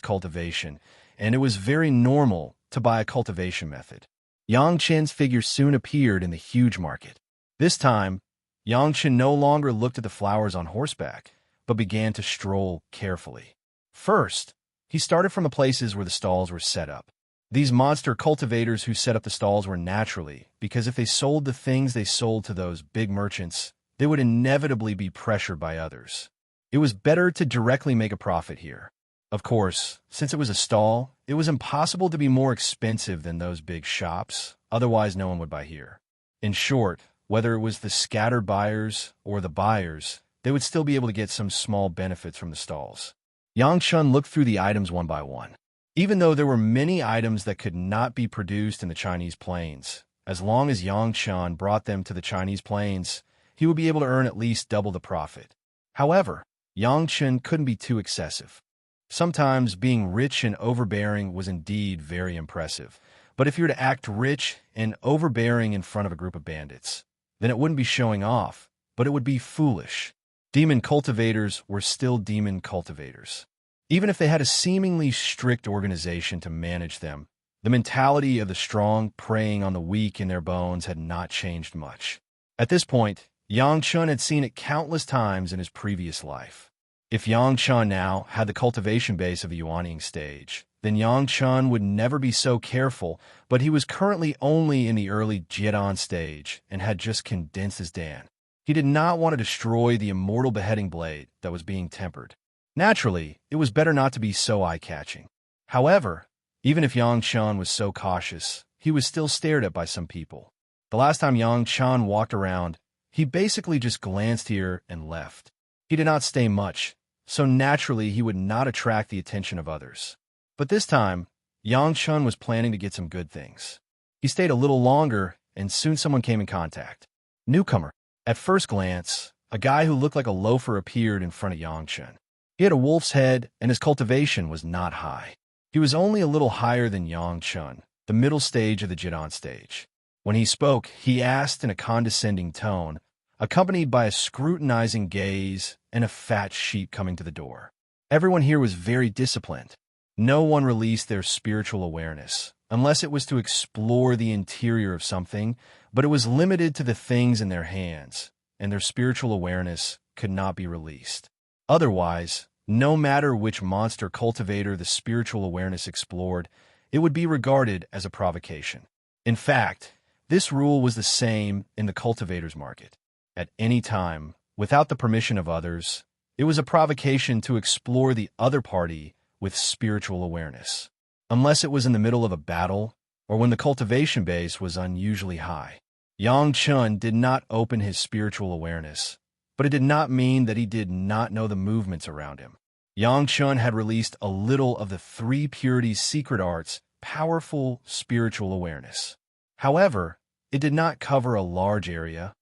cultivation, and it was very normal to buy a cultivation method. Yang Chun's figure soon appeared in the huge market. This time, Yang Chun no longer looked at the flowers on horseback, but began to stroll carefully. First, he started from the places where the stalls were set up. These monster cultivators who set up the stalls were naturally, because if they sold the things they sold to those big merchants, they would inevitably be pressured by others. It was better to directly make a profit here. Of course, since it was a stall, it was impossible to be more expensive than those big shops, otherwise no one would buy here. In short, whether it was the scattered buyers or the buyers, they would still be able to get some small benefits from the stalls. Yang Chun looked through the items one by one. Even though there were many items that could not be produced in the Chinese plains, as long as Yang Chun brought them to the Chinese plains, he would be able to earn at least double the profit. However, Yang Chun couldn't be too excessive. Sometimes being rich and overbearing was indeed very impressive. But if you were to act rich and overbearing in front of a group of bandits, then it wouldn't be showing off, but it would be foolish. Demon cultivators were still demon cultivators. Even if they had a seemingly strict organization to manage them, the mentality of the strong preying on the weak in their bones had not changed much. At this point, Yang Chun had seen it countless times in his previous life. If Yang Chun now had the cultivation base of a Yuanying stage, then Yang Chun would never be so careful, but he was currently only in the early Jiedan stage and had just condensed his Dan. He did not want to destroy the immortal beheading blade that was being tempered. Naturally, it was better not to be so eye-catching. However, even if Yang Chun was so cautious, he was still stared at by some people. The last time Yang Chun walked around, he basically just glanced here and left. He did not stay much, so naturally he would not attract the attention of others. But this time, Yang Chun was planning to get some good things. He stayed a little longer, and soon someone came in contact. Newcomer. At first glance, a guy who looked like a loafer appeared in front of Yang Chun. He had a wolf's head, and his cultivation was not high. He was only a little higher than Yang Chun, the middle stage of the Jidon stage. When he spoke, he asked in a condescending tone, accompanied by a scrutinizing gaze and a fat sheep coming to the door. Everyone here was very disciplined. No one released their spiritual awareness, unless it was to explore the interior of something, but it was limited to the things in their hands, and their spiritual awareness could not be released. Otherwise, no matter which monster cultivator the spiritual awareness explored, it would be regarded as a provocation. In fact, this rule was the same in the cultivator's market. At any time, without the permission of others, it was a provocation to explore the other party with spiritual awareness, unless it was in the middle of a battle or when the cultivation base was unusually high. Yang Chun did not open his spiritual awareness, but it did not mean that he did not know the movements around him. Yang Chun had released a little of the three purities secret arts' powerful spiritual awareness. However, it did not cover a large area,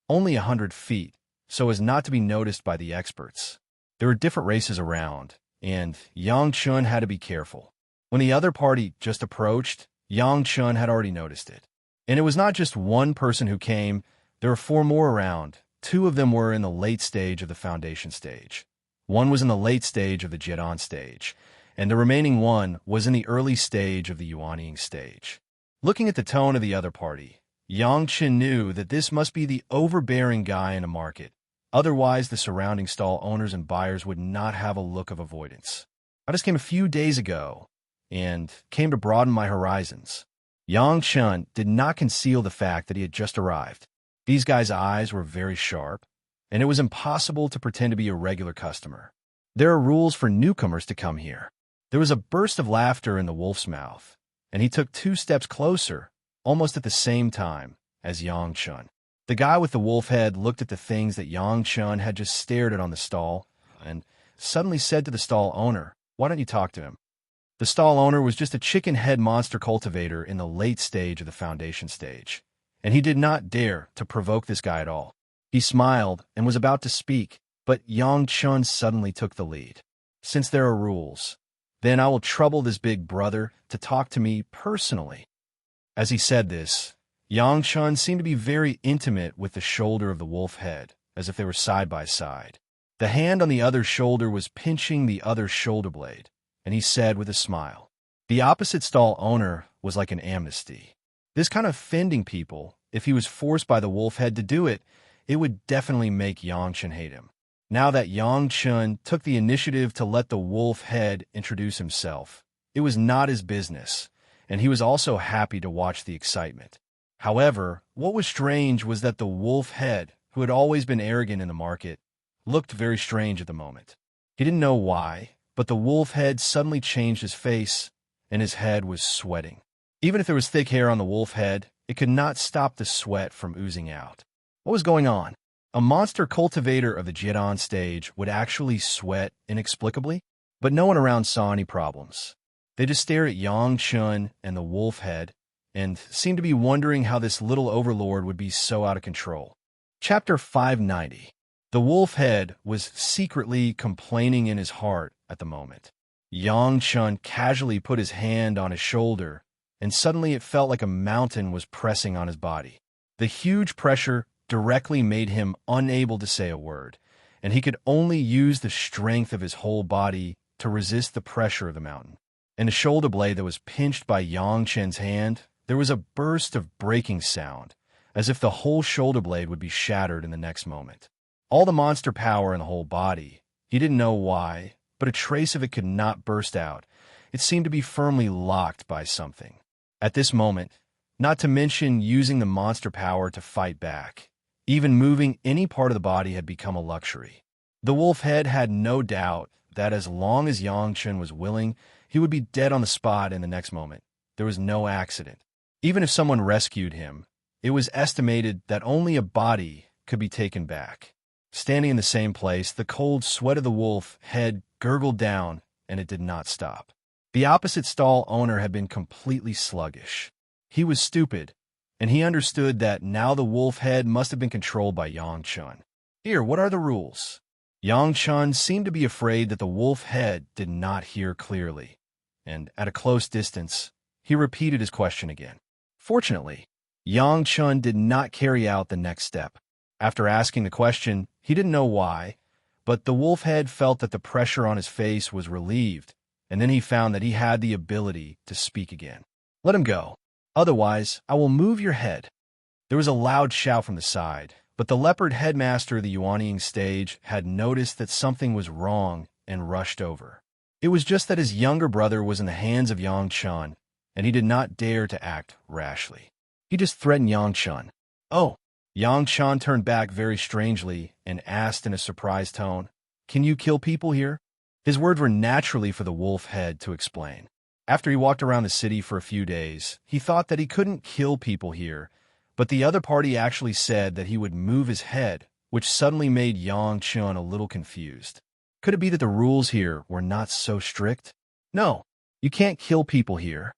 only 100 feet, so as not to be noticed by the experts. There were different races around, and Yang Chun had to be careful. When the other party just approached, Yang Chun had already noticed it. And it was not just one person who came, there were 4 more around. 2 of them were in the late stage of the foundation stage. 1 was in the late stage of the Jiedan stage, and the remaining 1 was in the early stage of the Yuanying stage. Looking at the tone of the other party, Yang Chun knew that this must be the overbearing guy in the market. Otherwise, the surrounding stall owners and buyers would not have a look of avoidance. I just came a few days ago and came to broaden my horizons. Yang Chun did not conceal the fact that he had just arrived. These guys' eyes were very sharp, and it was impossible to pretend to be a regular customer. There are rules for newcomers to come here. There was a burst of laughter in the wolf's mouth, and he took 2 steps closer, almost at the same time, as Yang Chun. The guy with the wolf head looked at the things that Yang Chun had just stared at on the stall, and suddenly said to the stall owner, "Why don't you talk to him?" The stall owner was just a chicken head monster cultivator in the late stage of the foundation stage, and he did not dare to provoke this guy at all. He smiled and was about to speak, but Yang Chun suddenly took the lead. "Since there are rules, then I will trouble this big brother to talk to me personally." As he said this, Yang Chun seemed to be very intimate with the shoulder of the wolf head, as if they were side by side. The hand on the other shoulder was pinching the other shoulder blade, and he said with a smile, "The opposite stall owner was like an amnesty." This kind of offending people, if he was forced by the wolf head to do it, it would definitely make Yang Chun hate him. Now that Yang Chun took the initiative to let the wolf head introduce himself, it was not his business, and he was also happy to watch the excitement. However, what was strange was that the wolf head, who had always been arrogant in the market, looked very strange at the moment. He didn't know why, but the wolf head suddenly changed his face, and his head was sweating. Even if there was thick hair on the wolf head, it could not stop the sweat from oozing out. What was going on? A monster cultivator of the Jiedan stage would actually sweat inexplicably, but no one around saw any problems. They just stared at Yang Chun and the wolf head, and seemed to be wondering how this little overlord would be so out of control. Chapter 590. The wolf head was secretly complaining in his heart at the moment. Yang Chun casually put his hand on his shoulder, and suddenly it felt like a mountain was pressing on his body. The huge pressure directly made him unable to say a word, and he could only use the strength of his whole body to resist the pressure of the mountain. In the shoulder blade that was pinched by Yang Chen's hand, there was a burst of breaking sound, as if the whole shoulder blade would be shattered in the next moment. All the monster power in the whole body, he didn't know why, but a trace of it could not burst out. It seemed to be firmly locked by something. At this moment, not to mention using the monster power to fight back, even moving any part of the body had become a luxury. The wolf head had no doubt that as long as Yang Chen was willing, he would be dead on the spot in the next moment. There was no accident. Even if someone rescued him, it was estimated that only a body could be taken back. Standing in the same place, the cold sweat of the wolf head gurgled down, and it did not stop. The opposite stall owner had been completely sluggish. He was stupid, and he understood that now the wolf head must have been controlled by Yang Chun. Here, what are the rules? Yang Chun seemed to be afraid that the wolf head did not hear clearly, and at a close distance, he repeated his question again. Fortunately, Yang Chun did not carry out the next step. After asking the question, he didn't know why, but the wolf head felt that the pressure on his face was relieved, and then he found that he had the ability to speak again. Let him go. Otherwise, I will move your head. There was a loud shout from the side, but the leopard headmaster of the Yuanying stage had noticed that something was wrong and rushed over. It was just that his younger brother was in the hands of Yang Chun, and he did not dare to act rashly. He just threatened Yang Chun. Oh! Yang Chun turned back very strangely and asked in a surprised tone, "Can you kill people here?" His words were naturally for the wolf head to explain. After he walked around the city for a few days, he thought that he couldn't kill people here, but the other party actually said that he would move his head, which suddenly made Yang Chun a little confused. Could it be that the rules here were not so strict? No, you can't kill people here.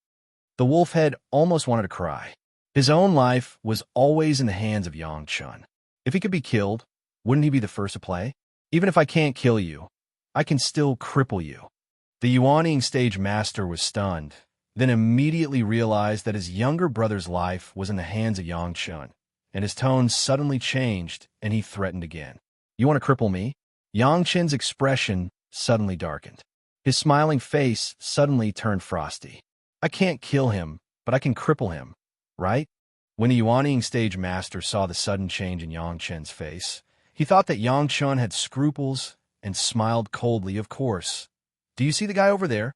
The wolf head almost wanted to cry. His own life was always in the hands of Yang Chun. If he could be killed, wouldn't he be the first to play? Even if I can't kill you, I can still cripple you. The Yuanying stage master was stunned, then immediately realized that his younger brother's life was in the hands of Yang Chun, and his tone suddenly changed, and he threatened again. You want to cripple me? Yang Chen's expression suddenly darkened. His smiling face suddenly turned frosty. I can't kill him, but I can cripple him, right? When the Yuanying stage master saw the sudden change in Yang Chen's face, he thought that Yang Chun had scruples and smiled coldly, of course. Do you see the guy over there?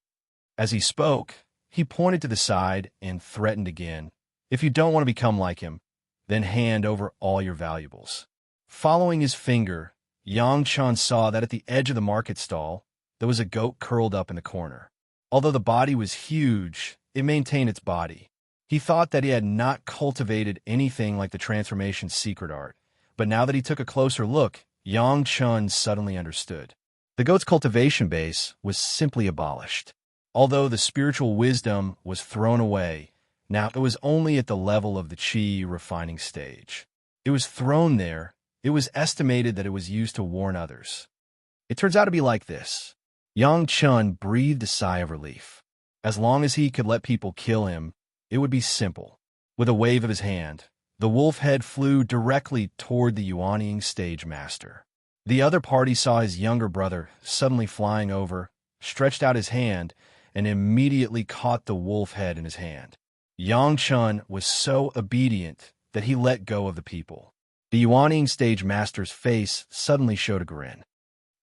As he spoke, he pointed to the side and threatened again. If you don't want to become like him, then hand over all your valuables. Following his finger, Yang Chun saw that at the edge of the market stall, there was a goat curled up in the corner. Although the body was huge, it maintained its body. He thought that he had not cultivated anything like the transformation secret art, but now that he took a closer look, Yang Chun suddenly understood. The goat's cultivation base was simply abolished. Although the spiritual wisdom was thrown away, now it was only at the level of the chi refining stage. It was thrown there. It was estimated that it was used to warn others. It turns out to be like this. Yang Chun breathed a sigh of relief. As long as he could let people kill him, it would be simple. With a wave of his hand, the wolf head flew directly toward the Yuanying stage master. The other party saw his younger brother suddenly flying over, stretched out his hand, and immediately caught the wolf head in his hand. Yang Chun was so obedient that he let go of the people. The Yuanying stage master's face suddenly showed a grin.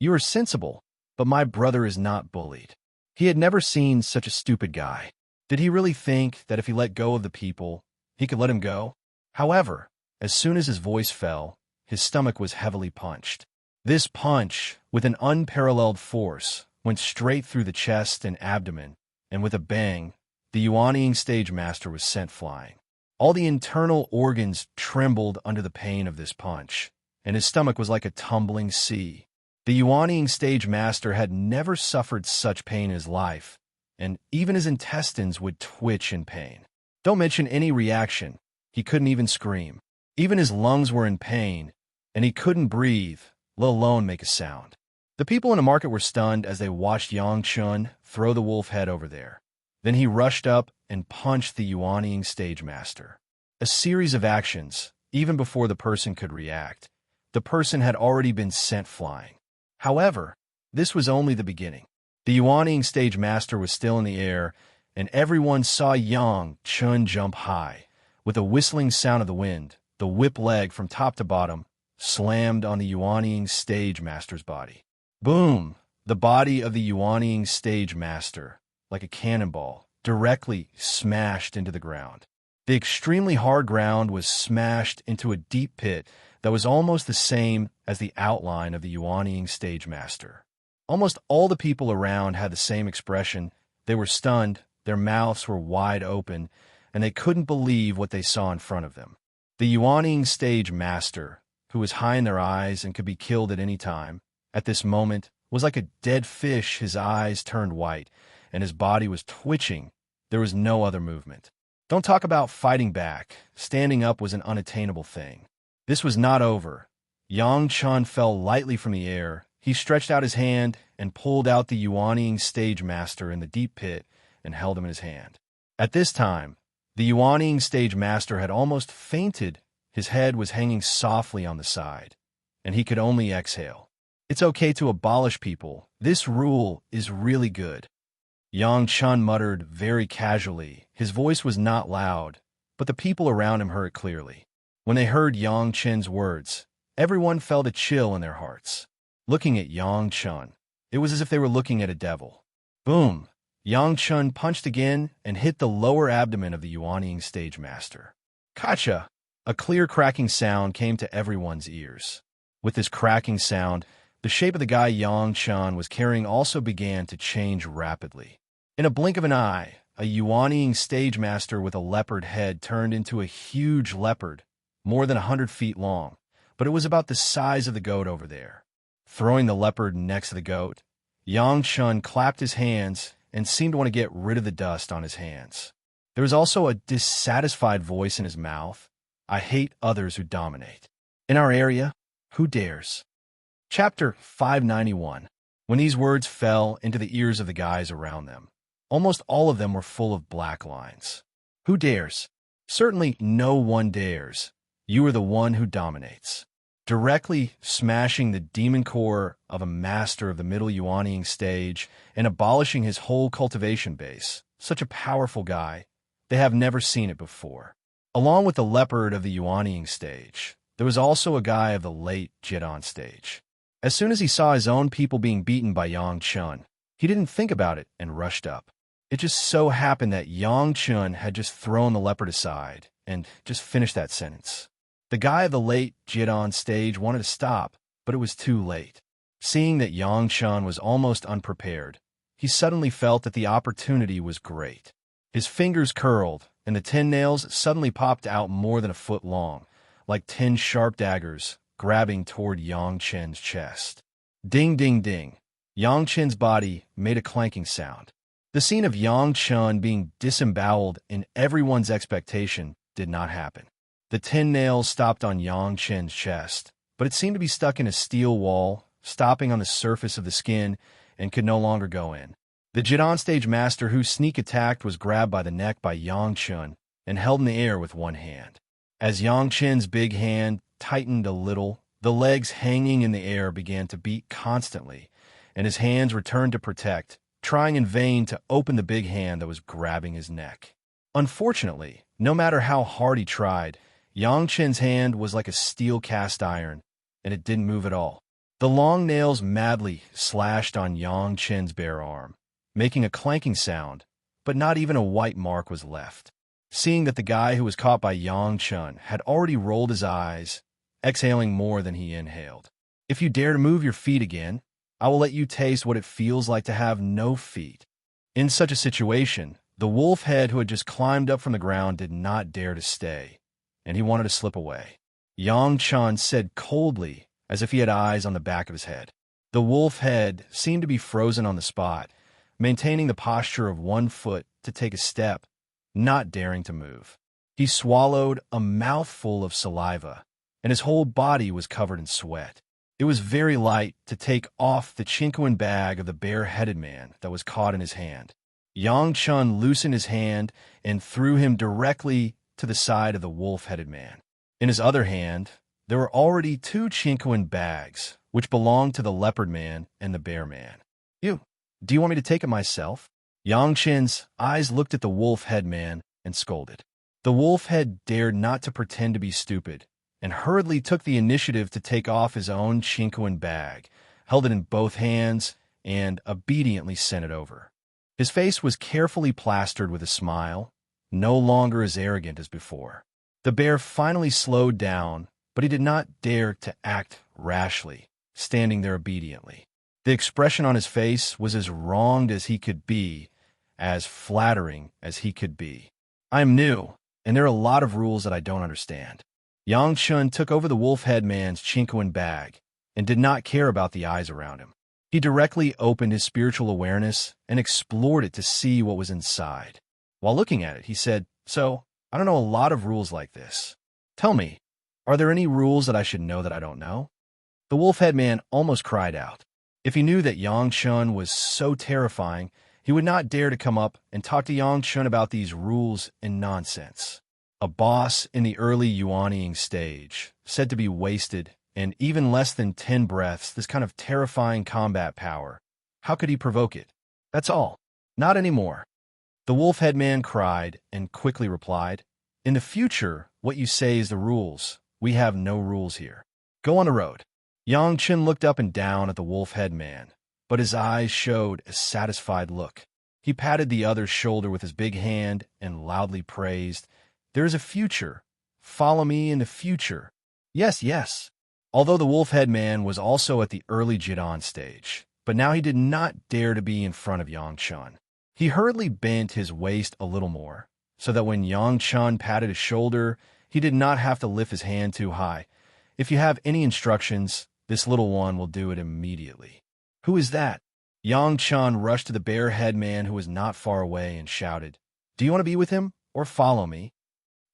You are sensible, but my brother is not bullied. He had never seen such a stupid guy. Did he really think that if he let go of the people, he could let him go? However, as soon as his voice fell, his stomach was heavily punched. This punch, with an unparalleled force, went straight through the chest and abdomen, and with a bang, the Yuanying stage master was sent flying. All the internal organs trembled under the pain of this punch, and his stomach was like a tumbling sea. The Yuanying stage master had never suffered such pain in his life, and even his intestines would twitch in pain. Don't mention any reaction. He couldn't even scream. Even his lungs were in pain, and he couldn't breathe, let alone make a sound. The people in the market were stunned as they watched Yang Chun throw the wolf head over there. Then he rushed up and punched the Yuanying stage master. A series of actions, even before the person could react. The person had already been sent flying. However, this was only the beginning. The Yuanying stage master was still in the air, and everyone saw Yang Chun jump high. With a whistling sound of the wind, the whip leg from top to bottom slammed on the Yuanying stage master's body. Boom! The body of the Yuanying stage master, like a cannonball, directly smashed into the ground. The extremely hard ground was smashed into a deep pit that was almost the same as the outline of the Yuanying stage master. Almost all the people around had the same expression. They were stunned, their mouths were wide open, and they couldn't believe what they saw in front of them. The Yuanying stage master, who was high in their eyes and could be killed at any time, at this moment was like a dead fish. His eyes turned white, and his body was twitching. There was no other movement. Don't talk about fighting back. Standing up was an unattainable thing. This was not over. Yang Chun fell lightly from the air. He stretched out his hand and pulled out the Yuanying stage master in the deep pit and held him in his hand. At this time, the Yuanying stage master had almost fainted. His head was hanging softly on the side, and he could only exhale. It's okay to abolish people. This rule is really good. Yang Chun muttered very casually. His voice was not loud, but the people around him heard it clearly. When they heard Yang Chun's words, everyone felt a chill in their hearts. Looking at Yang Chun, it was as if they were looking at a devil. Boom! Yang Chun punched again and hit the lower abdomen of the Yuanying stage master. Kacha! A clear cracking sound came to everyone's ears. With this cracking sound, the shape of the guy Yang Chun was carrying also began to change rapidly. In a blink of an eye, a Yuanying stage master with a leopard head turned into a huge leopard, more than 100 feet long, but it was about the size of the goat over there. Throwing the leopard next to the goat, Yang Chun clapped his hands and seemed to want to get rid of the dust on his hands. There was also a dissatisfied voice in his mouth. I hate others who dominate. In our area, who dares? Chapter 591. When these words fell into the ears of the guys around them, almost all of them were full of black lines. Who dares? Certainly no one dares. You are the one who dominates. Directly smashing the demon core of a master of the middle Yuanying stage and abolishing his whole cultivation base. Such a powerful guy. They have never seen it before. Along with the leopard of the Yuanying stage, there was also a guy of the late Jidan stage. As soon as he saw his own people being beaten by Yang Chun, he didn't think about it and rushed up. It just so happened that Yang Chun had just thrown the leopard aside and just finished that sentence. The guy of the late Jidan stage wanted to stop, but it was too late. Seeing that Yang Chun was almost unprepared, he suddenly felt that the opportunity was great. His fingers curled, and the 10 nails suddenly popped out more than a foot long, like 10 sharp daggers, grabbing toward Yang Chun's chest. Ding, ding, ding. Yang Chun's body made a clanking sound. The scene of Yang Chun being disemboweled in everyone's expectation did not happen. The 10 nails stopped on Yang Chun's chest, but it seemed to be stuck in a steel wall, stopping on the surface of the skin, and could no longer go in. The Jidan stage master who sneak attacked was grabbed by the neck by Yang Chun and held in the air with one hand. As Yang Chun's big hand tightened a little, the legs hanging in the air began to beat constantly, and his hands returned to protect, trying in vain to open the big hand that was grabbing his neck. Unfortunately, no matter how hard he tried, Yang Chun's hand was like a steel cast iron, and it didn't move at all. The long nails madly slashed on Yang Chun's bare arm, making a clanking sound, but not even a white mark was left. Seeing that the guy who was caught by Yang Chun had already rolled his eyes, exhaling more than he inhaled. If you dare to move your feet again, I will let you taste what it feels like to have no feet. In such a situation, the wolf head who had just climbed up from the ground did not dare to stay, and he wanted to slip away. Yang Chun said coldly, as if he had eyes on the back of his head. The wolf head seemed to be frozen on the spot, maintaining the posture of one foot to take a step, not daring to move. He swallowed a mouthful of saliva, and his whole body was covered in sweat. It was very light to take off the chinkoan bag of the bare-headed man that was caught in his hand. Yang Chun loosened his hand and threw him directly to the side of the wolf-headed man. In his other hand, there were already two chinkoan bags, which belonged to the leopard man and the bear man. Do you want me to take it myself? Yang Chen's eyes looked at the wolf-head man and scolded. The wolf-head dared not to pretend to be stupid, and hurriedly took the initiative to take off his own chinkoan bag, held it in both hands, and obediently sent it over. His face was carefully plastered with a smile, no longer as arrogant as before. The bear finally slowed down, but he did not dare to act rashly, standing there obediently. The expression on his face was as wronged as he could be, as flattering as he could be. I'm new, and there are a lot of rules that I don't understand. Yang Chun took over the wolf-head man's chinkoan bag and did not care about the eyes around him. He directly opened his spiritual awareness and explored it to see what was inside. While looking at it, he said, "So, I don't know a lot of rules like this. Tell me, are there any rules that I should know that I don't know?" The wolf-head man almost cried out. If he knew that Yang Chun was so terrifying, he would not dare to come up and talk to Yang Chun about these rules and nonsense. A boss in the early Yuanying stage, said to be wasted, and even less than 10 breaths, this kind of terrifying combat power. How could he provoke it? That's all. Not anymore. The wolf-head man cried and quickly replied, "In the future, what you say is the rules. We have no rules here. Go on the road." Yang Chun looked up and down at the wolf-head man, but his eyes showed a satisfied look. He patted the other's shoulder with his big hand and loudly praised, "There is a future. Follow me in the future." Yes, yes. Although the wolf-head man was also at the early Jidan stage, but now he did not dare to be in front of Yang Chun. He hurriedly bent his waist a little more, so that when Yang Chun patted his shoulder, he did not have to lift his hand too high. If you have any instructions, this little one will do it immediately. Who is that? Yang Chun rushed to the bare-head man who was not far away and shouted, "Do you want to be with him or follow me?"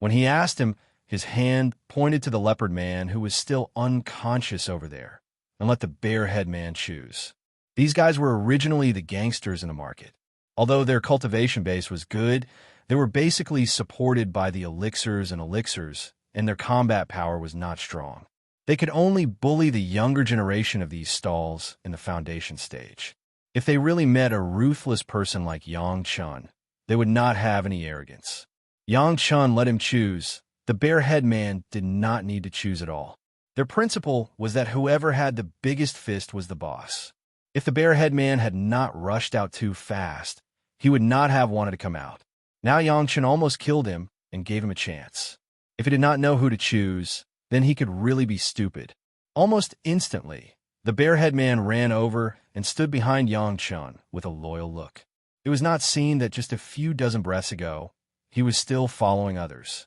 When he asked him, his hand pointed to the leopard man who was still unconscious over there, and let the bare-head man choose. These guys were originally the gangsters in the market. Although their cultivation base was good, they were basically supported by the elixirs, and their combat power was not strong. They could only bully the younger generation of these stalls in the foundation stage. If they really met a ruthless person like Yang Chun, they would not have any arrogance. Yang Chun let him choose. The bare-head man did not need to choose at all. Their principle was that whoever had the biggest fist was the boss. If the bare-head man had not rushed out too fast, he would not have wanted to come out. Now Yang Chun almost killed him and gave him a chance. If he did not know who to choose, then he could really be stupid. Almost instantly, the bare-head man ran over and stood behind Yang Chun with a loyal look. It was not seen that just a few dozen breaths ago, he was still following others.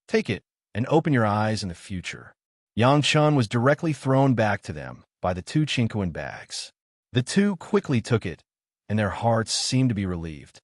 Take it and open your eyes in the future. Yang Chun was directly thrown back to them by the two chinkoan bags. The two quickly took it, and their hearts seemed to be relieved.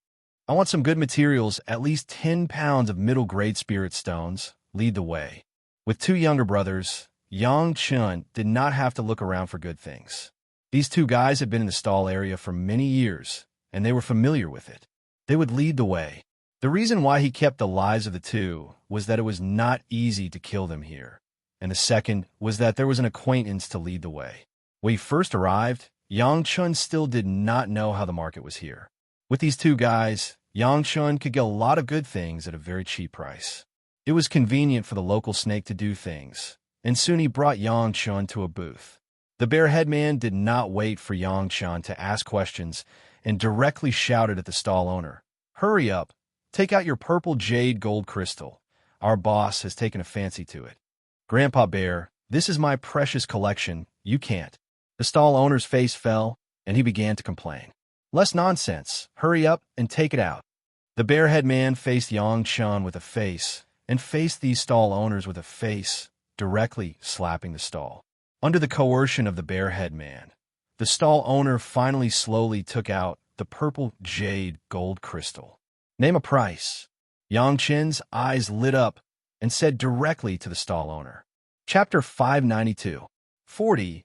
I want some good materials, at least 10 pounds of middle-grade spirit stones. Lead the way. With two younger brothers, Yang Chun did not have to look around for good things. These two guys had been in the stall area for many years, and they were familiar with it. They would lead the way. The reason why he kept the lives of the two was that it was not easy to kill them here, and the second was that there was an acquaintance to lead the way. When he first arrived, Yang Chun still did not know how the market was here. With these two guys, Yang Chun could get a lot of good things at a very cheap price. It was convenient for the local snake to do things, and soon he brought Yang Chun to a booth. The bare-head man did not wait for Yang Chun to ask questions and directly shouted at the stall owner, "Hurry up! Take out your purple jade gold crystal. Our boss has taken a fancy to it." "Grandpa Bear, this is my precious collection. You can't." The stall owner's face fell, and he began to complain. "Less nonsense. Hurry up and take it out." The bare-head man faced Yang Chun with a face, and faced these stall owners with a face, directly slapping the stall. Under the coercion of the bare-head man, the stall owner finally slowly took out the purple jade gold crystal. "Name a price." Yang Chun's eyes lit up and said directly to the stall owner. Chapter 592. 40.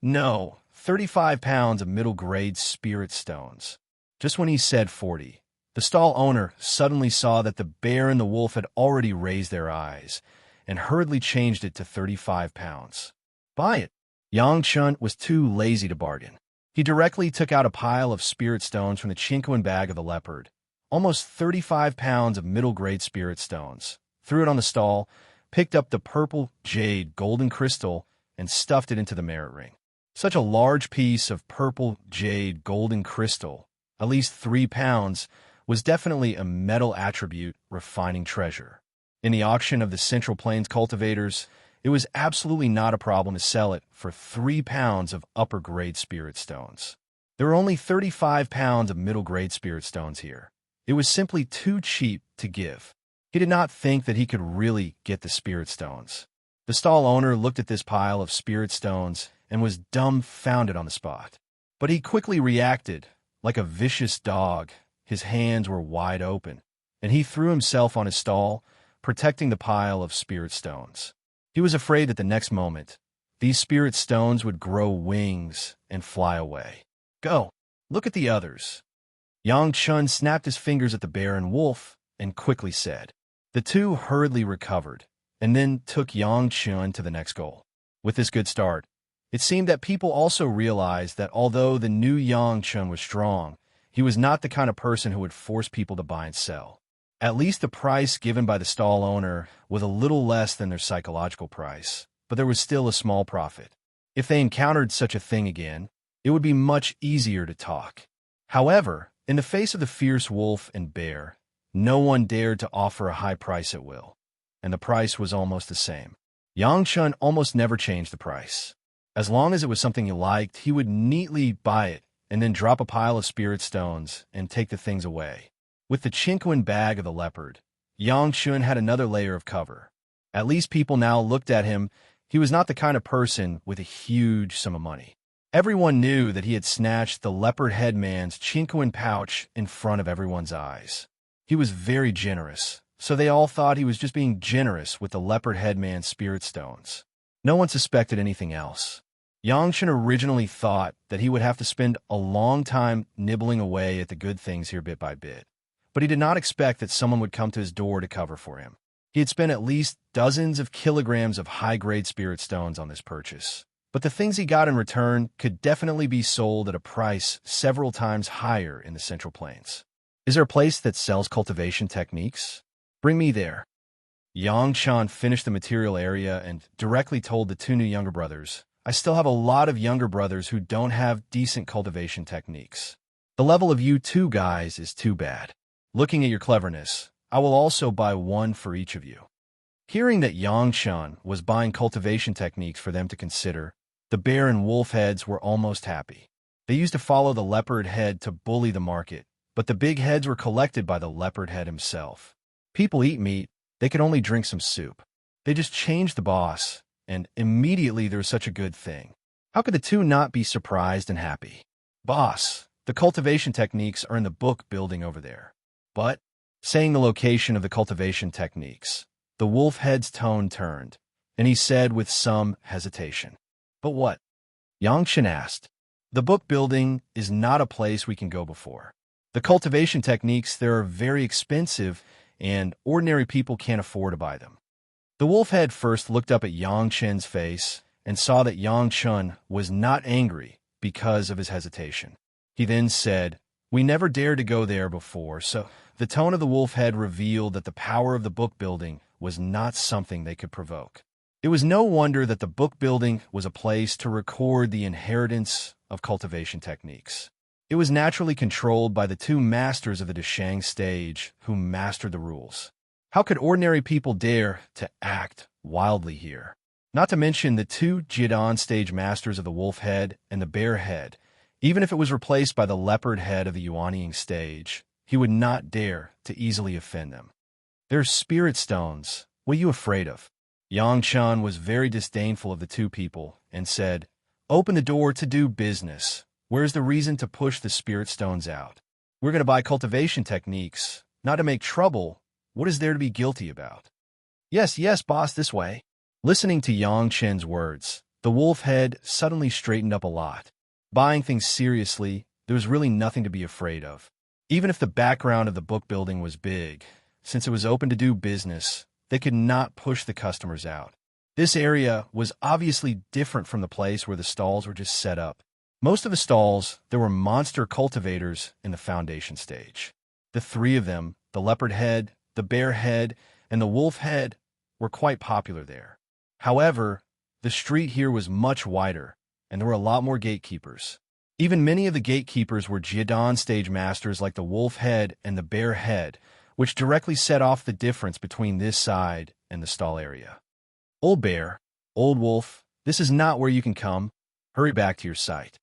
No, 35 pounds of middle-grade spirit stones. Just when he said 40, the stall owner suddenly saw that the bear and the wolf had already raised their eyes and hurriedly changed it to 35 pounds. Buy it. Yang Chun was too lazy to bargain. He directly took out a pile of spirit stones from the chinquin bag of the leopard, almost 35 pounds of middle-grade spirit stones, threw it on the stall, picked up the purple jade golden crystal, and stuffed it into the merit ring. Such a large piece of purple jade golden crystal, at least 3 pounds, was definitely a metal attribute refining treasure. In the auction of the Central Plains cultivators, it was absolutely not a problem to sell it for 3 pounds of upper-grade spirit stones. There were only 35 pounds of middle-grade spirit stones here. It was simply too cheap to give. He did not think that he could really get the spirit stones. The stall owner looked at this pile of spirit stones and was dumbfounded on the spot. But he quickly reacted. Like a vicious dog, his hands were wide open, and he threw himself on his stall, protecting the pile of spirit stones. He was afraid that the next moment, these spirit stones would grow wings and fly away. Go, look at the others. Yang Chun snapped his fingers at the bear and wolf and quickly said. The two hurriedly recovered and then took Yang Chun to the next goal. With this good start, it seemed that people also realized that although the new Yang Chun was strong, he was not the kind of person who would force people to buy and sell. At least the price given by the stall owner was a little less than their psychological price, but there was still a small profit. If they encountered such a thing again, it would be much easier to talk. However, in the face of the fierce wolf and bear, no one dared to offer a high price at will, and the price was almost the same. Yang Chun almost never changed the price. As long as it was something he liked, he would neatly buy it and then drop a pile of spirit stones and take the things away. With the chinquin bag of the leopard, Yang Chun had another layer of cover. At least people now looked at him. He was not the kind of person with a huge sum of money. Everyone knew that he had snatched the leopard headman's chinquin pouch in front of everyone's eyes. He was very generous, so they all thought he was just being generous with the leopard headman's spirit stones. No one suspected anything else. Yang Chun originally thought that he would have to spend a long time nibbling away at the good things here bit by bit. But he did not expect that someone would come to his door to cover for him. He had spent at least dozens of kilograms of high-grade spirit stones on this purchase. But the things he got in return could definitely be sold at a price several times higher in the Central Plains. Is there a place that sells cultivation techniques? Bring me there. Yang Chun finished the material area and directly told the two new younger brothers, I still have a lot of younger brothers who don't have decent cultivation techniques. The level of you two guys is too bad. Looking at your cleverness, I will also buy one for each of you. Hearing that Yang Chun was buying cultivation techniques for them to consider, the bear and wolf heads were almost happy. They used to follow the leopard head to bully the market, but the big heads were collected by the leopard head himself. People eat meat, they could only drink some soup. They just changed the boss, and immediately there was such a good thing. How could the two not be surprised and happy? Boss, the cultivation techniques are in the book building over there. But, saying the location of the cultivation techniques, the wolf head's tone turned, and he said with some hesitation, But what? Yang Chun asked. The book building is not a place we can go before. The cultivation techniques there are very expensive, and ordinary people can't afford to buy them. The wolf head first looked up at Yang Chun's face and saw that Yang Chun was not angry because of his hesitation. He then said, We never dared to go there before, so the tone of the wolf head revealed that the power of the book building was not something they could provoke. It was no wonder that the book building was a place to record the inheritance of cultivation techniques. It was naturally controlled by the two masters of the Deshang stage who mastered the rules. How could ordinary people dare to act wildly here? Not to mention the two Jidan stage masters of the wolf head and the bear head. Even if it was replaced by the leopard head of the Yuanying stage, he would not dare to easily offend them. They're spirit stones. What are you afraid of? Yang Chun was very disdainful of the two people and said, Open the door to do business. Where's the reason to push the spirit stones out? We're going to buy cultivation techniques, not to make trouble. What is there to be guilty about? Yes, boss, this way. Listening to Yang Chun's words, The wolf head suddenly straightened up a lot. Buying things seriously, there was really nothing to be afraid of. Even if the background of the book building was big, since it was open to do business, they could not push the customers out. This area was obviously different from the place where the stalls were just set up. Most of the stalls, there were monster cultivators in the foundation stage. The three of them, the leopard head, the bear head, and the wolf head, were quite popular there. However, the street here was much wider, and there were a lot more gatekeepers. Even many of the gatekeepers were Jiadan stage masters like the wolf head and the bear head, which directly set off the difference between this side and the stall area. Old bear, old wolf, this is not where you can come. Hurry back to your site.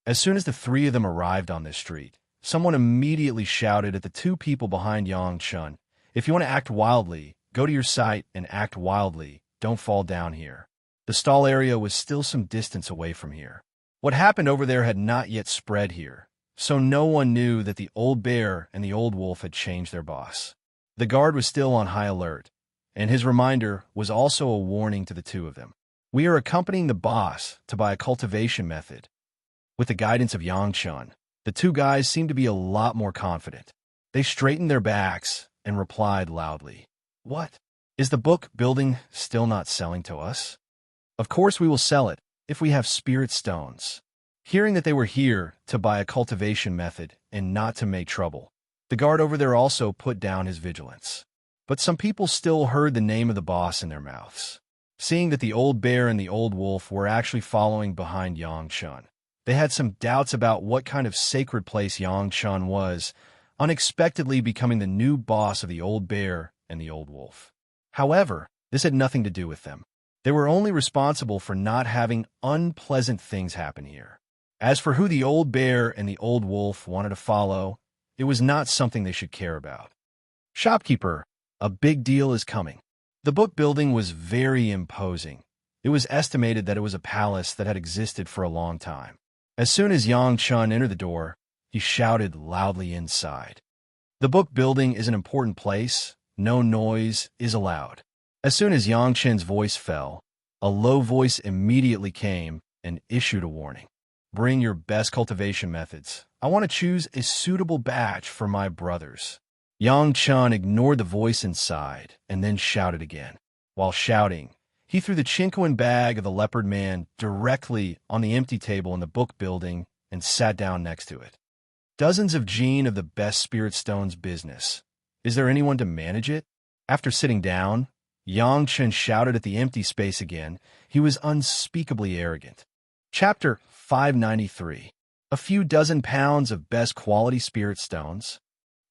As soon as the three of them arrived on this street, someone immediately shouted at the two people behind Yang Chun, "If you want to act wildly, go to your site and act wildly. Don't fall down here." The stall area was still some distance away from here. What happened over there had not yet spread here, so no one knew that the old bear and the old wolf had changed their boss. The guard was still on high alert, and his reminder was also a warning to the two of them. "We are accompanying the boss to buy a cultivation method." With the guidance of Yang Chun, the two guys seemed to be a lot more confident. They straightened their backs and replied loudly, "What? Is the book building still not selling to us? Of course we will sell it, if we have spirit stones." Hearing that they were here to buy a cultivation method and not to make trouble, the guard over there also put down his vigilance. But some people still heard the name of the boss in their mouths. Seeing that the old bear and the old wolf were actually following behind Yang Chun, they had some doubts about what kind of sacred place Yang Chun was, unexpectedly becoming the new boss of the old bear and the old wolf. However, this had nothing to do with them. They were only responsible for not having unpleasant things happen here. As for who the old bear and the old wolf wanted to follow, it was not something they should care about. "Shopkeeper, a big deal is coming." The book building was very imposing. It was estimated that it was a palace that had existed for a long time. As soon as Yang Chun entered the door, he shouted loudly inside. "The book building is an important place. No noise is allowed." As soon as Yang Chun's voice fell, a low voice immediately came and issued a warning. "Bring your best cultivation methods. I want to choose a suitable batch for my brothers." Yang Chun ignored the voice inside and then shouted again. While shouting, he threw the Chinquin bag of the leopard man directly on the empty table in the book building and sat down next to it. "Dozens of gene of the best spirit stones business. Is there anyone to manage it?" After sitting down, Yang Chun shouted at the empty space again. He was unspeakably arrogant. Chapter 593. A few dozen pounds of best quality spirit stones.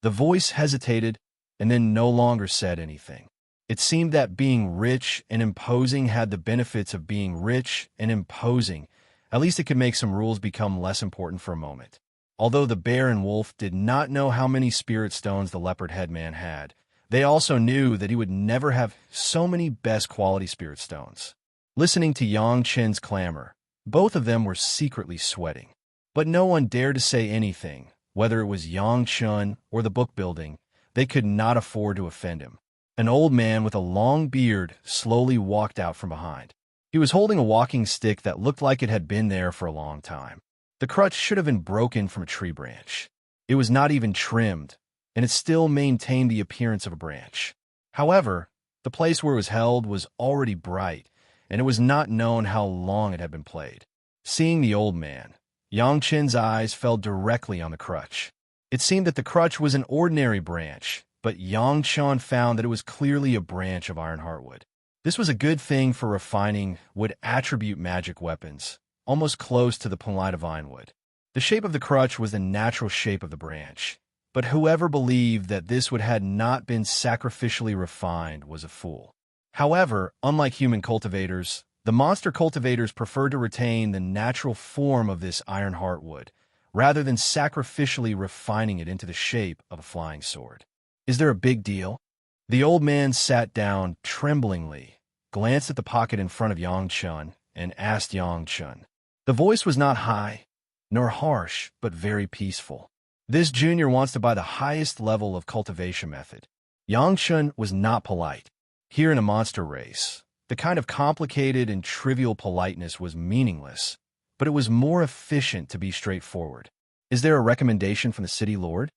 The voice hesitated and then no longer said anything. It seemed that being rich and imposing had the benefits of being rich and imposing. At least it could make some rules become less important for a moment. Although the bear and wolf did not know how many spirit stones the leopard head man had, they also knew that he would never have so many best quality spirit stones. Listening to Yang Chun's clamor, both of them were secretly sweating. But no one dared to say anything, whether it was Yang Chun or the book building. They could not afford to offend him. An old man with a long beard slowly walked out from behind. He was holding a walking stick that looked like it had been there for a long time. The crutch should have been broken from a tree branch. It was not even trimmed, and it still maintained the appearance of a branch. However, the place where it was held was already bright, and it was not known how long it had been played. Seeing the old man, Yang Chun's eyes fell directly on the crutch. It seemed that the crutch was an ordinary branch, but Yang Chun found that it was clearly a branch of iron heartwood. This was a good thing for refining wood attribute magic weapons, almost close to the polite vine wood. The shape of the crutch was the natural shape of the branch, but whoever believed that this wood had not been sacrificially refined was a fool. However, unlike human cultivators, the monster cultivators preferred to retain the natural form of this iron heartwood, rather than sacrificially refining it into the shape of a flying sword. "Is there a big deal?" The old man sat down tremblingly, glanced at the pocket in front of Yang Chun, and asked Yang Chun. The voice was not high, nor harsh, but very peaceful. "This junior wants to buy the highest level of cultivation method." Yang Chun was not polite. Here in a monster race, The kind of complicated and trivial politeness was meaningless, but it was more efficient to be straightforward. Is there a recommendation from the city lord?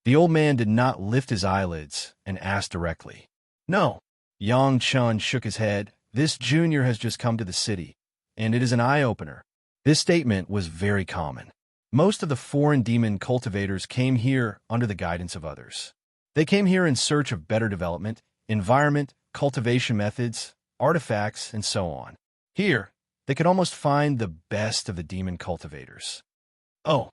The old man did not lift his eyelids and asked directly. No. Yang Chun shook his head. This junior has just come to the city, and it is an eye-opener. This statement was very common. Most of the foreign demon cultivators came here under the guidance of others. They came here in search of better development, environment, cultivation methods, artifacts, and so on. Here, they could almost find the best of the demon cultivators. Oh.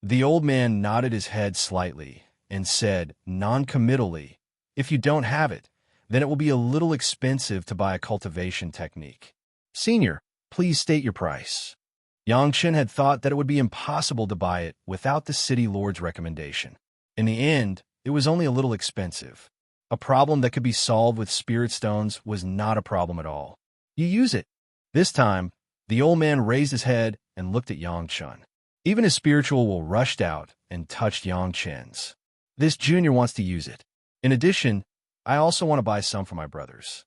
The old man nodded his head slightly and said, non-committally, if you don't have it, then it will be a little expensive to buy a cultivation technique. Senior, please state your price. Yang Chen had thought that it would be impossible to buy it without the city lord's recommendation. In the end, it was only a little expensive. A problem that could be solved with spirit stones was not a problem at all. You use it. This time, the old man raised his head and looked at Yang Chen. Even his spiritual will rushed out and touched Yang Chen's. This junior wants to use it. In addition, I also want to buy some for my brothers.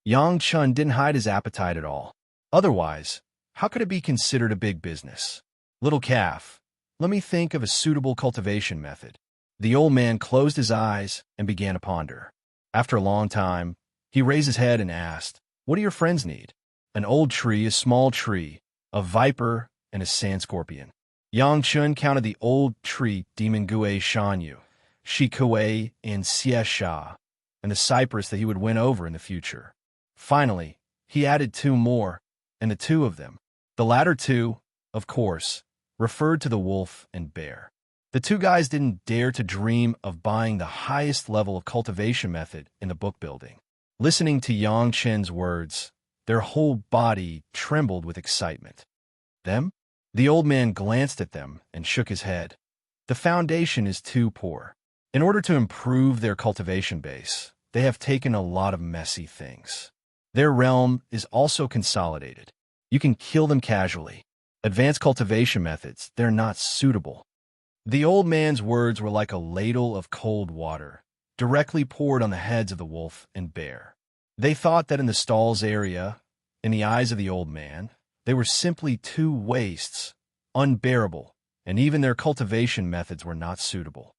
Yang Chen didn't hide his appetite at all. Otherwise, how could it be considered a big business? Little calf, let me think of a suitable cultivation method. The old man closed his eyes and began to ponder. After a long time, he raised his head and asked, what do your friends need? An old tree, a small tree, a viper, and a sand scorpion. Yang Chun counted the old tree Demon Gue Shanyu, Shi Kue, and Xie Sha, and the cypress that he would win over in the future. Finally, he added two more, and the two of them. The latter two, of course, referred to the wolf and bear. The two guys didn't dare to dream of buying the highest level of cultivation method in the book building. Listening to Yang Chen's words, their whole body trembled with excitement. Them? The old man glanced at them and shook his head. The foundation is too poor. In order to improve their cultivation base, they have taken a lot of messy things. Their realm is also consolidated. You can kill them casually. Advanced cultivation methods, they're not suitable. The old man's words were like a ladle of cold water, directly poured on the heads of the wolf and bear. They thought that in the stalls area, in the eyes of the old man, they were simply two wastes, unbearable, and even their cultivation methods were not suitable.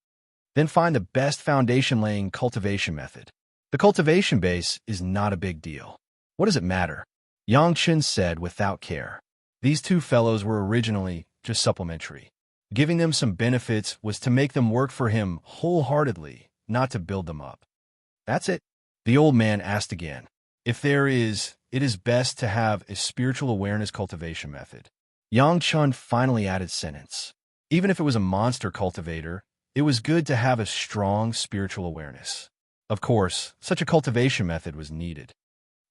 Then find the best foundation-laying cultivation method. The cultivation base is not a big deal. What does it matter? Yang Chen said without care. These two fellows were originally just supplementary. Giving them some benefits was to make them work for him wholeheartedly, not to build them up. That's it. The old man asked again. If there is, it is best to have a spiritual awareness cultivation method. Yang Chun finally added sentence. Even if it was a monster cultivator, it was good to have a strong spiritual awareness. Of course, such a cultivation method was needed.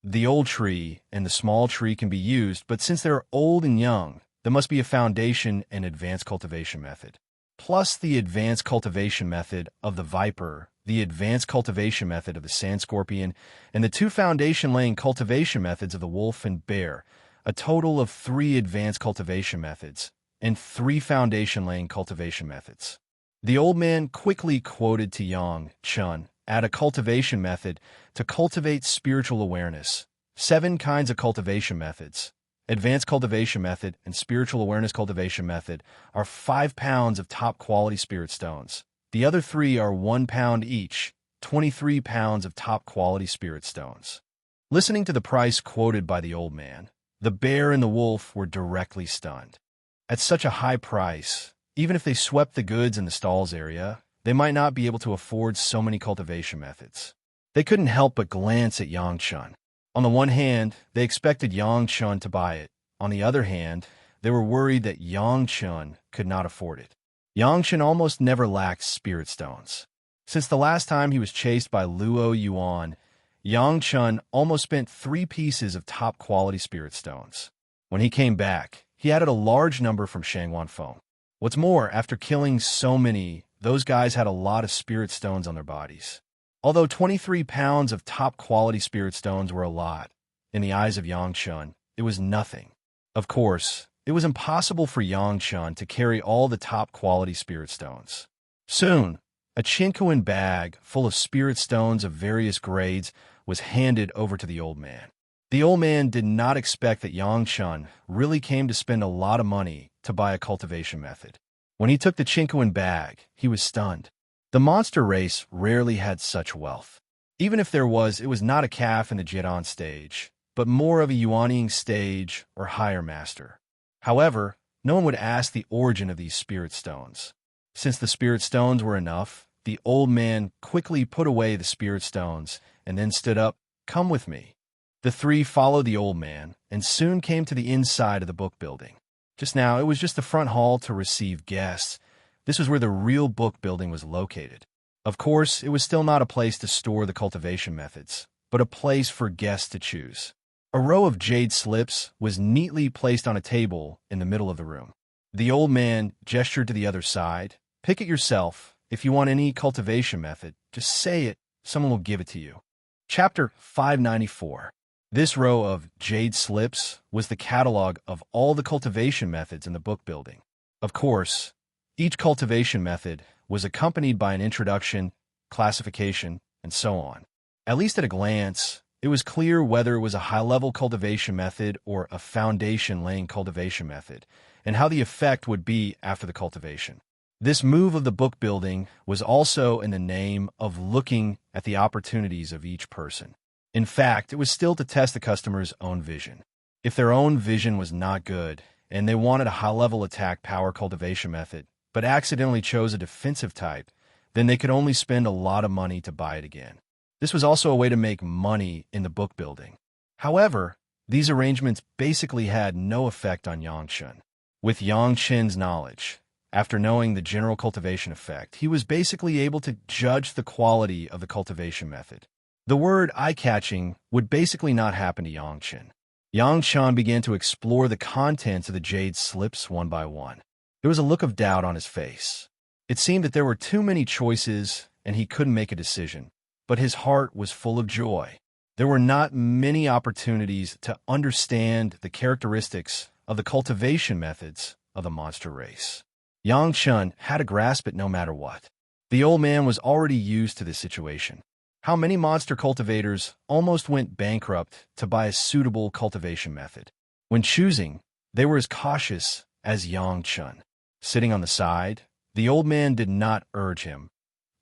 The old tree and the small tree can be used, but since they're old and young, there must be a foundation and advanced cultivation method. Plus the advanced cultivation method of the viper, the advanced cultivation method of the sand scorpion, and the two foundation-laying cultivation methods of the wolf and bear, a total of 3 advanced cultivation methods, and 3 foundation-laying cultivation methods. The old man quickly quoted to Yang Chun, add a cultivation method to cultivate spiritual awareness, 7 kinds of cultivation methods. Advanced cultivation method and spiritual awareness cultivation method are 5 pounds of top-quality spirit stones. The other 3 are 1 pound each, 23 pounds of top-quality spirit stones. Listening to the price quoted by the old man, the bear and the wolf were directly stunned. At such a high price, even if they swept the goods in the stalls area, they might not be able to afford so many cultivation methods. They couldn't help but glance at Yang Chun. On the one hand, they expected Yang Chun to buy it. On the other hand, they were worried that Yang Chun could not afford it. Yang Chun almost never lacked spirit stones. Since the last time he was chased by Luo Yuan, Yang Chun almost spent 3 pieces of top-quality spirit stones. When he came back, he added a large number from Shangwan Feng. What's more, after killing so many, those guys had a lot of spirit stones on their bodies. Although 23 pounds of top-quality spirit stones were a lot, in the eyes of Yang Chun, it was nothing. Of course, it was impossible for Yang Chun to carry all the top-quality spirit stones. Soon, a Chinkoan bag full of spirit stones of various grades was handed over to the old man. The old man did not expect that Yang Chun really came to spend a lot of money to buy a cultivation method. When he took the Chinquin bag, he was stunned. The monster race rarely had such wealth. Even if there was, it was not a calf in the Jidan stage, but more of a Yuanying stage or higher master. However, no one would ask the origin of these spirit stones. Since the spirit stones were enough, the old man quickly put away the spirit stones and then stood up. "Come with me." The three followed the old man and soon came to the inside of the book building. Just now, it was just the front hall to receive guests. This was where the real book building was located. Of course, it was still not a place to store the cultivation methods, but a place for guests to choose. A row of jade slips was neatly placed on a table in the middle of the room. The old man gestured to the other side. "Pick it yourself. If you want any cultivation method, just say it. Someone will give it to you." Chapter 594. This row of jade slips was the catalog of all the cultivation methods in the book building. Of course, each cultivation method was accompanied by an introduction, classification, and so on. At least at a glance, it was clear whether it was a high-level cultivation method or a foundation-laying cultivation method, and how the effect would be after the cultivation. This move of the book building was also in the name of looking at the opportunities of each person. In fact, it was still to test the customer's own vision. If their own vision was not good, and they wanted a high-level attack power cultivation method, but accidentally chose a defensive type, then they could only spend a lot of money to buy it again. This was also a way to make money in the book building. However, these arrangements basically had no effect on Yang Chun. With Yang Chun's knowledge, after knowing the general cultivation effect, he was basically able to judge the quality of the cultivation method. The word eye-catching would basically not happen to Yang Chun. Yang Chun began to explore the contents of the jade slips one by one. There was a look of doubt on his face. It seemed that there were too many choices and he couldn't make a decision, but his heart was full of joy. There were not many opportunities to understand the characteristics of the cultivation methods of the monster race. Yang Chun had to grasp it no matter what. The old man was already used to this situation. How many monster cultivators almost went bankrupt to buy a suitable cultivation method? When choosing, they were as cautious as Yang Chun. Sitting on the side, the old man did not urge him,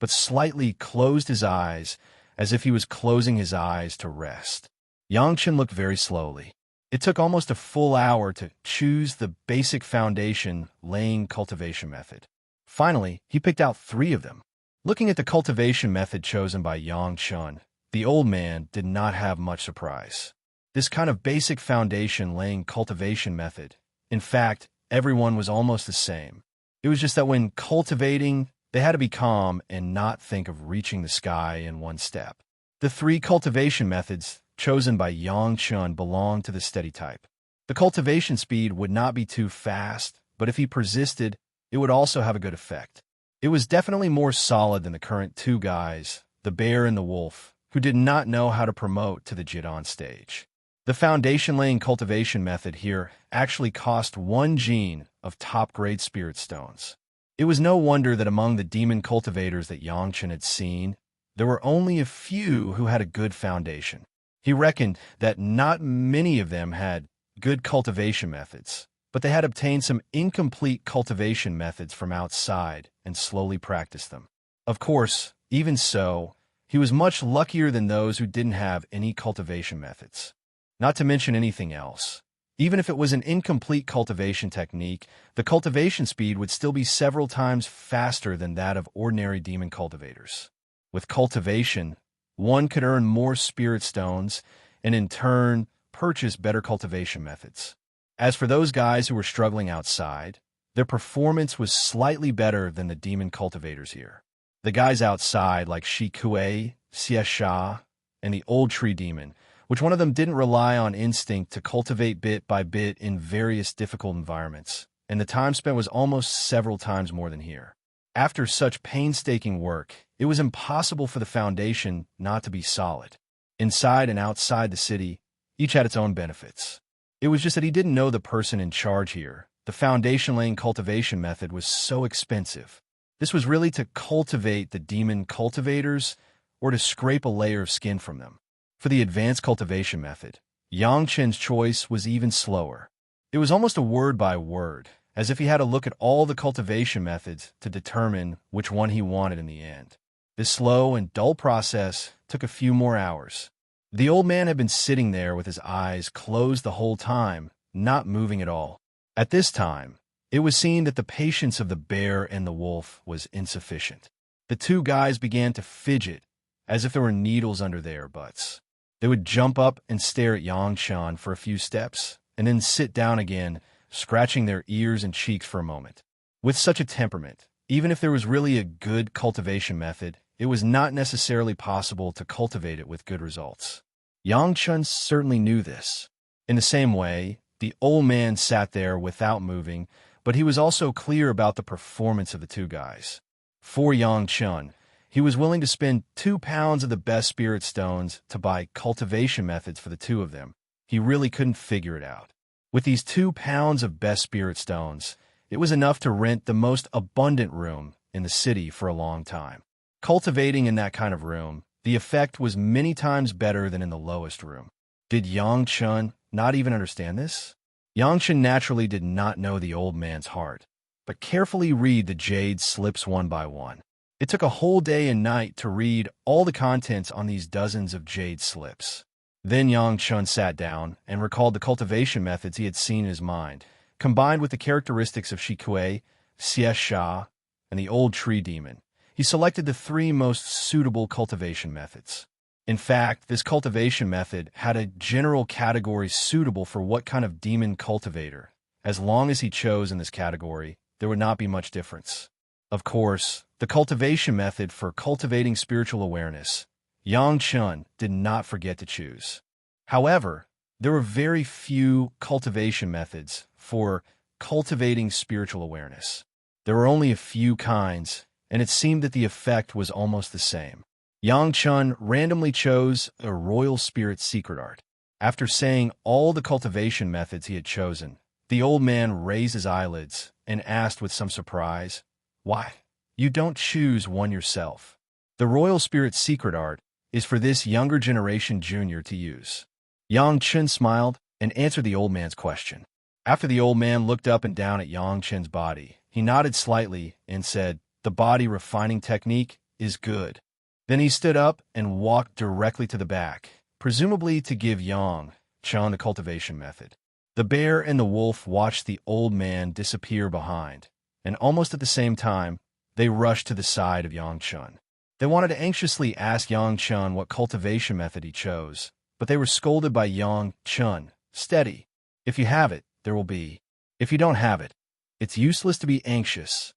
but slightly closed his eyes as if he was closing his eyes to rest. Yang Chun looked very slowly. It took almost a full hour to choose the basic foundation laying cultivation method. Finally, he picked out 3 of them. Looking at the cultivation method chosen by Yang Chun, the old man did not have much surprise. This kind of basic foundation laying cultivation method, in fact, everyone was almost the same. It was just that when cultivating, they had to be calm and not think of reaching the sky in one step. The 3 cultivation methods chosen by Yang Chun belonged to the steady type. The cultivation speed would not be too fast, but if he persisted, it would also have a good effect. It was definitely more solid than the current 2 guys, the bear and the wolf, who did not know how to promote to the Jidan stage. The foundation-laying cultivation method here actually cost 1 gene of top-grade spirit stones. It was no wonder that among the demon cultivators that Yang Chun had seen, there were only a few who had a good foundation. He reckoned that not many of them had good cultivation methods, but they had obtained some incomplete cultivation methods from outside and slowly practiced them. Of course, even so, he was much luckier than those who didn't have any cultivation methods. Not to mention anything else. Even if it was an incomplete cultivation technique, the cultivation speed would still be several times faster than that of ordinary demon cultivators. With cultivation, one could earn more spirit stones and in turn purchase better cultivation methods. As for those guys who were struggling outside, their performance was slightly better than the demon cultivators here. The guys outside like Shi Kuei, Xie Sha, and the old tree demon, which one of them didn't rely on instinct to cultivate bit by bit in various difficult environments, and the time spent was almost several times more than here. After such painstaking work, it was impossible for the foundation not to be solid. Inside and outside the city, each had its own benefits. It was just that he didn't know the person in charge here. The foundation-laying cultivation method was so expensive. This was really to cultivate the demon cultivators or to scrape a layer of skin from them. For the advanced cultivation method, Yang Chen's choice was even slower. It was almost a word by word, as if he had to look at all the cultivation methods to determine which one he wanted in the end. This slow and dull process took a few more hours. The old man had been sitting there with his eyes closed the whole time, not moving at all. At this time, it was seen that the patience of the bear and the wolf was insufficient. The two guys began to fidget, as if there were needles under their butts. They would jump up and stare at Yang Chen for a few steps, and then sit down again, scratching their ears and cheeks for a moment. With such a temperament, even if there was really a good cultivation method, it was not necessarily possible to cultivate it with good results. Yang Chen certainly knew this. In the same way, the old man sat there without moving, but he was also clear about the performance of the two guys. For Yang Chen, he was willing to spend 2 pounds of the best spirit stones to buy cultivation methods for the two of them. He really couldn't figure it out. With these 2 pounds of best spirit stones, it was enough to rent the most abundant room in the city for a long time. Cultivating in that kind of room, the effect was many times better than in the lowest room. Did Yang Chen not even understand this? Yang Chen naturally did not know the old man's heart, but carefully read the jade slips one by one. It took a whole day and night to read all the contents on these dozens of jade slips. Then Yang Chen sat down and recalled the cultivation methods he had seen in his mind, combined with the characteristics of Shi Kuei, Xie Sha, and the old tree demon. He selected the 3 most suitable cultivation methods. In fact, this cultivation method had a general category suitable for what kind of demon cultivator. As long as he chose in this category, there would not be much difference. Of course, the cultivation method for cultivating spiritual awareness, Yang Chen did not forget to choose. However, there were very few cultivation methods for cultivating spiritual awareness. There were only a few kinds, and it seemed that the effect was almost the same. Yang Chen randomly chose a royal spirit secret art. After saying all the cultivation methods he had chosen, the old man raised his eyelids and asked with some surprise, "Why, you don't choose one yourself?" The royal spirit secret art is for this younger generation junior to use. Yang Chen smiled and answered the old man's question. After the old man looked up and down at Yang Chen's body, he nodded slightly and said, "The body refining technique is good." Then he stood up and walked directly to the back, presumably to give Yang Chen the cultivation method. The bear and the wolf watched the old man disappear behind, and almost at the same time, they rushed to the side of Yang Chen. They wanted to anxiously ask Yang Chen what cultivation method he chose, but they were scolded by Yang Chen. "Steady. If you have it, there will be. If you don't have it, it's useless to be anxious."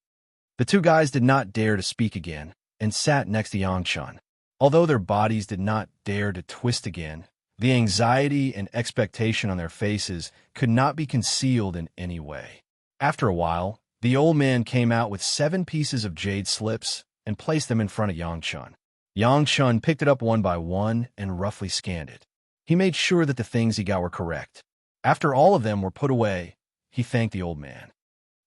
The two guys did not dare to speak again, and sat next to Yang Chen. Although their bodies did not dare to twist again, the anxiety and expectation on their faces could not be concealed in any way. After a while, the old man came out with 7 pieces of jade slips and placed them in front of Yang Chen. Yang Chen picked it up one by one and roughly scanned it. He made sure that the things he got were correct. After all of them were put away, he thanked the old man.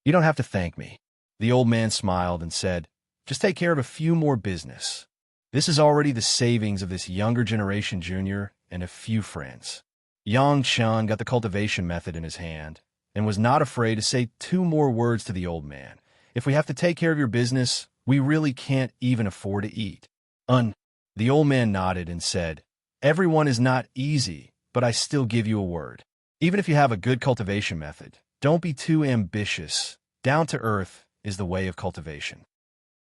"You don't have to thank me." The old man smiled and said, "Just take care of a few more business. This is already the savings of this younger generation junior and a few friends." Yang Chen got the cultivation method in his hand and was not afraid to say 2 more words to the old man. "If we have to take care of your business, we really can't even afford to eat." The old man nodded and said, "Everyone is not easy, but I still give you a word. Even if you have a good cultivation method, don't be too ambitious. Down to earth is the way of cultivation."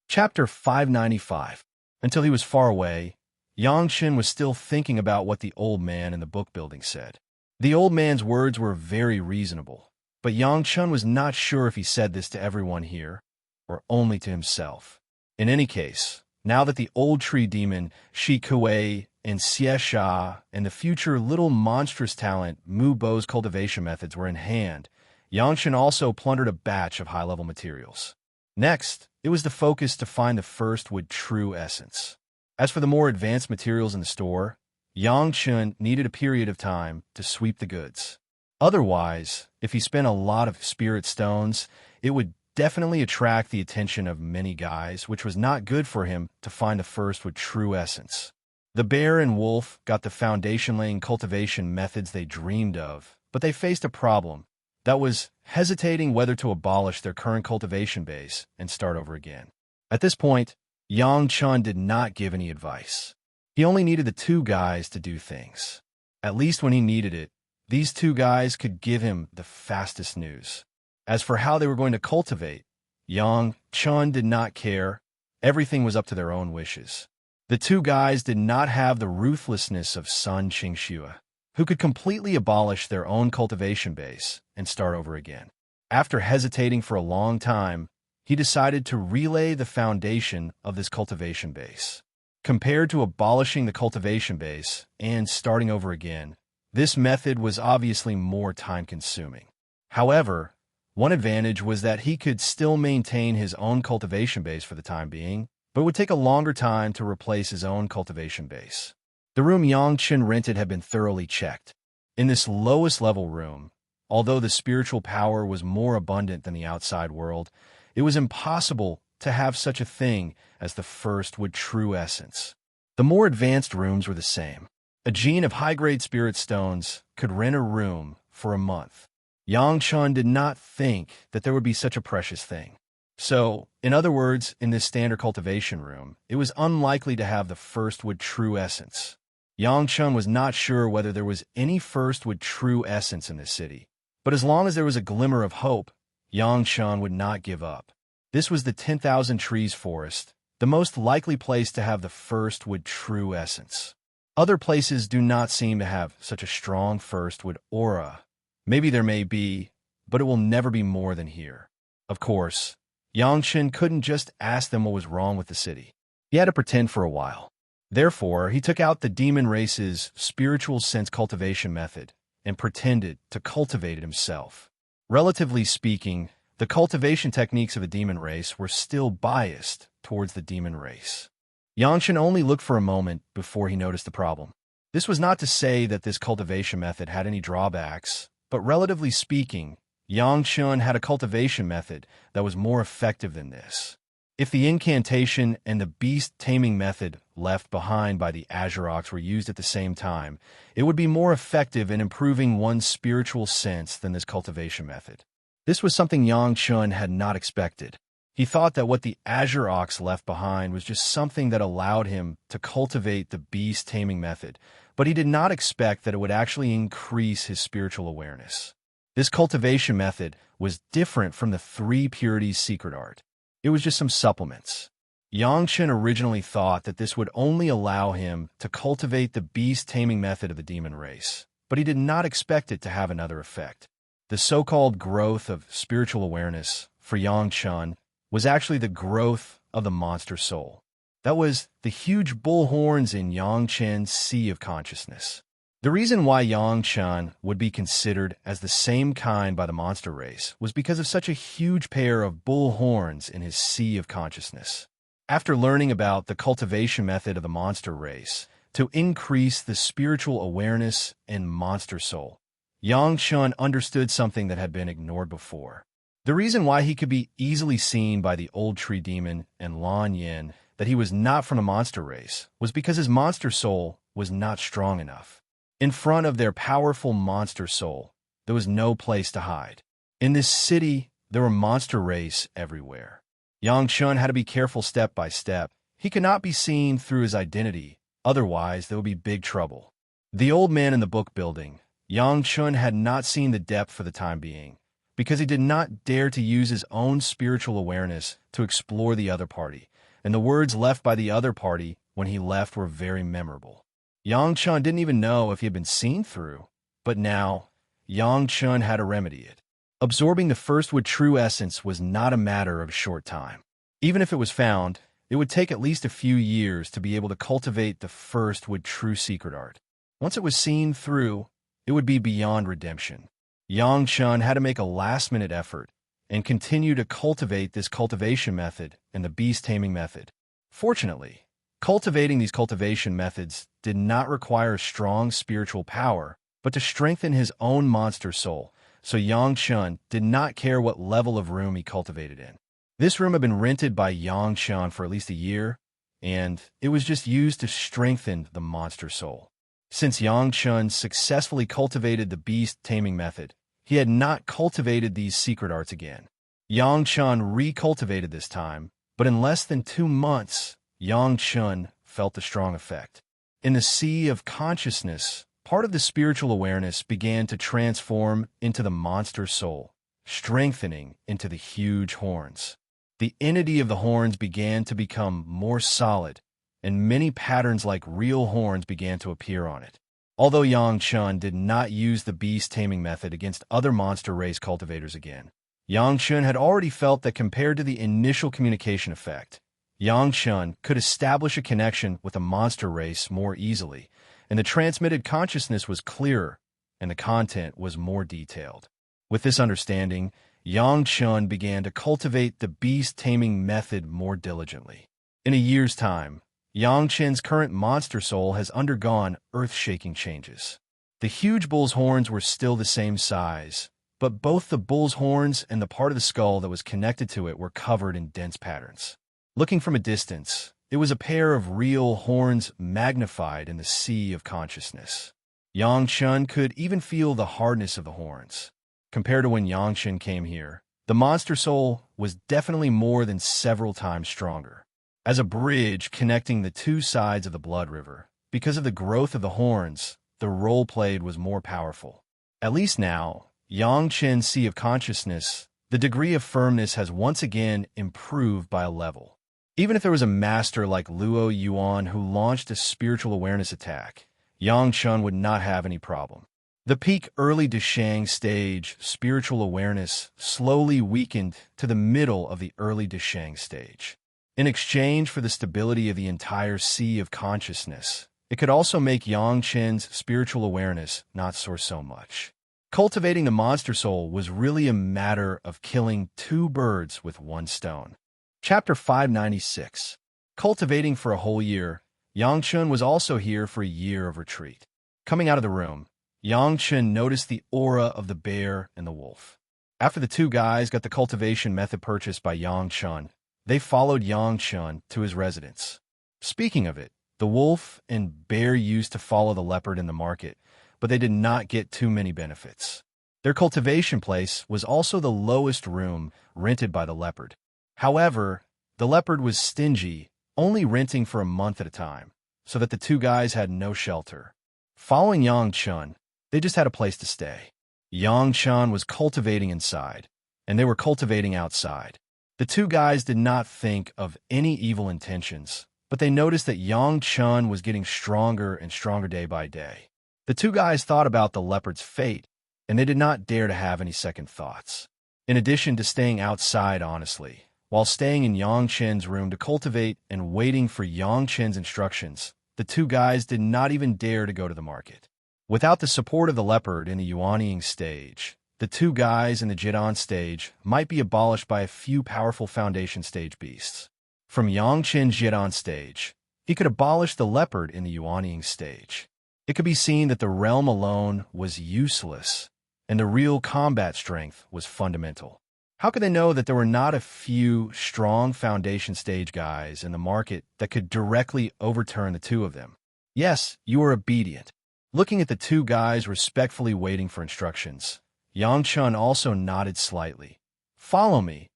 Chapter 595. Until he was far away, Yang Chen was still thinking about what the old man in the book building said. The old man's words were very reasonable, but Yang Chen was not sure if he said this to everyone here, or only to himself. In any case, now that the old tree demon, Shi Kuei, and Xie Sha, and the future little monstrous talent Mu Bo's cultivation methods were in hand, Yang Chen also plundered a batch of high-level materials. Next, it was the focus to find the first with true essence. As for the more advanced materials in the store, Yang Chen needed a period of time to sweep the goods. Otherwise, if he spent a lot of spirit stones, it would definitely attract the attention of many guys, which was not good for him to find the first with true essence. The bear and wolf got the foundation-laying cultivation methods they dreamed of, but they faced a problem. That was hesitating whether to abolish their current cultivation base and start over again. At this point, Yang Chun did not give any advice. He only needed the two guys to do things. At least when he needed it, these two guys could give him the fastest news. As for how they were going to cultivate, Yang Chun did not care. Everything was up to their own wishes. The two guys did not have the ruthlessness of Sun Qingxue, who could completely abolish their own cultivation base and start over again. After hesitating for a long time, he decided to relay the foundation of this cultivation base. Compared to abolishing the cultivation base and starting over again, this method was obviously more time-consuming. However, one advantage was that he could still maintain his own cultivation base for the time being, but it would take a longer time to replace his own cultivation base. The room Yang Chun rented had been thoroughly checked. In this lowest-level room, although the spiritual power was more abundant than the outside world, it was impossible to have such a thing as the first wood true essence. The more advanced rooms were the same. A gene of high-grade spirit stones could rent a room for a month. Yang Chun did not think that there would be such a precious thing. So, in other words, in this standard cultivation room, it was unlikely to have the first wood true essence. Yang Chun was not sure whether there was any first wood true essence in this city, but as long as there was a glimmer of hope, Yang Chun would not give up. This was the 10,000 Trees Forest, the most likely place to have the first wood true essence. Other places do not seem to have such a strong first wood aura. Maybe there may be, but it will never be more than here. Of course, Yang Chun couldn't just ask them what was wrong with the city. He had to pretend for a while. Therefore, he took out the demon race's spiritual sense cultivation method and pretended to cultivate it himself. Relatively speaking, the cultivation techniques of the demon race were still biased towards the demon race. Yang Chun only looked for a moment before he noticed the problem. This was not to say that this cultivation method had any drawbacks, but relatively speaking, Yang Chun had a cultivation method that was more effective than this. If the incantation and the beast taming method left behind by the Azure Ox were used at the same time, it would be more effective in improving one's spiritual sense than this cultivation method. This was something Yang Chun had not expected. He thought that what the Azure Ox left behind was just something that allowed him to cultivate the beast taming method, but he did not expect that it would actually increase his spiritual awareness. This cultivation method was different from the Three Purities secret art. It was just some supplements. Yang Chun originally thought that this would only allow him to cultivate the beast taming method of the demon race, but he did not expect it to have another effect. The so-called growth of spiritual awareness for Yang Chun was actually the growth of the monster soul. That was the huge bull horns in Yang Chun's sea of consciousness. The reason why Yang Chun would be considered as the same kind by the monster race was because of such a huge pair of bull horns in his sea of consciousness. After learning about the cultivation method of the monster race to increase the spiritual awareness and monster soul, Yang Chun understood something that had been ignored before. The reason why he could be easily seen by the Old Tree Demon and Lan Yin that he was not from the monster race was because his monster soul was not strong enough. In front of their powerful monster soul, there was no place to hide. In this city, there were monster race everywhere. Yang Chun had to be careful step by step. He could not be seen through his identity, otherwise there would be big trouble. The old man in the book building, Yang Chun had not seen the depth for the time being, because he did not dare to use his own spiritual awareness to explore the other party, and the words left by the other party when he left were very memorable. Yang Chun didn't even know if he had been seen through, but now, Yang Chun had to remedy it. Absorbing the first wood true essence was not a matter of a short time. Even if it was found, it would take at least a few years to be able to cultivate the first wood true secret art. Once it was seen through, it would be beyond redemption. Yang Chun had to make a last-minute effort and continue to cultivate this cultivation method and the beast taming method. Fortunately, cultivating these cultivation methods did not require strong spiritual power, but to strengthen his own monster soul, so Yang Chun did not care what level of room he cultivated in. This room had been rented by Yang Chun for at least a year, and it was just used to strengthen the monster soul. Since Yang Chun successfully cultivated the beast taming method, he had not cultivated these secret arts again. Yang Chun recultivated this time, but in less than 2 months, Yang Chun felt the strong effect. In the sea of consciousness, part of the spiritual awareness began to transform into the monster soul, strengthening into the huge horns. The entity of the horns began to become more solid, and many patterns like real horns began to appear on it. Although Yang Chun did not use the beast taming method against other monster race cultivators again, Yang Chun had already felt that compared to the initial communication effect, Yang Chun could establish a connection with a monster race more easily, and the transmitted consciousness was clearer, and the content was more detailed. With this understanding, Yang Chun began to cultivate the beast taming method more diligently. In a year's time, Yang Chun's current monster soul has undergone earth-shaking changes. The huge bull's horns were still the same size, but both the bull's horns and the part of the skull that was connected to it were covered in dense patterns. Looking from a distance, it was a pair of real horns magnified in the sea of consciousness. Yang Chun could even feel the hardness of the horns. Compared to when Yang Chun came here, the monster soul was definitely more than several times stronger. As a bridge connecting the two sides of the blood river, because of the growth of the horns, the role played was more powerful. At least now, Yang Chun's sea of consciousness, the degree of firmness has once again improved by a level. Even if there was a master like Luo Yuan who launched a spiritual awareness attack, Yang Chun would not have any problem. The peak early Deshang stage spiritual awareness slowly weakened to the middle of the early Deshang stage. In exchange for the stability of the entire sea of consciousness, it could also make Yang Chun's spiritual awareness not soar so much. Cultivating the monster soul was really a matter of killing 2 birds with 1 stone. Chapter 596. Cultivating for a whole year, Yang Chun was also here for a year of retreat. Coming out of the room, Yang Chun noticed the aura of the bear and the wolf. After the 2 guys got the cultivation method purchased by Yang Chun, they followed Yang Chun to his residence. Speaking of it, the wolf and bear used to follow the leopard in the market, but they did not get too many benefits. Their cultivation place was also the lowest room rented by the leopard. However, the leopard was stingy, only renting for a month at a time, so that the 2 guys had no shelter. Following Yang Chun, they just had a place to stay. Yang Chun was cultivating inside, and they were cultivating outside. The 2 guys did not think of any evil intentions, but they noticed that Yang Chun was getting stronger and stronger day by day. The 2 guys thought about the leopard's fate, and they did not dare to have any second thoughts. In addition to staying outside honestly, while staying in Yang Chun's room to cultivate and waiting for Yang Chun's instructions, the 2 guys did not even dare to go to the market. Without the support of the leopard in the Yuanying stage, the 2 guys in the Jidan stage might be abolished by a few powerful foundation stage beasts. From Yang Chun's Jidan stage, he could abolish the leopard in the Yuanying stage. It could be seen that the realm alone was useless, and the real combat strength was fundamental. How could they know that there were not a few strong foundation stage guys in the market that could directly overturn the 2 of them? Yes, you were obedient. Looking at the 2 guys respectfully waiting for instructions, Yang Chun also nodded slightly. Follow me.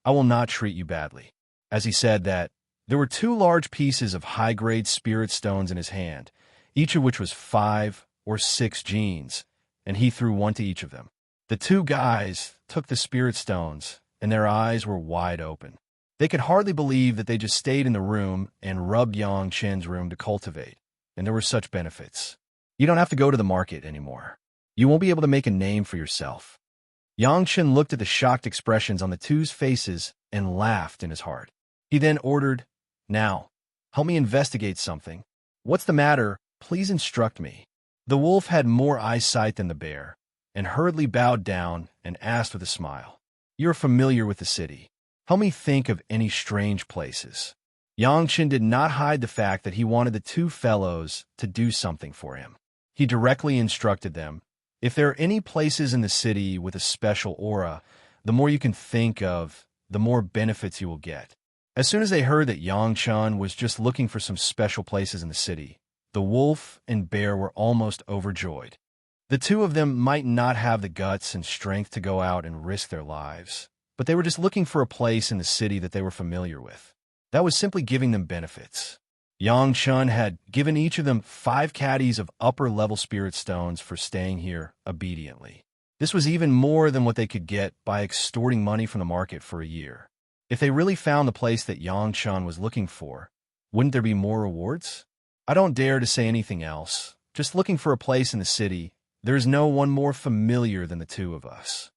I will not treat you badly. As he said that, there were 2 large pieces of high-grade spirit stones in his hand, each of which was 5 or 6 genes, and he threw 1 to each of them. The 2 guys took the spirit stones, and their eyes were wide open. They could hardly believe that they just stayed in the room and rubbed Yang Chun's room to cultivate, and there were such benefits. You don't have to go to the market anymore. You won't be able to make a name for yourself. Yang Chun looked at the shocked expressions on the 2's faces and laughed in his heart. He then ordered, "Now, help me investigate something. What's the matter? Please instruct me." The wolf had more eyesight than the bear, and hurriedly bowed down and asked with a smile, "You're familiar with the city. Help me think of any strange places." Yang Chun did not hide the fact that he wanted the 2 fellows to do something for him. He directly instructed them, "If there are any places in the city with a special aura, the more you can think of, the more benefits you will get." As soon as they heard that Yang Chun was just looking for some special places in the city, the wolf and bear were almost overjoyed. The two of them might not have the guts and strength to go out and risk their lives, but they were just looking for a place in the city that they were familiar with. That was simply giving them benefits. Yang Chun had given each of them 5 caddies of upper-level spirit stones for staying here obediently. This was even more than what they could get by extorting money from the market for a year. If they really found the place that Yang Chun was looking for, wouldn't there be more rewards? I don't dare to say anything else. Just looking for a place in the city, there's no one more familiar than the two of us.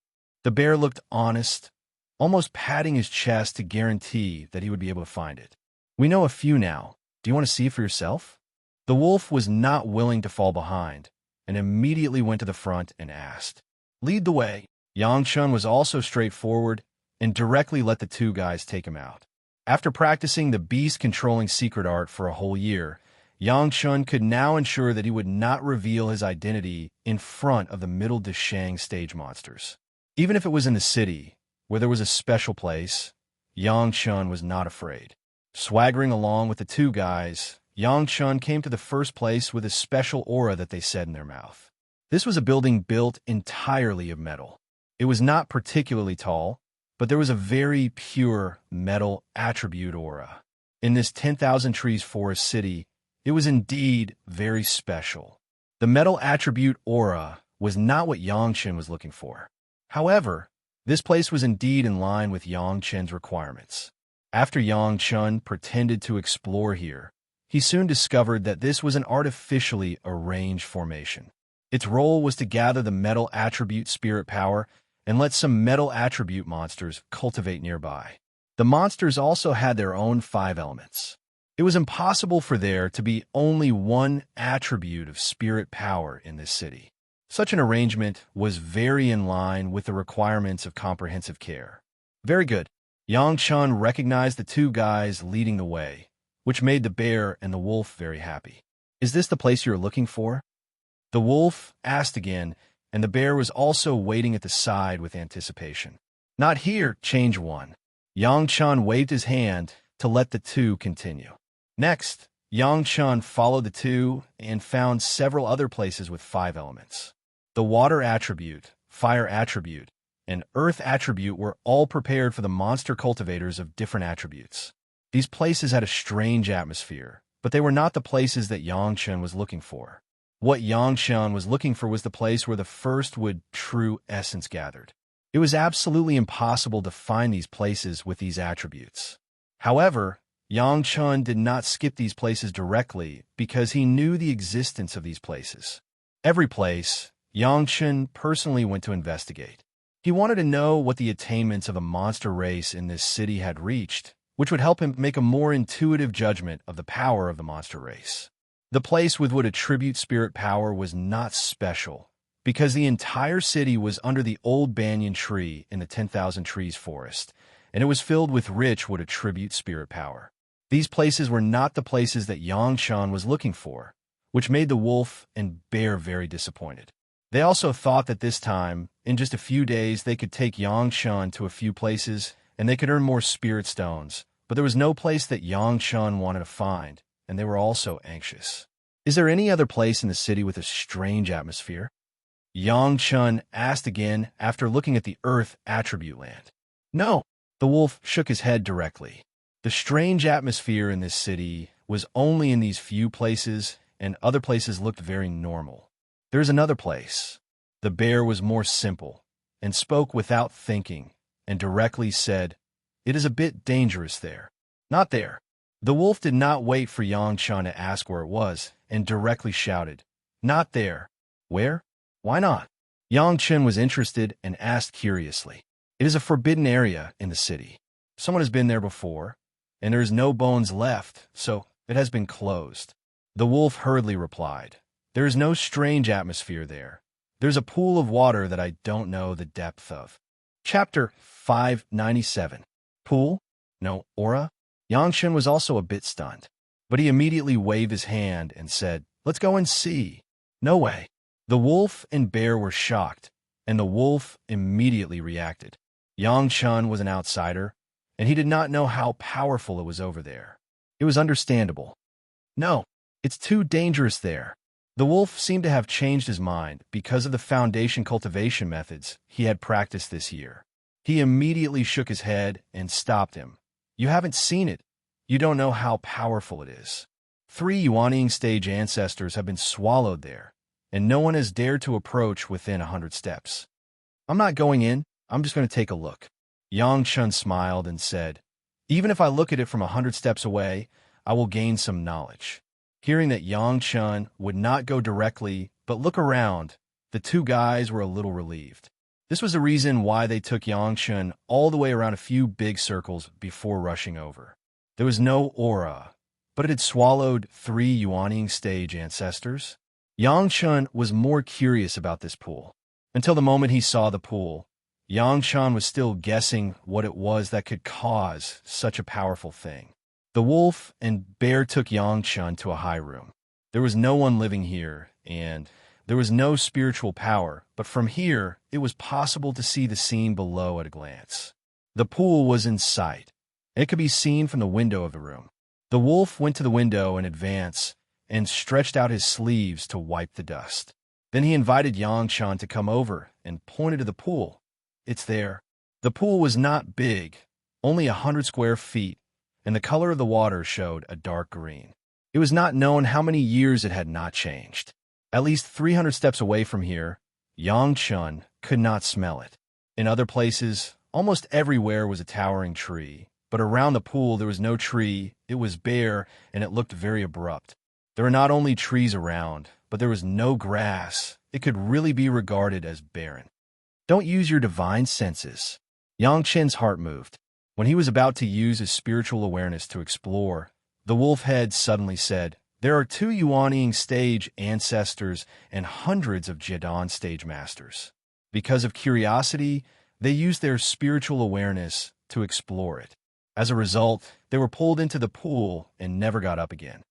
The bear looked honest, almost patting his chest to guarantee that he would be able to find it. We know a few now. Do you want to see for yourself? The wolf was not willing to fall behind, and immediately went to the front and asked, "Lead the way." Yang Chun was also straightforward and directly let the two guys take him out. After practicing the beast-controlling secret art for a whole year, Yang Chun could now ensure that he would not reveal his identity in front of the middle Deshang stage monsters. Even if it was in the city, where there was a special place, Yang Chun was not afraid. Swaggering along with the two guys, Yang Chun came to the first place with a special aura that they said in their mouth. This was a building built entirely of metal. It was not particularly tall, but there was a very pure metal attribute aura. In this 10,000 trees forest city, it was indeed very special. The metal attribute aura was not what Yang Chun was looking for. However, this place was indeed in line with Yang Chun's requirements. After Yang Chun pretended to explore here, he soon discovered that this was an artificially arranged formation. Its role was to gather the metal attribute spirit power and let some metal attribute monsters cultivate nearby. The monsters also had their own 5 elements. It was impossible for there to be only one attribute of spirit power in this city. Such an arrangement was very in line with the requirements of comprehensive care. Very good. Yang Chun recognized the two guys leading the way, which made the bear and the wolf very happy. "Is this the place you're looking for?" The wolf asked again, and the bear was also waiting at the side with anticipation. "Not here, change one." Yang Chun waved his hand to let the two continue. Next, Yang Chun followed the two and found several other places with 5 elements. The water attribute, fire attribute, and earth attribute were all prepared for the monster cultivators of different attributes. These places had a strange atmosphere, but they were not the places that Yang Chun was looking for. What Yang Chun was looking for was the place where the first wood true essence gathered. It was absolutely impossible to find these places with these attributes. However, Yang Chun did not skip these places directly because he knew the existence of these places. Every place, Yang Chun personally went to investigate. He wanted to know what the attainments of a monster race in this city had reached, which would help him make a more intuitive judgment of the power of the monster race. The place with would attribute spirit power was not special, because the entire city was under the old banyan tree in the 10,000 trees forest, and it was filled with rich would attribute spirit power. These places were not the places that Yang Chun was looking for, which made the wolf and bear very disappointed. They also thought that this time, in just a few days, they could take Yang Chun to a few places, and they could earn more spirit stones, but there was no place that Yang Chun wanted to find, and they were also anxious. "Is there any other place in the city with a strange atmosphere?" Yang Chun asked again after looking at the earth attribute land. "No." The wolf shook his head directly. The strange atmosphere in this city was only in these few places, and other places looked very normal. "There's another place." The bear was more simple, and spoke without thinking, and directly said, "It is a bit dangerous there." "Not there." The wolf did not wait for Yang Chun to ask where it was, and directly shouted, "Not there." "Where? Why not?" Yang Chun was interested and asked curiously. "It is a forbidden area in the city. Someone has been there before, and there is no bones left, so it has been closed." The wolf hurriedly replied, "There is no strange atmosphere there. There's a pool of water that I don't know the depth of." Chapter 597. Pool? No aura? Yang Chun was also a bit stunned, but he immediately waved his hand and said, "Let's go and see." "No way." The wolf and bear were shocked, and the wolf immediately reacted. Yang Chun was an outsider, and he did not know how powerful it was over there. It was understandable. No, it's too dangerous there. The wolf seemed to have changed his mind because of the foundation cultivation methods he had practiced this year. He immediately shook his head and stopped him. You haven't seen it. You don't know how powerful it is. 3 Yuanying stage ancestors have been swallowed there, and no one has dared to approach within 100 steps. I'm not going in. I'm just going to take a look. Yang Chun smiled and said, even if I look at it from 100 steps away, I will gain some knowledge. Hearing that Yang Chun would not go directly but look around, the 2 guys were a little relieved. This was the reason why they took Yang Chun all the way around a few big circles before rushing over. There was no aura, but it had swallowed 3 Yuanying stage ancestors. Yang Chun was more curious about this pool. Until the moment he saw the pool, Yang Chun was still guessing what it was that could cause such a powerful thing. The wolf and bear took Yang Chun to a high room. There was no one living here, and there was no spiritual power, but from here, it was possible to see the scene below at a glance. The pool was in sight, and it could be seen from the window of the room. The wolf went to the window in advance and stretched out his sleeves to wipe the dust. Then he invited Yang Chun to come over and pointed to the pool. It's there. The pool was not big, only 100 square feet, and the color of the water showed a dark green. It was not known how many years it had not changed. At least 300 steps away from here, Yang Chun could not smell it. In other places, almost everywhere was a towering tree, but around the pool there was no tree, it was bare, and it looked very abrupt. There were not only trees around, but there was no grass. It could really be regarded as barren. Don't use your divine senses. Yang Chun's heart moved. When he was about to use his spiritual awareness to explore, the wolf head suddenly said, there are 2 Yuanying stage ancestors and hundreds of Jidan stage masters. Because of curiosity, they used their spiritual awareness to explore it. As a result, they were pulled into the pool and never got up again.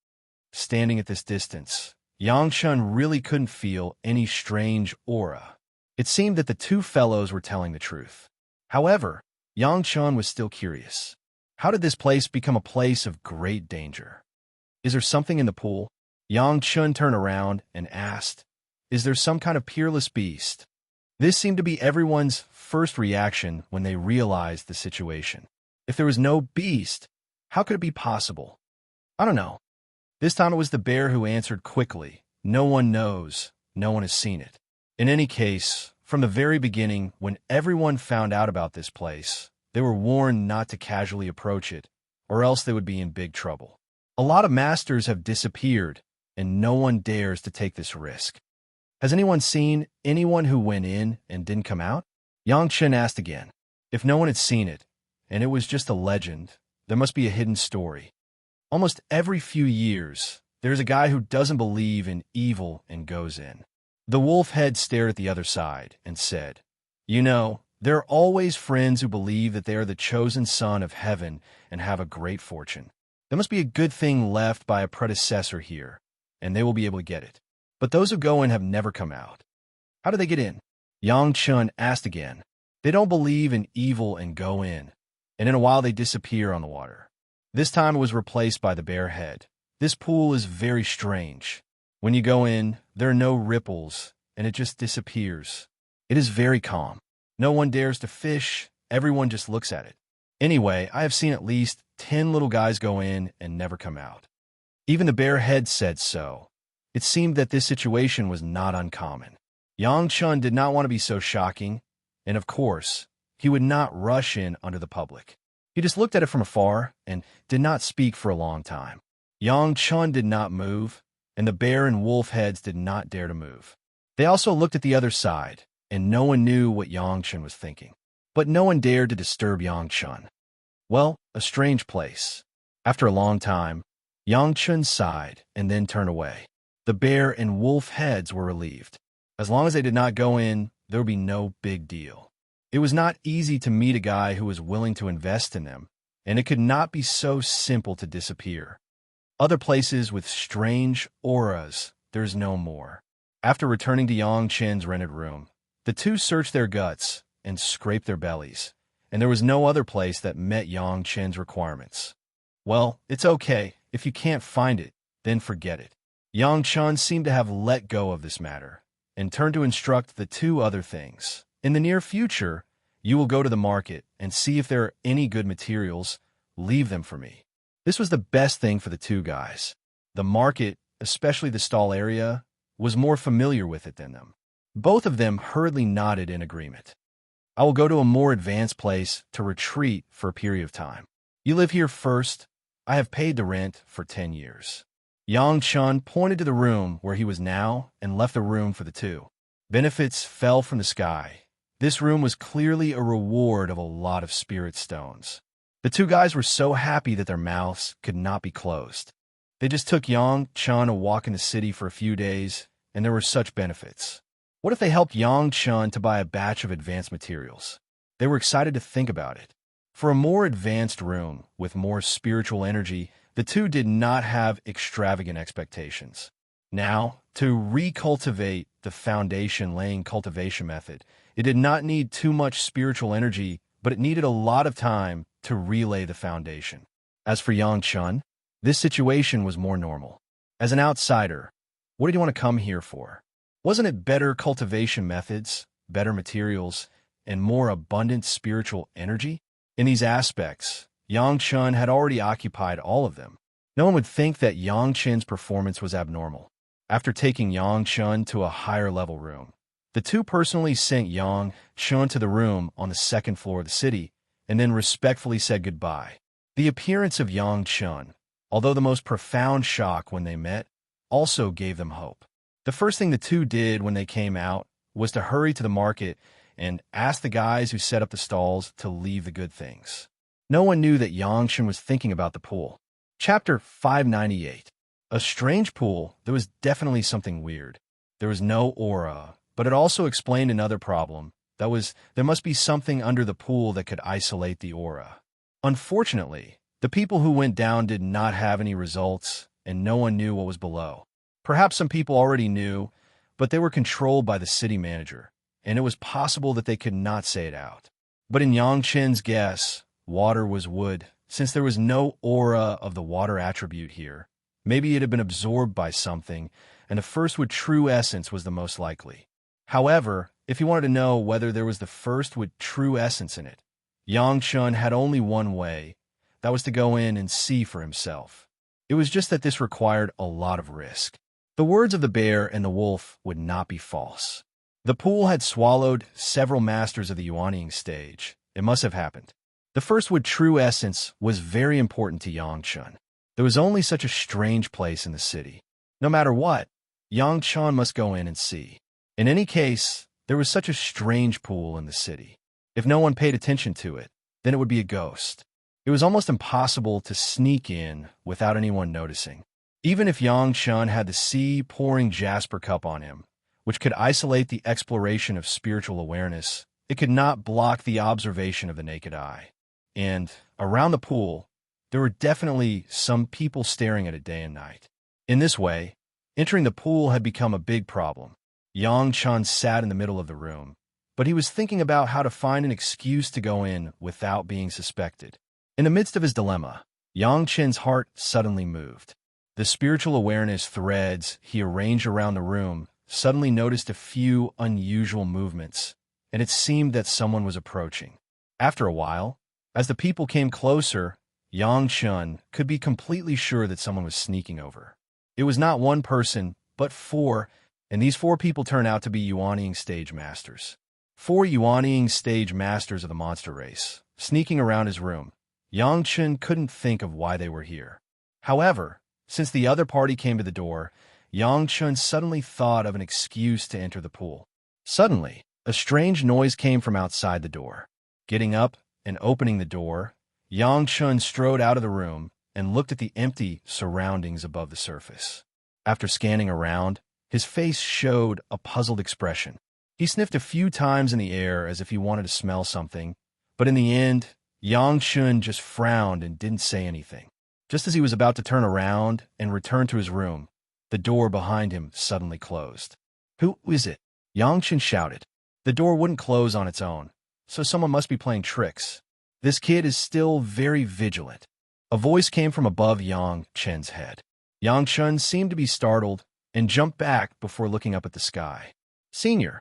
Standing at this distance, Yang Chun really couldn't feel any strange aura. It seemed that the 2 fellows were telling the truth. However, Yang Chun was still curious. How did this place become a place of great danger? Is there something in the pool? Yang Chun turned around and asked, is there some kind of peerless beast? This seemed to be everyone's first reaction when they realized the situation. If there was no beast, how could it be possible? I don't know. This time it was the bear who answered quickly. No one knows. No one has seen it. In any case, from the very beginning, when everyone found out about this place, they were warned not to casually approach it, or else they would be in big trouble. A lot of masters have disappeared, and no one dares to take this risk. Has anyone seen anyone who went in and didn't come out? Yang Chun asked again. If no one had seen it, and it was just a legend, there must be a hidden story. Almost every few years, there's a guy who doesn't believe in evil and goes in. The wolf head stared at the other side and said, you know, there are always friends who believe that they are the chosen son of heaven and have a great fortune. There must be a good thing left by a predecessor here, and they will be able to get it. But those who go in have never come out. How do they get in? Yang Chun asked again. They don't believe in evil and go in, and in a while they disappear on the water. This time it was replaced by the bear head. This pool is very strange. When you go in, there are no ripples, and it just disappears. It is very calm. No one dares to fish. Everyone just looks at it. Anyway, I have seen at least 10 little guys go in and never come out. Even the bear head said so. It seemed that this situation was not uncommon. Yang Chun did not want to be so shocking, and of course, he would not rush in under the public. He just looked at it from afar and did not speak for a long time. Yang Chun did not move, and the bear and wolf heads did not dare to move. They also looked at the other side, and no one knew what Yang Chun was thinking. But no one dared to disturb Yang Chun. Well, a strange place. After a long time, Yang Chun sighed and then turned away. The bear and wolf heads were relieved. As long as they did not go in, there would be no big deal. It was not easy to meet a guy who was willing to invest in them, and it could not be so simple to disappear. Other places with strange auras, there's no more. After returning to Yang Chun's rented room, the 2 searched their guts and scraped their bellies, and there was no other place that met Yang Chen's requirements. Well, it's okay. If you can't find it, then forget it. Yang Chen seemed to have let go of this matter and turned to instruct the two other things. In the near future, you will go to the market and see if there are any good materials. Leave them for me. This was the best thing for the two guys. The market, especially the stall area, was more familiar with it than them. Both of them hurriedly nodded in agreement. I will go to a more advanced place to retreat for a period of time. You live here first. I have paid the rent for 10 years. Yang Chen pointed to the room where he was now and left the room for the two. Benefits fell from the sky. This room was clearly a reward of a lot of spirit stones. The two guys were so happy that their mouths could not be closed. They just took Yang Chen a walk in the city for a few days, and there were such benefits. What if they helped Yang Chen to buy a batch of advanced materials? They were excited to think about it. For a more advanced room with more spiritual energy, the two did not have extravagant expectations. Now, to recultivate the foundation-laying cultivation method, it did not need too much spiritual energy, but it needed a lot of time to relay the foundation. As for Yang Chen, this situation was more normal. As an outsider, what did you want to come here for? Wasn't it better cultivation methods, better materials, and more abundant spiritual energy? In these aspects, Yang Chen had already occupied all of them. No one would think that Yang Chen's performance was abnormal. After taking Yang Chen to a higher-level room, the two personally sent Yang Chen to the room on the second floor of the city and then respectfully said goodbye. The appearance of Yang Chen, although the most profound shock when they met, also gave them hope. The first thing the two did when they came out was to hurry to the market and ask the guys who set up the stalls to leave the good things. No one knew that Yang Chen was thinking about the pool. Chapter 598. A strange pool. There was definitely something weird. There was no aura, but it also explained another problem. There must be something under the pool that could isolate the aura. Unfortunately, the people who went down did not have any results, and no one knew what was below. Perhaps some people already knew, but they were controlled by the city manager, and it was possible that they could not say it out. But in Yang Chen's guess, water was wood. Since there was no aura of the water attribute here, maybe it had been absorbed by something, and the first with true essence was the most likely. However, if he wanted to know whether there was the first with true essence in it, Yang Chen had only one way. That was to go in and see for himself. It was just that this required a lot of risk. The words of the bear and the wolf would not be false. The pool had swallowed several masters of the Yuanying stage. It must have happened. The first with true essence was very important to Yang Chen. There was only such a strange place in the city. No matter what, Yang Chen must go in and see. In any case, there was such a strange pool in the city. If no one paid attention to it, then it would be a ghost. It was almost impossible to sneak in without anyone noticing. Even if Yang Chen had the sea-pouring jasper cup on him, which could isolate the exploration of spiritual awareness, it could not block the observation of the naked eye. And around the pool, there were definitely some people staring at it day and night. In this way, entering the pool had become a big problem. Yang Chen sat in the middle of the room, but he was thinking about how to find an excuse to go in without being suspected. In the midst of his dilemma, Yang Chen's heart suddenly moved. The spiritual awareness threads he arranged around the room suddenly noticed a few unusual movements, and it seemed that someone was approaching. After a while, as the people came closer, Yang Chen could be completely sure that someone was sneaking over. It was not one person, but four, and these four people turned out to be Yuanying stage masters. 4 Yuanying stage masters of the monster race, sneaking around his room. Yang Chen couldn't think of why they were here. However, since the other party came to the door, Yang Chen suddenly thought of an excuse to enter the pool. Suddenly, a strange noise came from outside the door. Getting up and opening the door, Yang Chen strode out of the room and looked at the empty surroundings above the surface. After scanning around, his face showed a puzzled expression. He sniffed a few times in the air as if he wanted to smell something, but in the end, Yang Chen just frowned and didn't say anything. Just as he was about to turn around and return to his room, the door behind him suddenly closed. "Who is it?" Yang Chen shouted. The door wouldn't close on its own, so someone must be playing tricks. This kid is still very vigilant. A voice came from above Yang Chen's head. Yang Chen seemed to be startled and jumped back before looking up at the sky. Senior,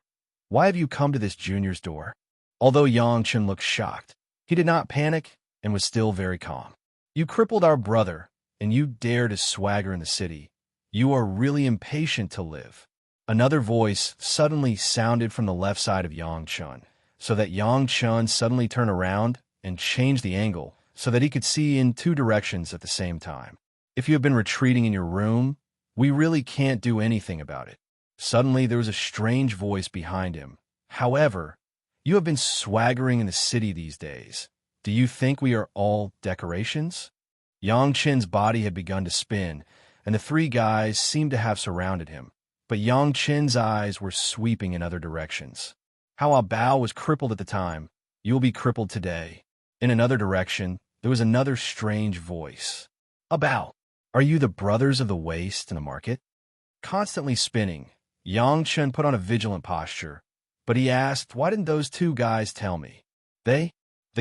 why have you come to this junior's door? Although Yang Chen looked shocked, he did not panic and was still very calm. You crippled our brother, and you dare to swagger in the city. You are really impatient to live. Another voice suddenly sounded from the left side of Yang Chen, so that Yang Chen suddenly turned around and changed the angle so that he could see in two directions at the same time. If you have been retreating in your room, we really can't do anything about it. Suddenly, there was a strange voice behind him. However, you have been swaggering in the city these days. Do you think we are all decorations? Yang Chen's body had begun to spin, and the three guys seemed to have surrounded him. But Yang Chen's eyes were sweeping in other directions. How Bao was crippled at the time, you will be crippled today. In another direction, there was another strange voice. Bao, are you the brothers of the waste in the market? Constantly spinning, Yang Chen put on a vigilant posture, but he asked, why didn't those two guys tell me? The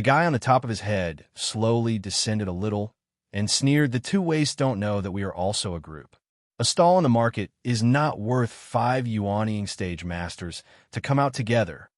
guy on the top of his head slowly descended a little and sneered, the two wastes don't know that we are also a group. A stall in the market is not worth 5 yuanying stage masters to come out together.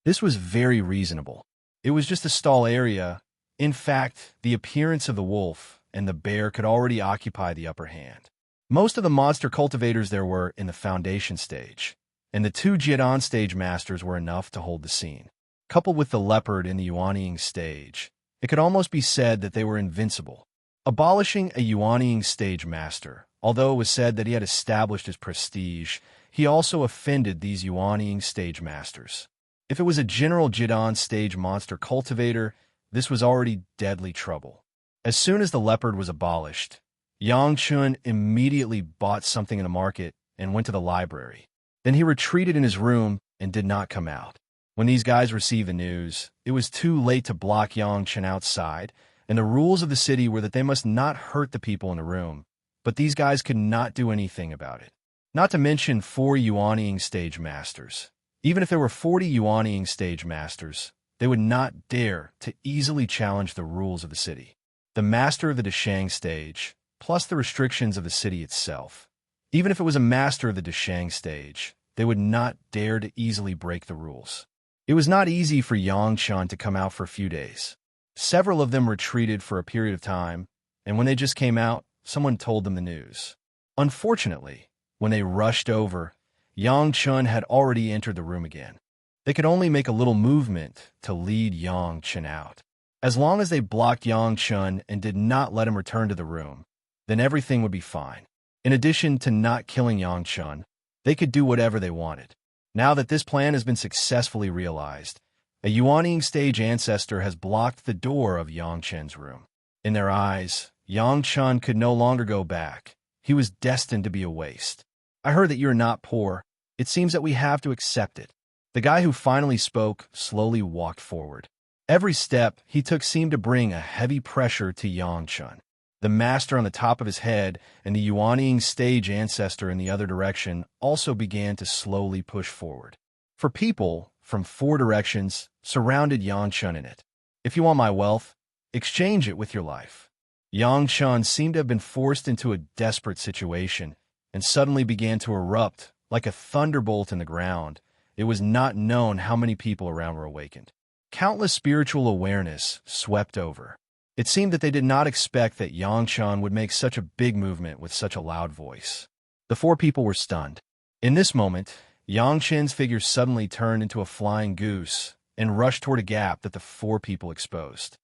This was very reasonable. It was just a stall area. In fact, the appearance of the wolf and the bear could already occupy the upper hand. Most of the monster cultivators there were in the foundation stage, and the 2 Jidan stage masters were enough to hold the scene. Coupled with the leopard in the yuanying stage, it could almost be said that they were invincible. Abolishing a yuanying stage master, although it was said that he had established his prestige, he also offended these yuanying stage masters. If it was a general Jidan stage monster cultivator, this was already deadly trouble. As soon as the leopard was abolished, Yang Chen immediately bought something in the market and went to the library. Then he retreated in his room and did not come out. When these guys received the news, it was too late to block Yang Chen outside, and the rules of the city were that they must not hurt the people in the room. But these guys could not do anything about it. Not to mention 4 yuanying stage masters. Even if there were 40 yuanying stage masters, they would not dare to easily challenge the rules of the city. The master of the Deshang stage, plus the restrictions of the city itself. Even if it was a master of the Deshang stage, they would not dare to easily break the rules. It was not easy for Yang Chen to come out for a few days. Several of them retreated for a period of time, and when they just came out, someone told them the news. Unfortunately, when they rushed over, Yang Chen had already entered the room again. They could only make a little movement to lead Yang Chen out. As long as they blocked Yang Chen and did not let him return to the room, then everything would be fine. In addition to not killing Yang Chen, they could do whatever they wanted. Now that this plan has been successfully realized, a yuanying stage ancestor has blocked the door of Yang Chen's room. In their eyes, Yang Chen could no longer go back. He was destined to be a waste. I heard that you are not poor. It seems that we have to accept it. The guy who finally spoke slowly walked forward. Every step he took seemed to bring a heavy pressure to Yang Chen. The master on the top of his head and the yuanying stage ancestor in the other direction also began to slowly push forward. For people from 4 directions surrounded Yang Chen in it. If you want my wealth, exchange it with your life. Yang Chen seemed to have been forced into a desperate situation and suddenly began to erupt like a thunderbolt in the ground. It was not known how many people around were awakened. Countless spiritual awareness swept over. It seemed that they did not expect that Yang Chen would make such a big movement with such a loud voice. The 4 people were stunned. In this moment, Yang Chen's figure suddenly turned into a flying goose and rushed toward a gap that the 4 people exposed.